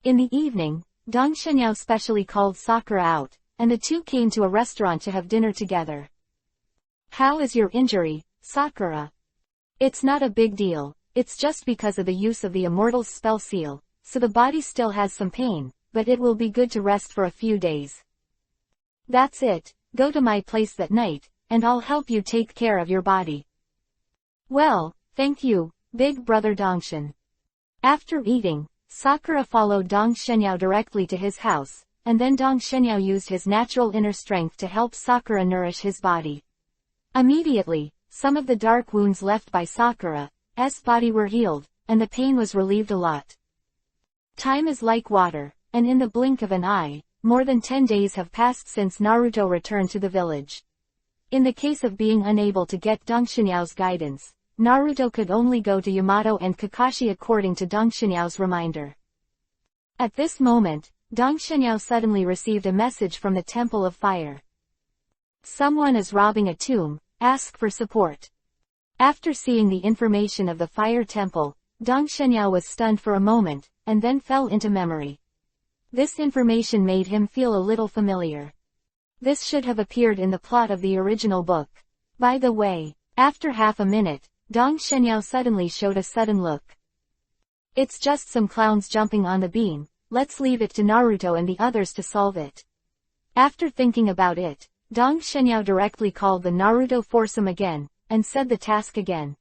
In the evening, Dong Shenyao specially called Sakura out, and the two came to a restaurant to have dinner together. How is your injury, Sakura? It's not a big deal, it's just because of the use of the Immortal's spell seal, so the body still has some pain, but it will be good to rest for a few days. That's it, go to my place that night, and I'll help you take care of your body. Well, thank you, big brother Dongshin. After eating, Sakura followed Dong Shenyao directly to his house, and then Dong Shenyao used his natural inner strength to help Sakura nourish his body. Immediately, some of the dark wounds left by Sakura's body were healed, and the pain was relieved a lot. Time is like water, and in the blink of an eye, more than 10 days have passed since Naruto returned to the village. In the case of being unable to get Dong Shenyao's guidance, Naruto could only go to Yamato and Kakashi according to Dong Shinyao's reminder. At this moment, Dong Shinyao suddenly received a message from the Temple of Fire. Someone is robbing a tomb, ask for support. After seeing the information of the Fire Temple, Dong Shinyao was stunned for a moment, and then fell into memory. This information made him feel a little familiar. This should have appeared in the plot of the original book. By the way, after half a minute, Dong Shinyao suddenly showed a sudden look. It's just some clowns jumping on the beam, let's leave it to Naruto and the others to solve it. After thinking about it, Dong Shinyao directly called the Naruto foursome again, and said the task again.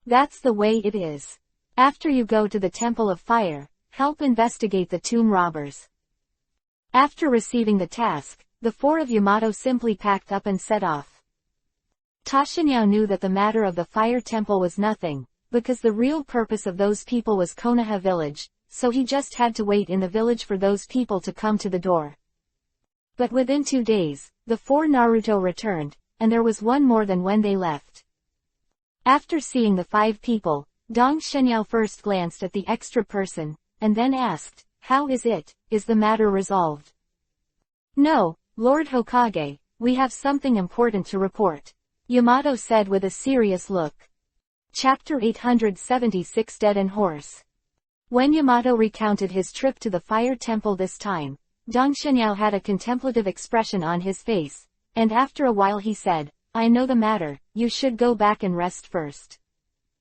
That's the way it is. After you go to the Temple of Fire, help investigate the tomb robbers. After receiving the task, the four of Yamato simply packed up and set off. Tashinyao knew that the matter of the Fire Temple was nothing, because the real purpose of those people was Konoha village, so he just had to wait in the village for those people to come to the door. But within 2 days, the four Naruto returned, and there was one more than when they left. After seeing the 5 people, Dong Shinyao first glanced at the extra person, and then asked, "How is it? Is the matter resolved?" "No, Lord Hokage, we have something important to report," Yamato said with a serious look. Chapter 876 Dead and Horse. When Yamato recounted his trip to the Fire Temple this time, Dong Shinyao had a contemplative expression on his face, and after a while he said, "I know the matter, you should go back and rest first."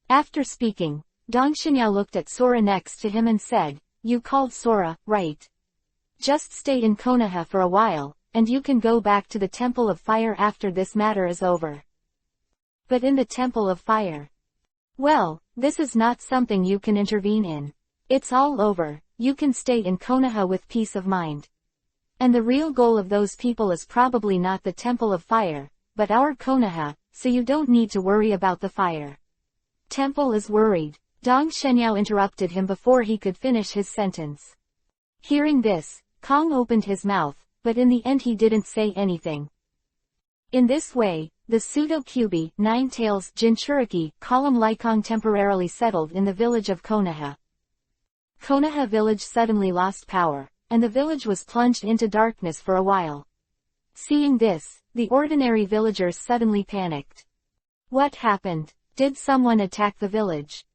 After speaking, Dong Shinyao looked at Sora next to him and said, "You called Sora, right? Just stay in Konoha for a while, and you can go back to the Temple of Fire after this matter is over." "But in the Temple of Fire?" "Well, this is not something you can intervene in. It's all over, you can stay in Konoha with peace of mind. And the real goal of those people is probably not the Temple of Fire, but our Konoha, so you don't need to worry about the fire." Temple is worried. Dong Shinyao interrupted him before he could finish his sentence. Hearing this, Kong opened his mouth, but in the end he didn't say anything. In this way, the Pseudo-Kyubi, Nine-Tails, Jinchuriki, column Lycong temporarily settled in the village of Konoha. Konoha village suddenly lost power, and the village was plunged into darkness for a while. Seeing this, the ordinary villagers suddenly panicked. What happened? Did someone attack the village?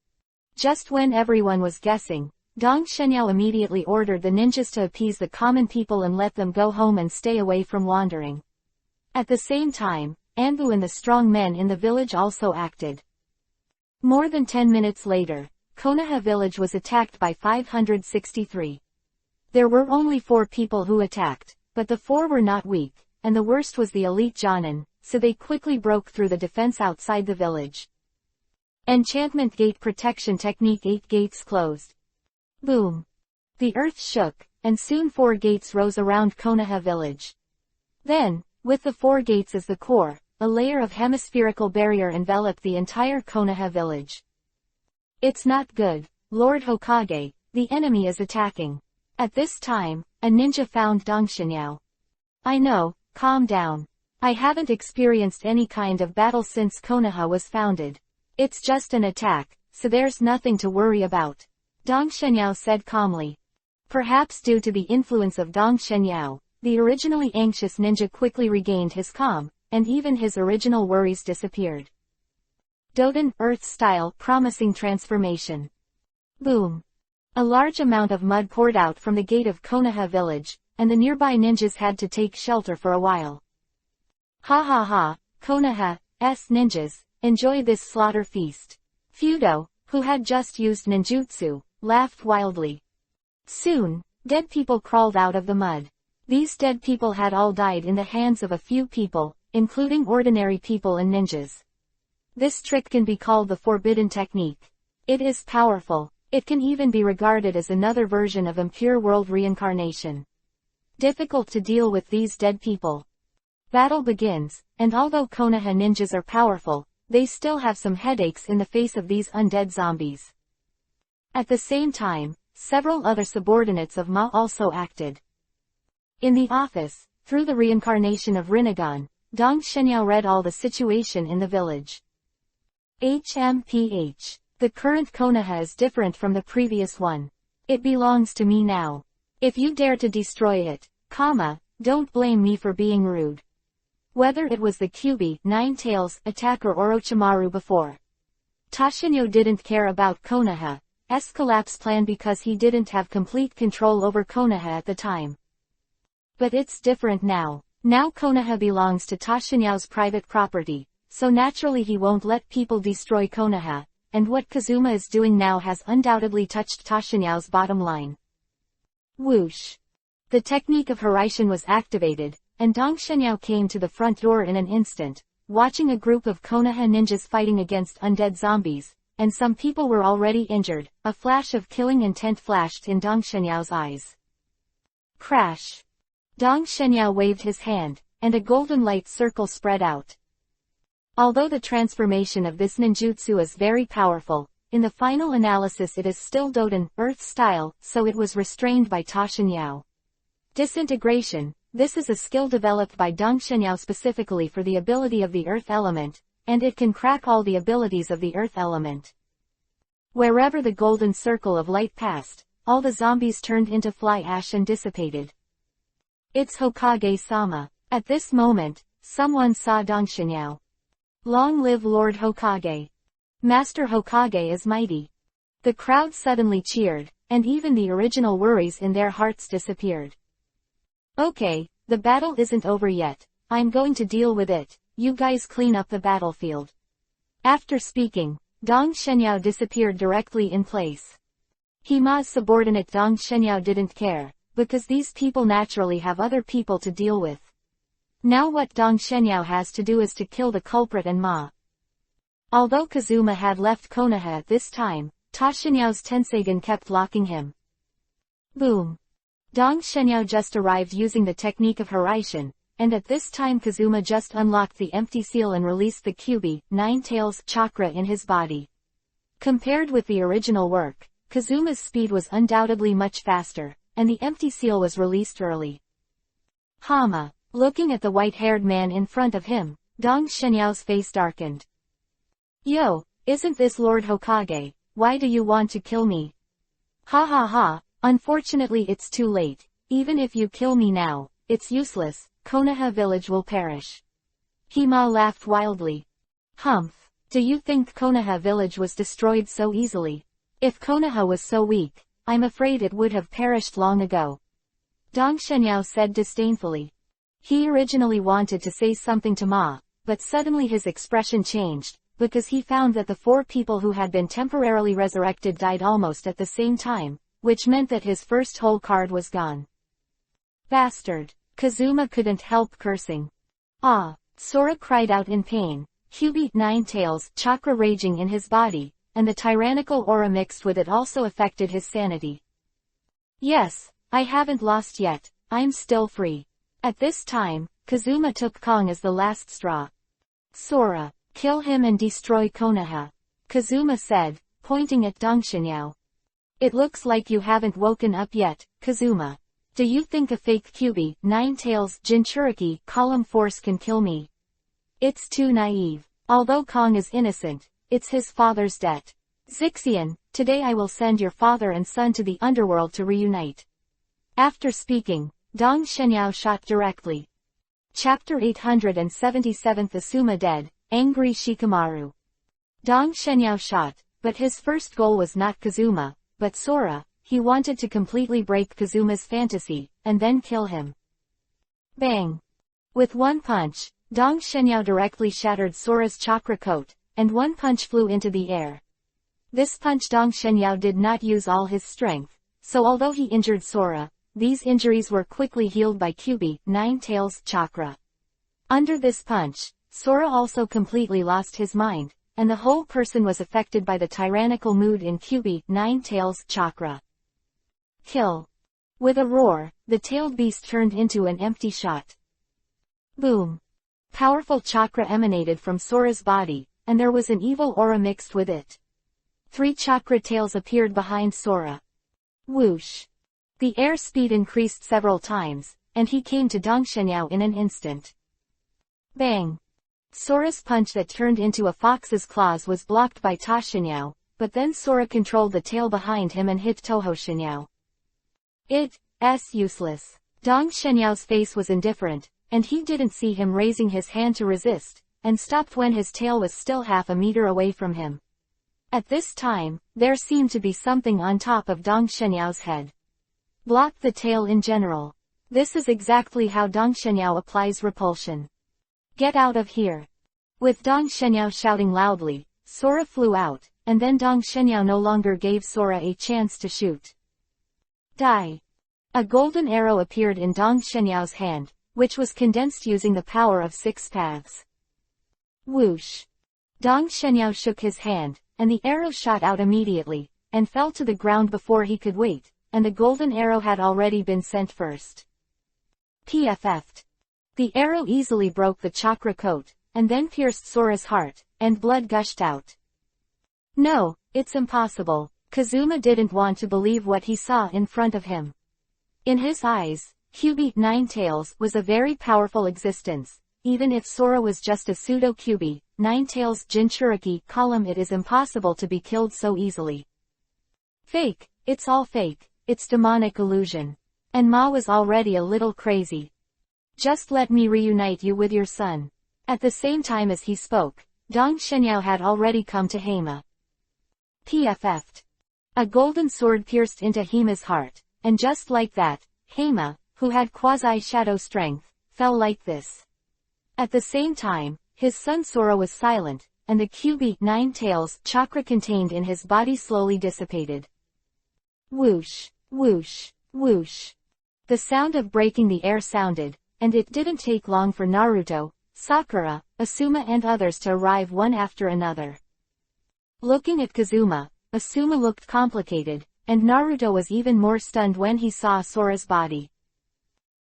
Just when everyone was guessing, Dong Shinyao immediately ordered the ninjas to appease the common people and let them go home and stay away from wandering. At the same time, Anbu and the strong men in the village also acted. More than 10 minutes later, Konoha village was attacked by 563. There were only 4 people who attacked, but the 4 were not weak, and the worst was the elite Jonin, so they quickly broke through the defense outside the village. Enchantment Gate Protection Technique 8 gates closed. Boom! The earth shook, and soon 4 gates rose around Konoha village. Then, with the 4 gates as the core, a layer of hemispherical barrier enveloped the entire Konoha village. It's not good, Lord Hokage, the enemy is attacking. At this time, a ninja found Dong Shinyao. I know, calm down. I haven't experienced any kind of battle since Konoha was founded. It's just an attack, so there's nothing to worry about, Dong Shinyao said calmly. Perhaps due to the influence of Dong Shinyao, the originally anxious ninja quickly regained his calm, and even his original worries disappeared. Doden, Earth-style, promising transformation. Boom! A large amount of mud poured out from the gate of Konoha village, and the nearby ninjas had to take shelter for a while. Ha ha ha, Konoha's ninjas, enjoy this slaughter feast. Fudo, who had just used ninjutsu, laughed wildly. Soon, dead people crawled out of the mud. These dead people had all died in the hands of a few people, including ordinary people and ninjas. This trick can be called the Forbidden Technique. It is powerful. It can even be regarded as another version of impure world reincarnation. Difficult to deal with these dead people. Battle begins, and although Konoha ninjas are powerful, they still have some headaches in the face of these undead zombies. At the same time, several other subordinates of Ma also acted. In the office, through the reincarnation of Rinnegan, Dong Shinyao read all the situation in the village. HMPH. The current Konoha is different from the previous one. It belongs to me now. If you dare to destroy it, don't blame me for being rude. Whether it was the Kyuubi, Nine-Tails, attack or Orochimaru before, Toshinyo didn't care about Konoha's collapse plan because he didn't have complete control over Konoha at the time. But it's different now. Now Konoha belongs to Toshinyo's private property, so naturally he won't let people destroy Konoha, and what Kazuma is doing now has undoubtedly touched Toshinyo's bottom line. Whoosh! The technique of Hiraishin was activated, and Dong Shenyao came to the front door in an instant, watching a group of Konoha ninjas fighting against undead zombies, and some people were already injured. A flash of killing intent flashed in Dong Shenyao's eyes. Crash! Dong Shenyao waved his hand, and a golden light circle spread out. Although the transformation of this ninjutsu is very powerful, in the final analysis it is still Doden, Earth style, so it was restrained by Toshinyao. Disintegration. This is a skill developed by Dong Shenyao specifically for the ability of the Earth element, and it can crack all the abilities of the Earth element. Wherever the golden circle of light passed, all the zombies turned into fly ash and dissipated. It's Hokage-sama. At this moment, someone saw Dong Shenyao. Long live Lord Hokage. Master Hokage is mighty. The crowd suddenly cheered, and even the original worries in their hearts disappeared. Okay, the battle isn't over yet. I'm going to deal with it. You guys clean up the battlefield. After speaking, Dong Shenyao disappeared directly in place. Hima's subordinate Dong Shenyao didn't care, because these people naturally have other people to deal with. Now what Dong Shenyao has to do is to kill the culprit and Ma. Although Kazuma had left Konoha at this time, Toshinyao's Tenseigan kept locking him. Boom! Dong Shenyao just arrived using the technique of Hiraishin, and at this time Kazuma just unlocked the empty seal and released the Kyuubi, Nine-Tails, chakra in his body. Compared with the original work, Kazuma's speed was undoubtedly much faster, and the empty seal was released early. Hama. Looking at the white-haired man in front of him, Dong Shenyao's face darkened. Yo, isn't this Lord Hokage? Why do you want to kill me? Ha ha ha, unfortunately it's too late. Even if you kill me now, it's useless. Konoha village will perish. Hima laughed wildly. Humph, do you think Konoha village was destroyed so easily? If Konoha was so weak, I'm afraid it would have perished long ago. Dong Shenyao said disdainfully. He originally wanted to say something to Ma, but suddenly his expression changed, because he found that the 4 people who had been temporarily resurrected died almost at the same time, which meant that his first whole card was gone. Bastard! Kazuma couldn't help cursing. Ah! Sora cried out in pain, Kyuubi, Nine-Tails, chakra raging in his body, and the tyrannical aura mixed with it also affected his sanity. Yes, I haven't lost yet, I'm still free. At this time, Kazuma took Kong as the last straw. Sora, kill him and destroy Konoha, Kazuma said, pointing at Dong Shenyao. It looks like you haven't woken up yet, Kazuma. Do you think a fake Kyuubi, Nine-Tails, Jinchuriki, column force can kill me? It's too naive. Although Kong is innocent, it's his father's debt. Zixian, today I will send your father and son to the underworld to reunite. After speaking, Dong Shenyao shot directly. Chapter 877 Asuma dead, angry Shikamaru. Dong Shenyao shot, but his first goal was not Kazuma, but Sora. He wanted to completely break Kazuma's fantasy, and then kill him. Bang! With one punch, Dong Shenyao directly shattered Sora's chakra coat, and one punch flew into the air. This punch Dong Shenyao did not use all his strength, so although he injured Sora, these injuries were quickly healed by Kyuubi, Nine-Tails, chakra. Under this punch, Sora also completely lost his mind, and the whole person was affected by the tyrannical mood in Kyuubi, Nine-Tails, chakra. Kill. With a roar, the tailed beast turned into an empty shot. Boom. Powerful chakra emanated from Sora's body, and there was an evil aura mixed with it. 3 chakra tails appeared behind Sora. Whoosh. The air speed increased several times, and he came to Dong Shenyao in an instant. Bang. Sora's punch that turned into a fox's claws was blocked by Toshinyao, but then Sora controlled the tail behind him and hit Toho-shinyao. It's useless. Dong Shenyao's face was indifferent, and he didn't see him raising his hand to resist, and stopped when his tail was still half a meter away from him. At this time, there seemed to be something on top of Dong Shenyao's head. Block the tail in general. This is exactly how Dong Shenyao applies repulsion. Get out of here. With Dong Shenyao shouting loudly, Sora flew out, and then Dong Shenyao no longer gave Sora a chance to shoot. Die. A golden arrow appeared in Dong Shenyao's hand, which was condensed using the power of 6 paths. Whoosh. Dong Shenyao shook his hand, and the arrow shot out immediately, and fell to the ground before he could wait, and the golden arrow had already been sent first. PFF'd. The arrow easily broke the chakra coat, and then pierced Sora's heart, and blood gushed out. No, it's impossible. Kazuma didn't want to believe what he saw in front of him. In his eyes, Kyuubi 9 Tails was a very powerful existence. Even if Sora was just a pseudo-Kyuubi 9 Tails Jinchuriki column, it is impossible to be killed so easily. Fake, it's all fake, it's demonic illusion. And Ma was already a little crazy. Just let me reunite you with your son. At the same time as he spoke, Dong Shenyao had already come to Heima. PFF'd. A golden sword pierced into Heima's heart, and just like that, Heima, who had quasi-shadow strength, fell like this. At the same time, his son Sora was silent, and the Kyuubi 9 Tails chakra contained in his body slowly dissipated. Whoosh, whoosh, whoosh. The sound of breaking the air sounded, and it didn't take long for Naruto, Sakura, Asuma and others to arrive one after another. Looking at Kazuma, Asuma looked complicated, and Naruto was even more stunned when he saw Sora's body.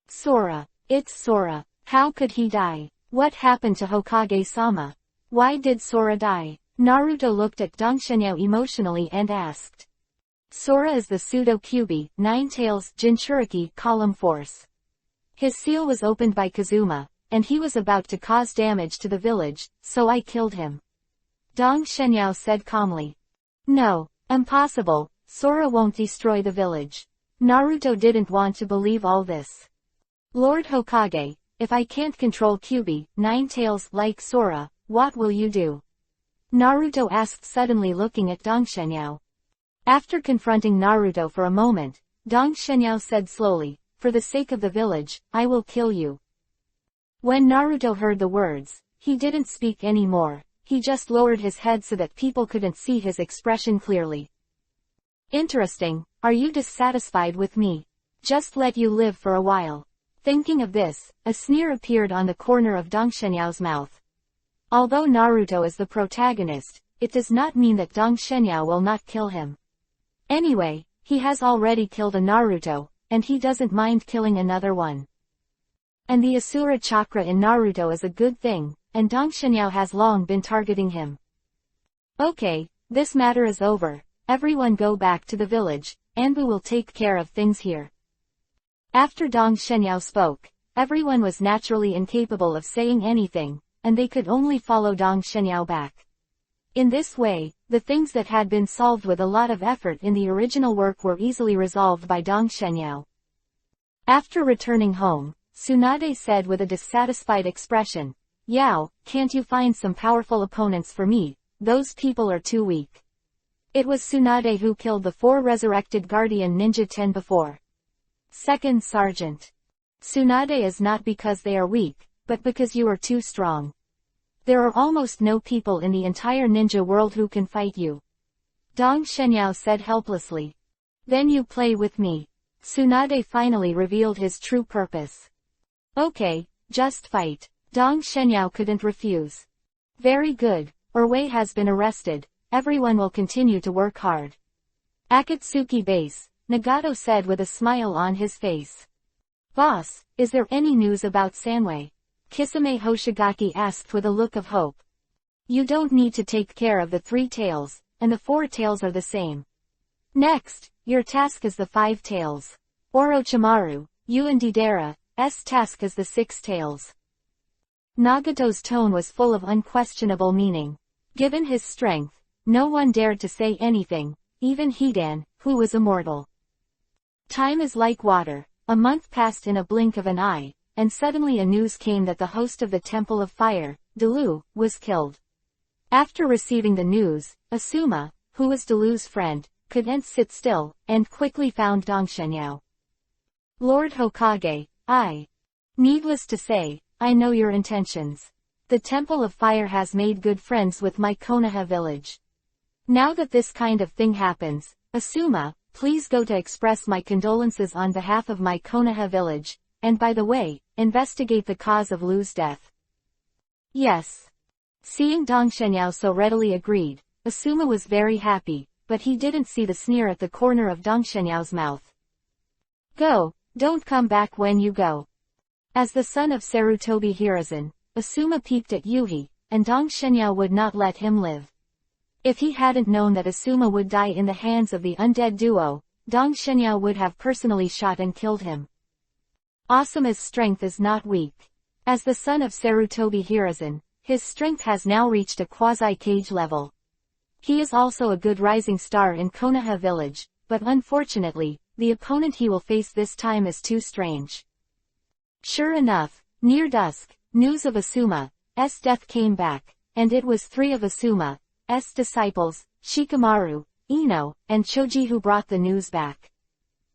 Sora. It's Sora. How could he die? What happened to Hokage-sama? Why did Sora die? Naruto looked at Dong Shenyao emotionally and asked. Sora is the pseudo-Kyuubi 9 Tails Jinchuriki column force. His seal was opened by Kazuma, and he was about to cause damage to the village, so I killed him. Dong Shenyao said calmly. No, impossible, Sora won't destroy the village. Naruto didn't want to believe all this. Lord Hokage, if I can't control Kyuubi 9 Tails like Sora, what will you do? Naruto asked suddenly, looking at Dong Shenyao. After confronting Naruto for a moment, Dong Shenyao said slowly, for the sake of the village, I will kill you. When Naruto heard the words, he didn't speak anymore, he just lowered his head so that people couldn't see his expression clearly. Interesting, are you dissatisfied with me? Just let you live for a while. Thinking of this, a sneer appeared on the corner of Dong Shenyao's mouth. Although Naruto is the protagonist, it does not mean that Dong Shenyao will not kill him. Anyway, he has already killed a Naruto, and he doesn't mind killing another one. And the Asura chakra in Naruto is a good thing, and Dong Shenyao has long been targeting him. Okay, this matter is over, everyone go back to the village, and we will take care of things here. After Dong Shenyao spoke, everyone was naturally incapable of saying anything, and they could only follow Dong Shenyao back. In this way, the things that had been solved with a lot of effort in the original work were easily resolved by Dong Shenyao. After returning home, Tsunade said with a dissatisfied expression, Yao, can't you find some powerful opponents for me? Those people are too weak. It was Tsunade who killed the 4 resurrected Guardian Ninja 10 before. Second Sergeant. Tsunade is not because they are weak, but because you are too strong. There are almost no people in the entire ninja world who can fight you. Dong Shenyao said helplessly. Then you play with me. Tsunade finally revealed his true purpose. Okay, just fight. Dong Shenyao couldn't refuse. Very good, Orway has been arrested, everyone will continue to work hard. Akatsuki Base, Nagato said with a smile on his face. Boss, is there any news about Sanwei? Kisame Hoshigaki asked with a look of hope. You don't need to take care of the 3 tails, and the 4 tails are the same. Next, your task is the 5 tails. Orochimaru, you and Deidara's task is the 6 tails. Nagato's tone was full of unquestionable meaning. Given his strength, no one dared to say anything, even Hidan, who was immortal. Time is like water. A month passed in a blink of an eye, and suddenly a news came that the host of the Temple of Fire, Delu, was killed. After receiving the news, Asuma, who was Delu's friend, couldn't sit still, and quickly found Dongshenyao. Lord Hokage, needless to say, I know your intentions. The Temple of Fire has made good friends with my Konoha village. Now that this kind of thing happens, Asuma, please go to express my condolences on behalf of my Konoha village, and by the way, investigate the cause of Lu's death. Yes. Seeing Dongshenyao so readily agreed, Asuma was very happy, but he didn't see the sneer at the corner of Dongshenyao's mouth. Go, don't come back when you go. As the son of Sarutobi Hiruzen, Asuma peeped at Yuhi, and Dongshenyao would not let him live. If he hadn't known that Asuma would die in the hands of the undead duo, Dongshenyao would have personally shot and killed him. Asuma's strength is not weak. As the son of Sarutobi Hiruzen, his strength has now reached a quasi-cage level. He is also a good rising star in Konoha village, but unfortunately, the opponent he will face this time is too strange. Sure enough, near dusk, news of Asuma's death came back, and it was 3 of Asuma's disciples, Shikamaru, Ino, and Choji who brought the news back.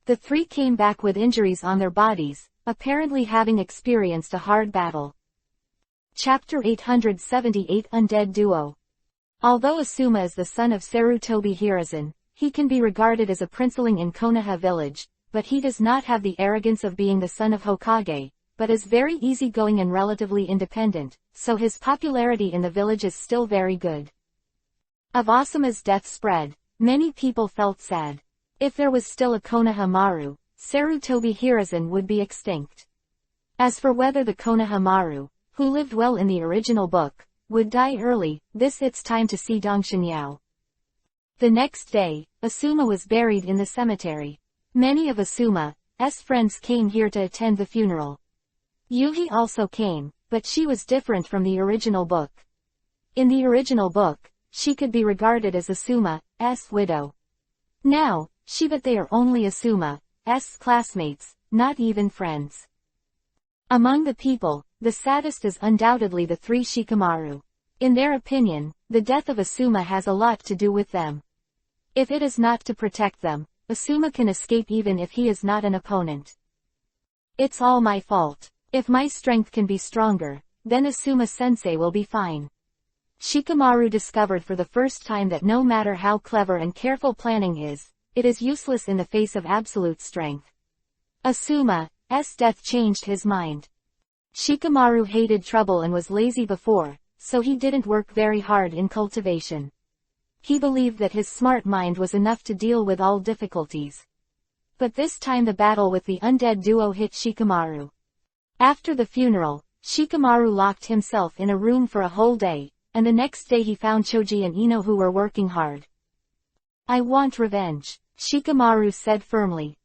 The 3 came back with injuries on their bodies, apparently having experienced a hard battle. Chapter 878 Undead Duo. Although Asuma is the son of Sarutobi Hiruzen, he can be regarded as a princeling in Konoha village, but he does not have the arrogance of being the son of Hokage, but is very easygoing and relatively independent, so his popularity in the village is still very good. Of Asuma's death spread, many people felt sad. If there was still a Konoha Maru, Sarutobi Hiruzen would be extinct. As for whether the Konoha Maru, who lived well in the original book, would die early, this it's time to see Dongshenyao. The next day, Asuma was buried in the cemetery. Many of Asuma's friends came here to attend the funeral. Yuhi also came, but she was different from the original book. In the original book, she could be regarded as Asuma's widow. Now, but they are only Asuma's classmates, not even friends. Among the people, the saddest is undoubtedly the 3 Shikamaru. In their opinion, the death of Asuma has a lot to do with them. If it is not to protect them, Asuma can escape even if he is not an opponent. It's all my fault. If my strength can be stronger, then Asuma-sensei will be fine. Shikamaru discovered for the first time that no matter how clever and careful planning is, it is useless in the face of absolute strength. Asuma's death changed his mind. Shikamaru hated trouble and was lazy before, so he didn't work very hard in cultivation. He believed that his smart mind was enough to deal with all difficulties. But this time the battle with the undead duo hit Shikamaru. After the funeral, Shikamaru locked himself in a room for a whole day, and the next day he found Choji and Ino who were working hard. I want revenge, Shikamaru said firmly.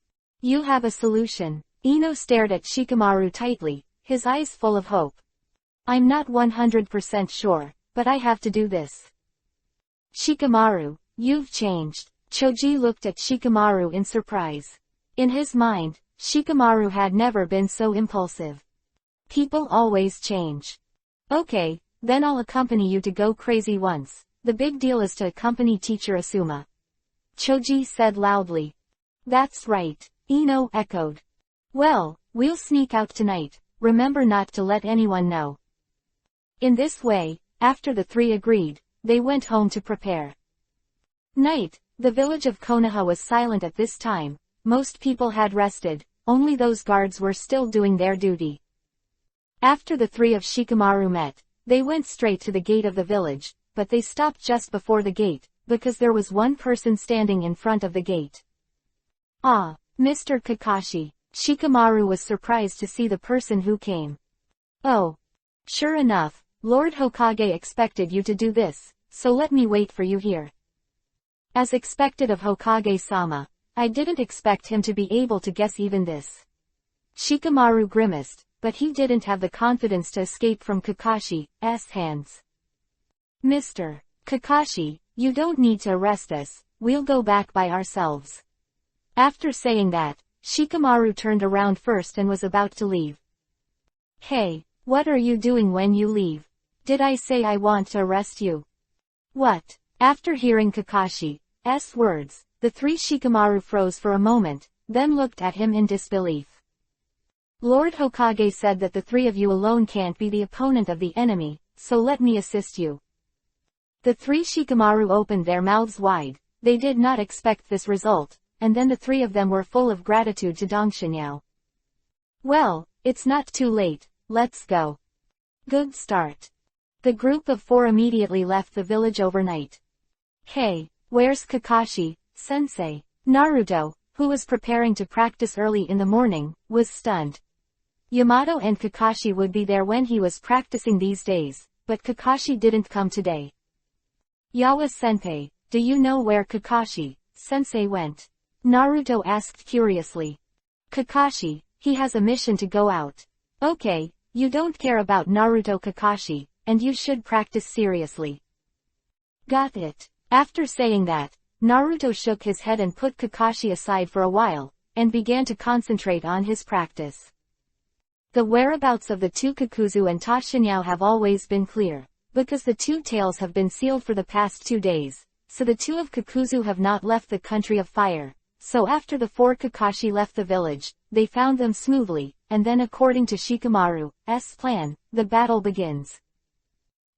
You have a solution. Ino stared at Shikamaru tightly, his eyes full of hope. I'm not 100% sure, but I have to do this. Shikamaru, you've changed. Choji looked at Shikamaru in surprise. In his mind, Shikamaru had never been so impulsive. People always change. Okay, then I'll accompany you to go crazy once. The big deal is to accompany teacher Asuma. Choji said loudly. That's right, Ino echoed. Well, we'll sneak out tonight, remember not to let anyone know. In this way, after the 3 agreed, they went home to prepare. Night, the village of Konoha was silent at this time, most people had rested, only those guards were still doing their duty. After the 3 of Shikamaru met, they went straight to the gate of the village, but they stopped just before the gate, because there was one person standing in front of the gate. Ah, Mr. Kakashi. Shikamaru was surprised to see the person who came. Oh. Sure enough, Lord Hokage expected you to do this, so let me wait for you here. As expected of Hokage-sama, I didn't expect him to be able to guess even this. Shikamaru grimaced, but he didn't have the confidence to escape from Kakashi's hands. Mr. Kakashi, you don't need to arrest us, we'll go back by ourselves. After saying that, Shikamaru turned around first and was about to leave. Hey, what are you doing when you leave? Did I say I want to arrest you? What? After hearing Kakashi's words, the three Shikamaru froze for a moment, then looked at him in disbelief. Lord Hokage said that the three of you alone can't be the opponent of the enemy, so let me assist you. The three Shikamaru opened their mouths wide, they did not expect this result, and then the three of them were full of gratitude to Dong Xianyao. Well, it's not too late, let's go. Good start. The group of four immediately left the village overnight. Hey, where's Kakashi, sensei? Naruto, who was preparing to practice early in the morning, was stunned. Yamato and Kakashi would be there when he was practicing these days, but Kakashi didn't come today. Yawa-senpai, do you know where Kakashi-sensei went? Naruto asked curiously. Kakashi, he has a mission to go out. Okay, you don't care about Naruto Kakashi, and you should practice seriously. Got it. After saying that, Naruto shook his head and put Kakashi aside for a while, and began to concentrate on his practice. The whereabouts of the two Kakuzu and Tashinyao have always been clear, because the two tails have been sealed for the past 2 days, so the two of Kakuzu have not left the country of fire. So after the four Kakashi left the village, they found them smoothly, and then according to Shikamaru's plan, the battle begins.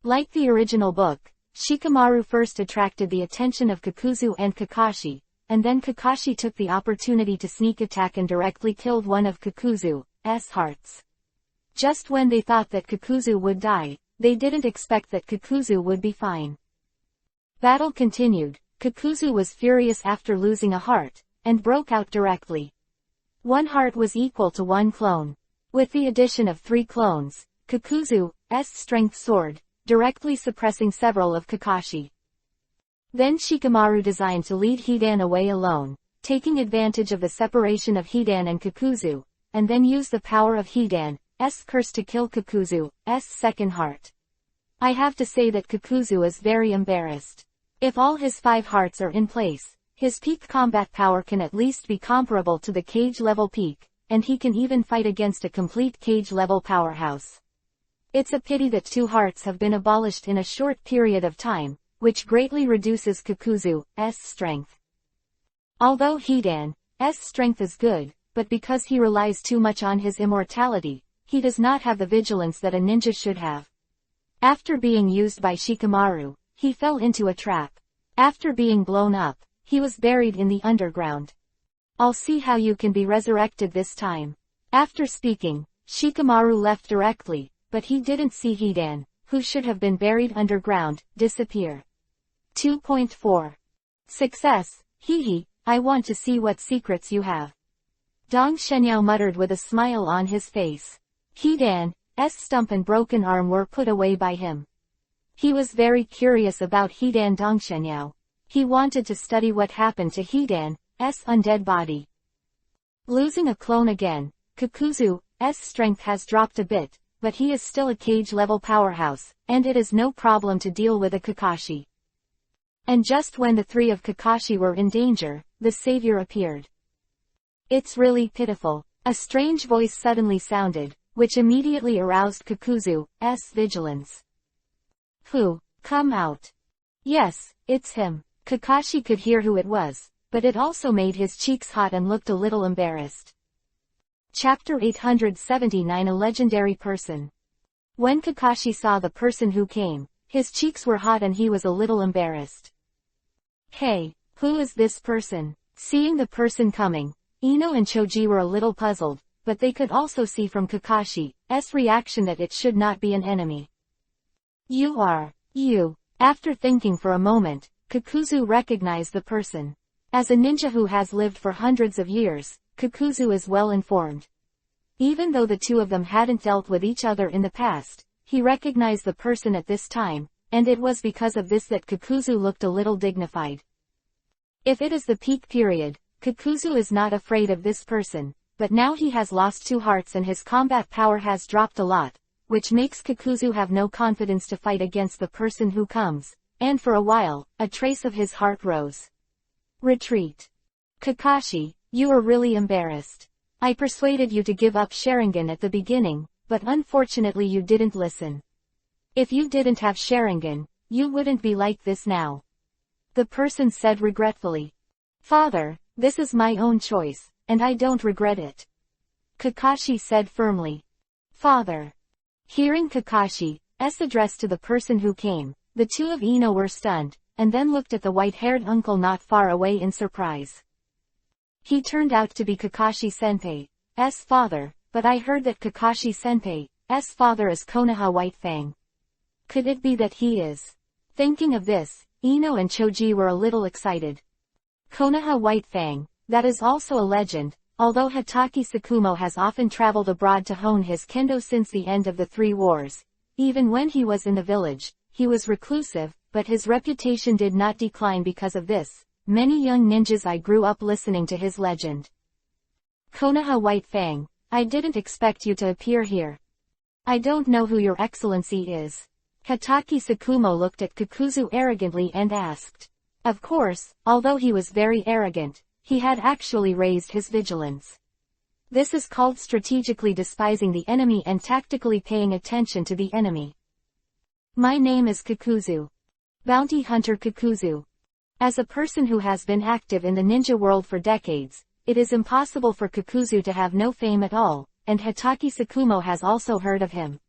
Like the original book, Shikamaru first attracted the attention of Kakuzu and Kakashi, and then Kakashi took the opportunity to sneak attack and directly killed one of Kakuzu's hearts. Just when they thought that Kakuzu would die, they didn't expect that Kakuzu would be fine. Battle continued. Kakuzu was furious after losing a heart, and broke out directly. One heart was equal to one clone. With the addition of 3 clones, Kakuzu's strength soared, directly suppressing several of Kakashi. Then Shikamaru designed to lead Hidan away alone, taking advantage of the separation of Hidan and Kakuzu, and then use the power of Hidan's curse to kill Kakuzu's second heart. I have to say that Kakuzu is very embarrassed. If all his 5 hearts are in place, his peak combat power can at least be comparable to the cage-level peak, and he can even fight against a complete cage-level powerhouse. It's a pity that 2 hearts have been abolished in a short period of time, which greatly reduces Kakuzu's strength. Although Hidan's strength is good, but because he relies too much on his immortality, he does not have the vigilance that a ninja should have. After being used by Shikamaru, he fell into a trap. After being blown up, he was buried in the underground. I'll see how you can be resurrected this time. After speaking, Shikamaru left directly, but he didn't see Hidan, who should have been buried underground, disappear. 2.4. Success, hehe, I want to see what secrets you have. Dong Xianyao muttered with a smile on his face. Hidan's stump and broken arm were put away by him. He was very curious about Hidan Dong Xianyao. He wanted to study what happened to Hidan's undead body. Losing a clone again, Kakuzu's strength has dropped a bit, but he is still a cage-level powerhouse, and it is no problem to deal with a Kakashi. And just when the 3 of Kakashi were in danger, the savior appeared. It's really pitiful. A strange voice suddenly sounded, which immediately aroused Kakuzu's vigilance. Who? Come out. Yes, it's him. Kakashi could hear who it was, but it also made his cheeks hot and looked a little embarrassed. Chapter 879 A Legendary Person. When Kakashi saw the person who came, his cheeks were hot and he was a little embarrassed. Hey, who is this person? Seeing the person coming, Ino and Choji were a little puzzled, but they could also see from Kakashi's reaction that it should not be an enemy. You. After thinking for a moment, Kakuzu recognized the person. As a ninja who has lived for hundreds of years, Kakuzu is well informed. Even though the two of them hadn't dealt with each other in the past, he recognized the person at this time, and it was because of this that Kakuzu looked a little dignified. If it is the peak period, Kakuzu is not afraid of this person, but now he has lost 2 hearts and his combat power has dropped a lot, which makes Kakuzu have no confidence to fight against the person who comes, and for a while, a trace of his heart rose. Retreat. Kakashi, you are really embarrassed. I persuaded you to give up Sharingan at the beginning, but unfortunately you didn't listen. If you didn't have Sharingan, you wouldn't be like this now. The person said regretfully. Father, this is my own choice, and I don't regret it. Kakashi said firmly. Father. Hearing Kakashi's address to the person who came, the 2 of Ino were stunned, and then looked at the white-haired uncle not far away in surprise. He turned out to be Kakashi-senpai's father, but I heard that Kakashi-senpai's father is Konoha Whitefang. Could it be that he is? Thinking of this, Ino and Choji were a little excited. Konoha Whitefang, that is also a legend, although Hatake Tsukumo has often traveled abroad to hone his kendo since the end of the 3 wars. Even when he was in the village, he was reclusive, but his reputation did not decline because of this. Many young ninjas I grew up listening to his legend. Konoha Whitefang, I didn't expect you to appear here. I don't know who your excellency is. Hatake Tsukumo looked at Kakuzu arrogantly and asked. Of course, although he was very arrogant, he had actually raised his vigilance. This is called strategically despising the enemy and tactically paying attention to the enemy. My name is Kakuzu. Bounty Hunter Kakuzu. As a person who has been active in the ninja world for decades, it is impossible for Kakuzu to have no fame at all, and Hatake Tsukumo has also heard of him.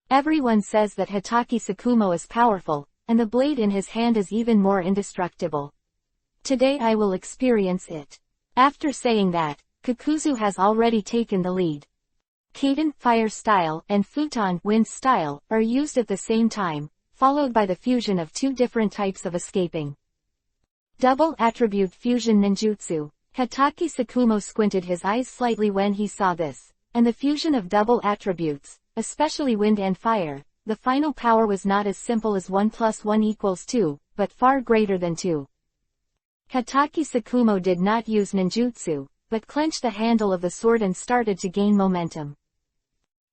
Everyone says that Hatake Tsukumo is powerful, and the blade in his hand is even more indestructible. Today I will experience it. After saying that, Kakuzu has already taken the lead. Kaden fire style and Futon wind style are used at the same time, followed by the fusion of 2 different types of escaping. Double attribute fusion ninjutsu. Hatake Tsukumo squinted his eyes slightly when he saw this, and the fusion of double attributes, especially wind and fire, the final power was not as simple as 1 + 1 = 2, but far greater than 2. Hatake Tsukumo did not use ninjutsu, but clenched the handle of the sword and started to gain momentum.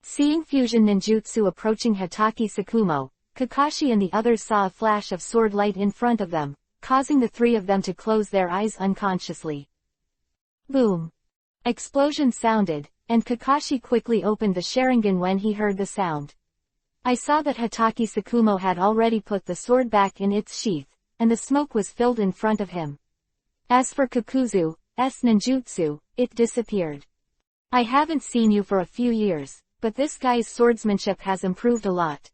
Seeing fusion ninjutsu approaching Hatake Tsukumo, Kakashi and the others saw a flash of sword light in front of them, causing the 3 of them to close their eyes unconsciously. Boom! Explosion sounded, and Kakashi quickly opened the Sharingan when he heard the sound. I saw that Hatake Tsukumo had already put the sword back in its sheath, and the smoke was filled in front of him. As for Kakuzu's ninjutsu, it disappeared. I haven't seen you for a few years, but this guy's swordsmanship has improved a lot.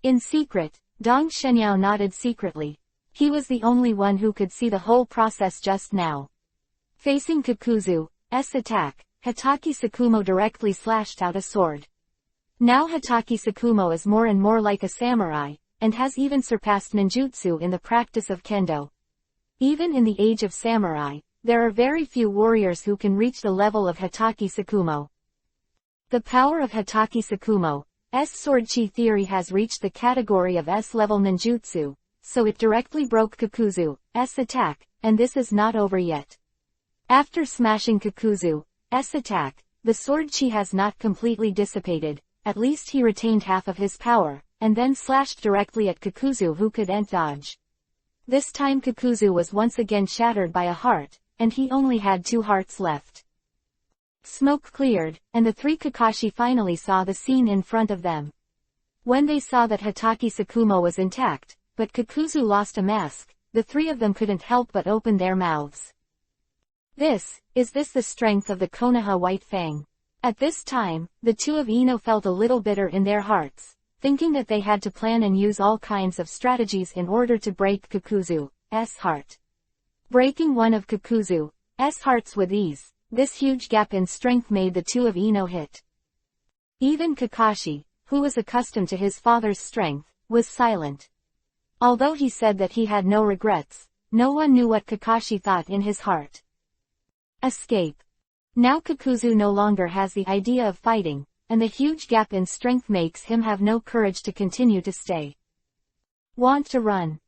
In secret, Dong Shenyao nodded secretly. He was the only one who could see the whole process just now. Facing Kakuzu's attack, Hatake Tsukumo directly slashed out a sword. Now Hatake Tsukumo is more and more like a samurai, and has even surpassed ninjutsu in the practice of kendo. Even in the age of samurai, there are very few warriors who can reach the level of Hatake Tsukumo. The power of Hatake Tsukumo's sword chi theory has reached the category of S-level ninjutsu, so it directly broke Kakuzu's attack, and this is not over yet. After smashing Kakuzu's attack, the sword chi has not completely dissipated, at least he retained half of his power, and then slashed directly at Kakuzu who couldn't dodge. This time Kakuzu was once again shattered by a heart, and he only had 2 hearts left. Smoke cleared, and the 3 Kakashi finally saw the scene in front of them. When they saw that Hatake Tsukumo was intact, but Kakuzu lost a mask, the 3 of them couldn't help but open their mouths. Is this the strength of the Konoha Whitefang? At this time, the 2 of Ino felt a little bitter in their hearts, thinking that they had to plan and use all kinds of strategies in order to break Kakuzu's heart. Breaking one of Kakuzu's hearts with ease, this huge gap in strength made the 2 of Ino hit. Even Kakashi, who was accustomed to his father's strength, was silent. Although he said that he had no regrets, no one knew what Kakashi thought in his heart. Escape. Now Kakuzu no longer has the idea of fighting, and the huge gap in strength makes him have no courage to continue to stay. Want to run.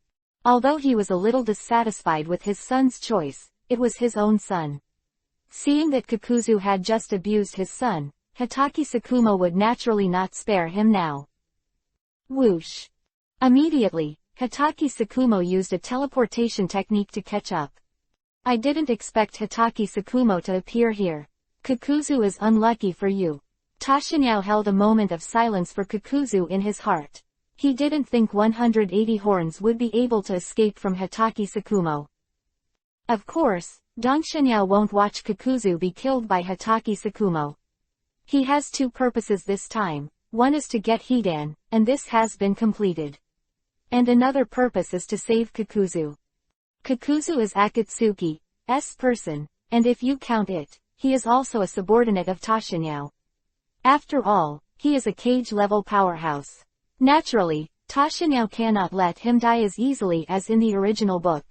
Although he was a little dissatisfied with his son's choice, it was his own son. Seeing that Kakuzu had just abused his son, Hitaki Sakumo would naturally not spare him now. Whoosh! Immediately, Hitaki Sakumo used a teleportation technique to catch up. I didn't expect Hitaki Sakumo to appear here. Kakuzu is unlucky for you. Tashinyao held a moment of silence for Kakuzu in his heart. He didn't think 180 horns would be able to escape from Hitaki Sakumo. Of course, Dongshenyao won't watch Kakuzu be killed by Hitaki Sakumo. He has two purposes this time, one is to get Hidan, and this has been completed. And another purpose is to save Kakuzu. Kakuzu is Akatsuki's person, and if you count it, he is also a subordinate of Tashinyao. After all, he is a cage-level powerhouse. Naturally, Tashinyao cannot let him die as easily as in the original book.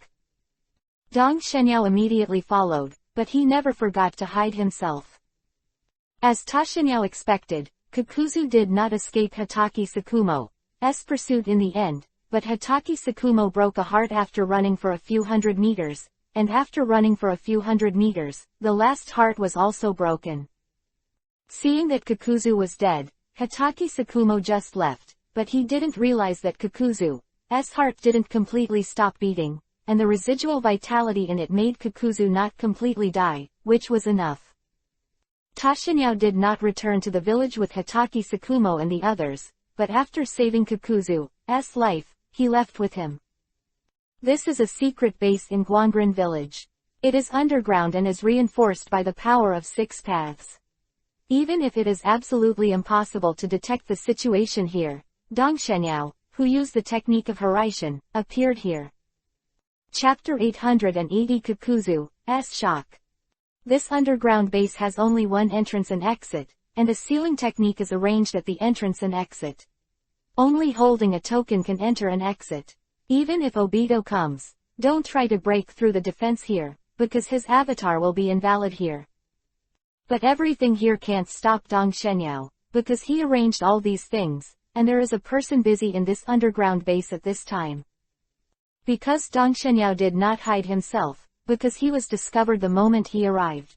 Dong Shenyao immediately followed, but he never forgot to hide himself. As Tashinyao expected, Kakuzu did not escape Hitaki Sakumo's pursuit in the end, but Hitaki Sakumo broke a heart after running for a few hundred meters, and after running for a few hundred meters, the last heart was also broken. Seeing that Kakuzu was dead, Hitaki Sakumo just left, but he didn't realize that Kakuzu's heart didn't completely stop beating, and the residual vitality in it made Kakuzu not completely die, which was enough. Tashinyao did not return to the village with Hitaki Sakumo and the others, but after saving Kakuzu's life, he left with him. This is a secret base in Guangren village. It is underground and is reinforced by the power of 6 paths. Even if it is absolutely impossible to detect the situation here, Dong Shenyao, who used the technique of Hiraishin, appeared here. Chapter 880 Kakuzu's Shock. This underground base has only one entrance and exit, and a sealing technique is arranged at the entrance and exit. Only holding a token can enter and exit. Even if Obito comes, don't try to break through the defense here, because his avatar will be invalid here. But everything here can't stop Dong Shenyao, because he arranged all these things, and there is a person busy in this underground base at this time. Because Dong Shenyao did not hide himself, because he was discovered the moment he arrived.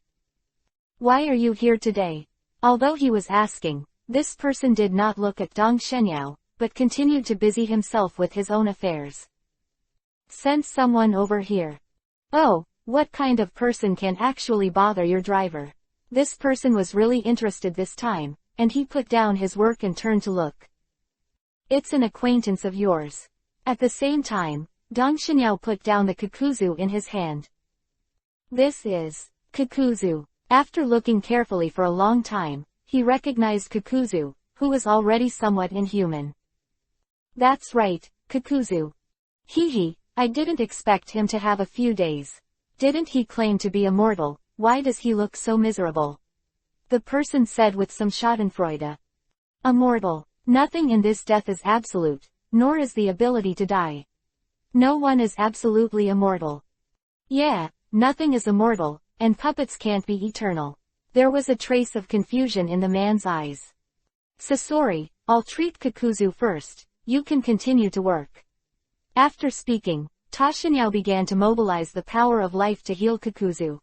Why are you here today? Although he was asking, this person did not look at Dong Shenyao, but continued to busy himself with his own affairs. Send someone over here. Oh, what kind of person can actually bother your driver? This person was really interested this time, and he put down his work and turned to look. It's an acquaintance of yours. At the same time, Dong Shenyao put down the Kakuzu in his hand. This is Kakuzu. After looking carefully for a long time, he recognized Kakuzu, who was already somewhat inhuman. That's right, Kakuzu. Hehe, I didn't expect him to have a few days. Didn't he claim to be immortal? Why does he look so miserable? The person said with some schadenfreude. Immortal. Nothing in this death is absolute, nor is the ability to die. No one is absolutely immortal. Yeah, nothing is immortal, and puppets can't be eternal. There was a trace of confusion in the man's eyes. Sasori, I'll treat Kakuzu first, you can continue to work. After speaking, Tashinyao began to mobilize the power of life to heal Kakuzu.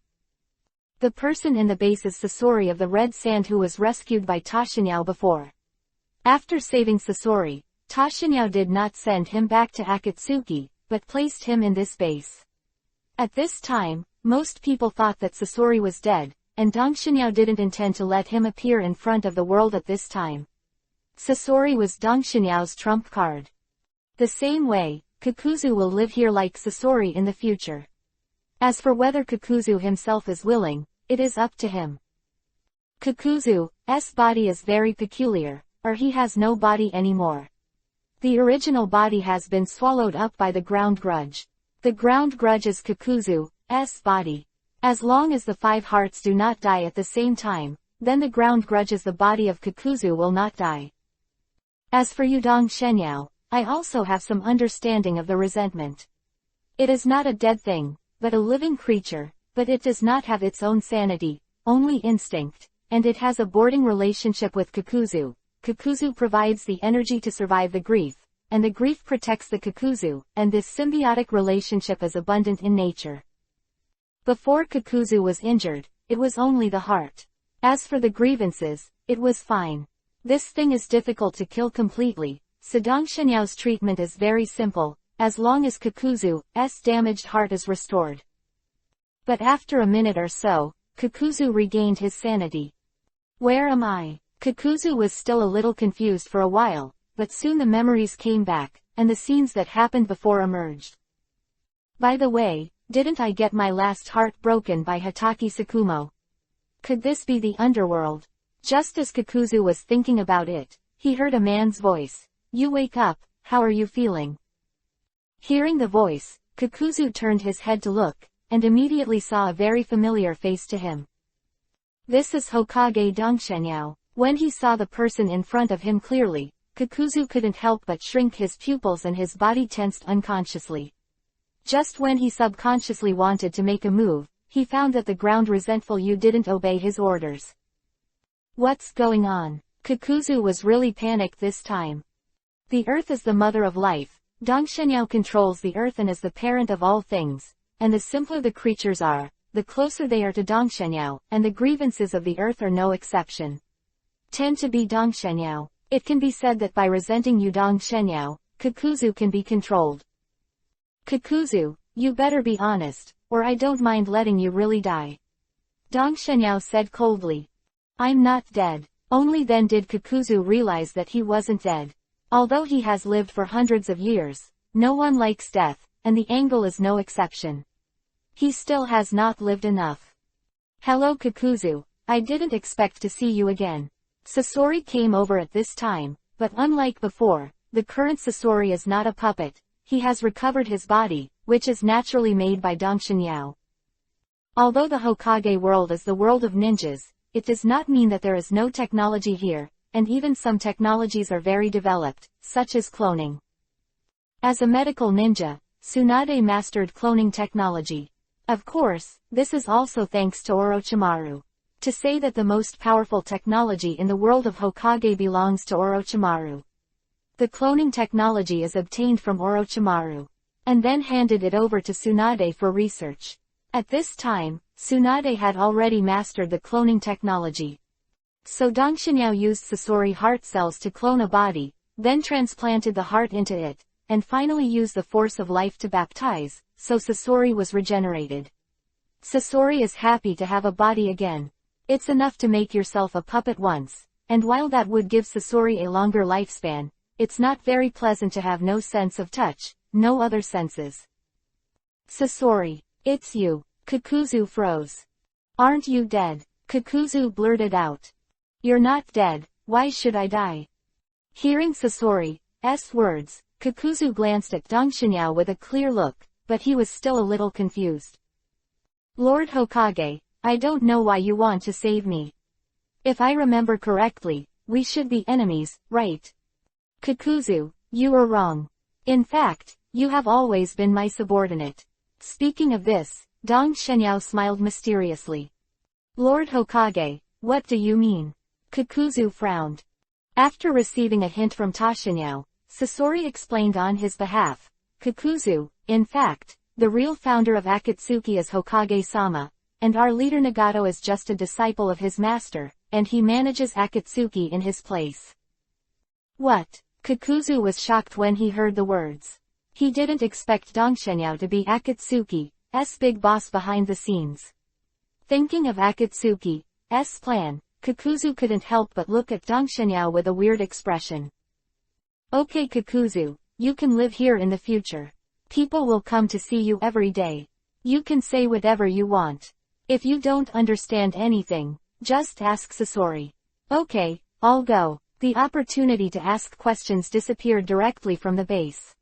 The person in the base is Sasori of the Red Sand who was rescued by Tashinyao before. After saving Sasori, Tashinyao did not send him back to Akatsuki, but placed him in this base. At this time, most people thought that Sasori was dead, and Dong Shenyao didn't intend to let him appear in front of the world at this time. Sasori was Dong Shenyao's trump card. The same way, Kakuzu will live here like Sasori in the future. As for whether Kakuzu himself is willing, it is up to him. Kakuzu's body is very peculiar, or he has no body anymore. The original body has been swallowed up by the ground grudge. The ground grudge is Kakuzu's body. As long as the 5 hearts do not die at the same time, then the ground grudge is the body of Kakuzu will not die. As for you Dong Shenyao, I also have some understanding of the resentment. It is not a dead thing, but a living creature, but it does not have its own sanity, only instinct, and it has a boarding relationship with Kakuzu. Kakuzu provides the energy to survive the grief, and the grief protects the Kakuzu, and this symbiotic relationship is abundant in nature. Before Kakuzu was injured, it was only the heart. As for the grievances, it was fine. This thing is difficult to kill completely, so Dong Shenyao's treatment is very simple, as long as Kakuzu's damaged heart is restored. But after a minute or so, Kakuzu regained his sanity. Where am I? Kakuzu was still a little confused for a while, but soon the memories came back, and the scenes that happened before emerged. By the way, didn't I get my last heart broken by Hataki Sakumo? Could this be the underworld? Just as Kakuzu was thinking about it, he heard a man's voice. You wake up, how are you feeling? Hearing the voice, Kakuzu turned his head to look, and immediately saw a very familiar face to him. This is Hokage Dong Shenyao. When he saw the person in front of him clearly, Kakuzu couldn't help but shrink his pupils and his body tensed unconsciously. Just when he subconsciously wanted to make a move, he found that the ground resentful you didn't obey his orders. What's going on? Kakuzu was really panicked this time. The earth is the mother of life. Dong Shenyao controls the earth and is the parent of all things, and the simpler the creatures are, the closer they are to Dong Shenyao, and the grievances of the earth are no exception. Tend to be Dong Shenyao. It can be said that by resenting you Dong Shenyao, Kakuzu can be controlled. Kakuzu, you better be honest, or I don't mind letting you really die. Dong Shenyao said coldly. I'm not dead. Only then did Kakuzu realize that he wasn't dead. Although he has lived for hundreds of years, no one likes death, and the angle is no exception. He still has not lived enough. Hello Kakuzu, I didn't expect to see you again. Sasori came over at this time, but unlike before, the current Sasori is not a puppet. He has recovered his body, which is naturally made by Dong Shenyao. Although the Hokage world is the world of ninjas, it does not mean that there is no technology here, and even some technologies are very developed, such as cloning. As a medical ninja, Tsunade mastered cloning technology. Of course, this is also thanks to Orochimaru. To say that the most powerful technology in the world of Hokage belongs to Orochimaru. The cloning technology is obtained from Orochimaru, and then handed it over to Tsunade for research. At this time, Tsunade had already mastered the cloning technology. So Dong Shenyao used Sasori heart cells to clone a body, then transplanted the heart into it, and finally used the force of life to baptize, so Sasori was regenerated. Sasori is happy to have a body again. It's enough to make yourself a puppet once, and while that would give Sasori a longer lifespan, it's not very pleasant to have no sense of touch, no other senses. Sasori, it's you. Kakuzu froze. Aren't you dead? Kakuzu blurted out. You're not dead, why should I die? Hearing Sasori's words, Kakuzu glanced at Dong Shenyao with a clear look, but he was still a little confused. Lord Hokage, I don't know why you want to save me. If I remember correctly, we should be enemies, right? Kakuzu, you are wrong. In fact, you have always been my subordinate. Speaking of this, Dong Shenyao smiled mysteriously. Lord Hokage, what do you mean? Kakuzu frowned. After receiving a hint from Tashinyao, Sasori explained on his behalf. Kakuzu, in fact, the real founder of Akatsuki is Hokage-sama, and our leader Nagato is just a disciple of his master, and he manages Akatsuki in his place. What? Kakuzu was shocked when he heard the words. He didn't expect Dong Shenyao to be Akatsuki's big boss behind the scenes. Thinking of Akatsuki's plan, Kakuzu couldn't help but look at Dong Shenyao with a weird expression. Okay Kakuzu, you can live here in the future. People will come to see you every day. You can say whatever you want. If you don't understand anything, just ask Sasori. Okay, I'll go. The opportunity to ask questions disappeared directly from the base.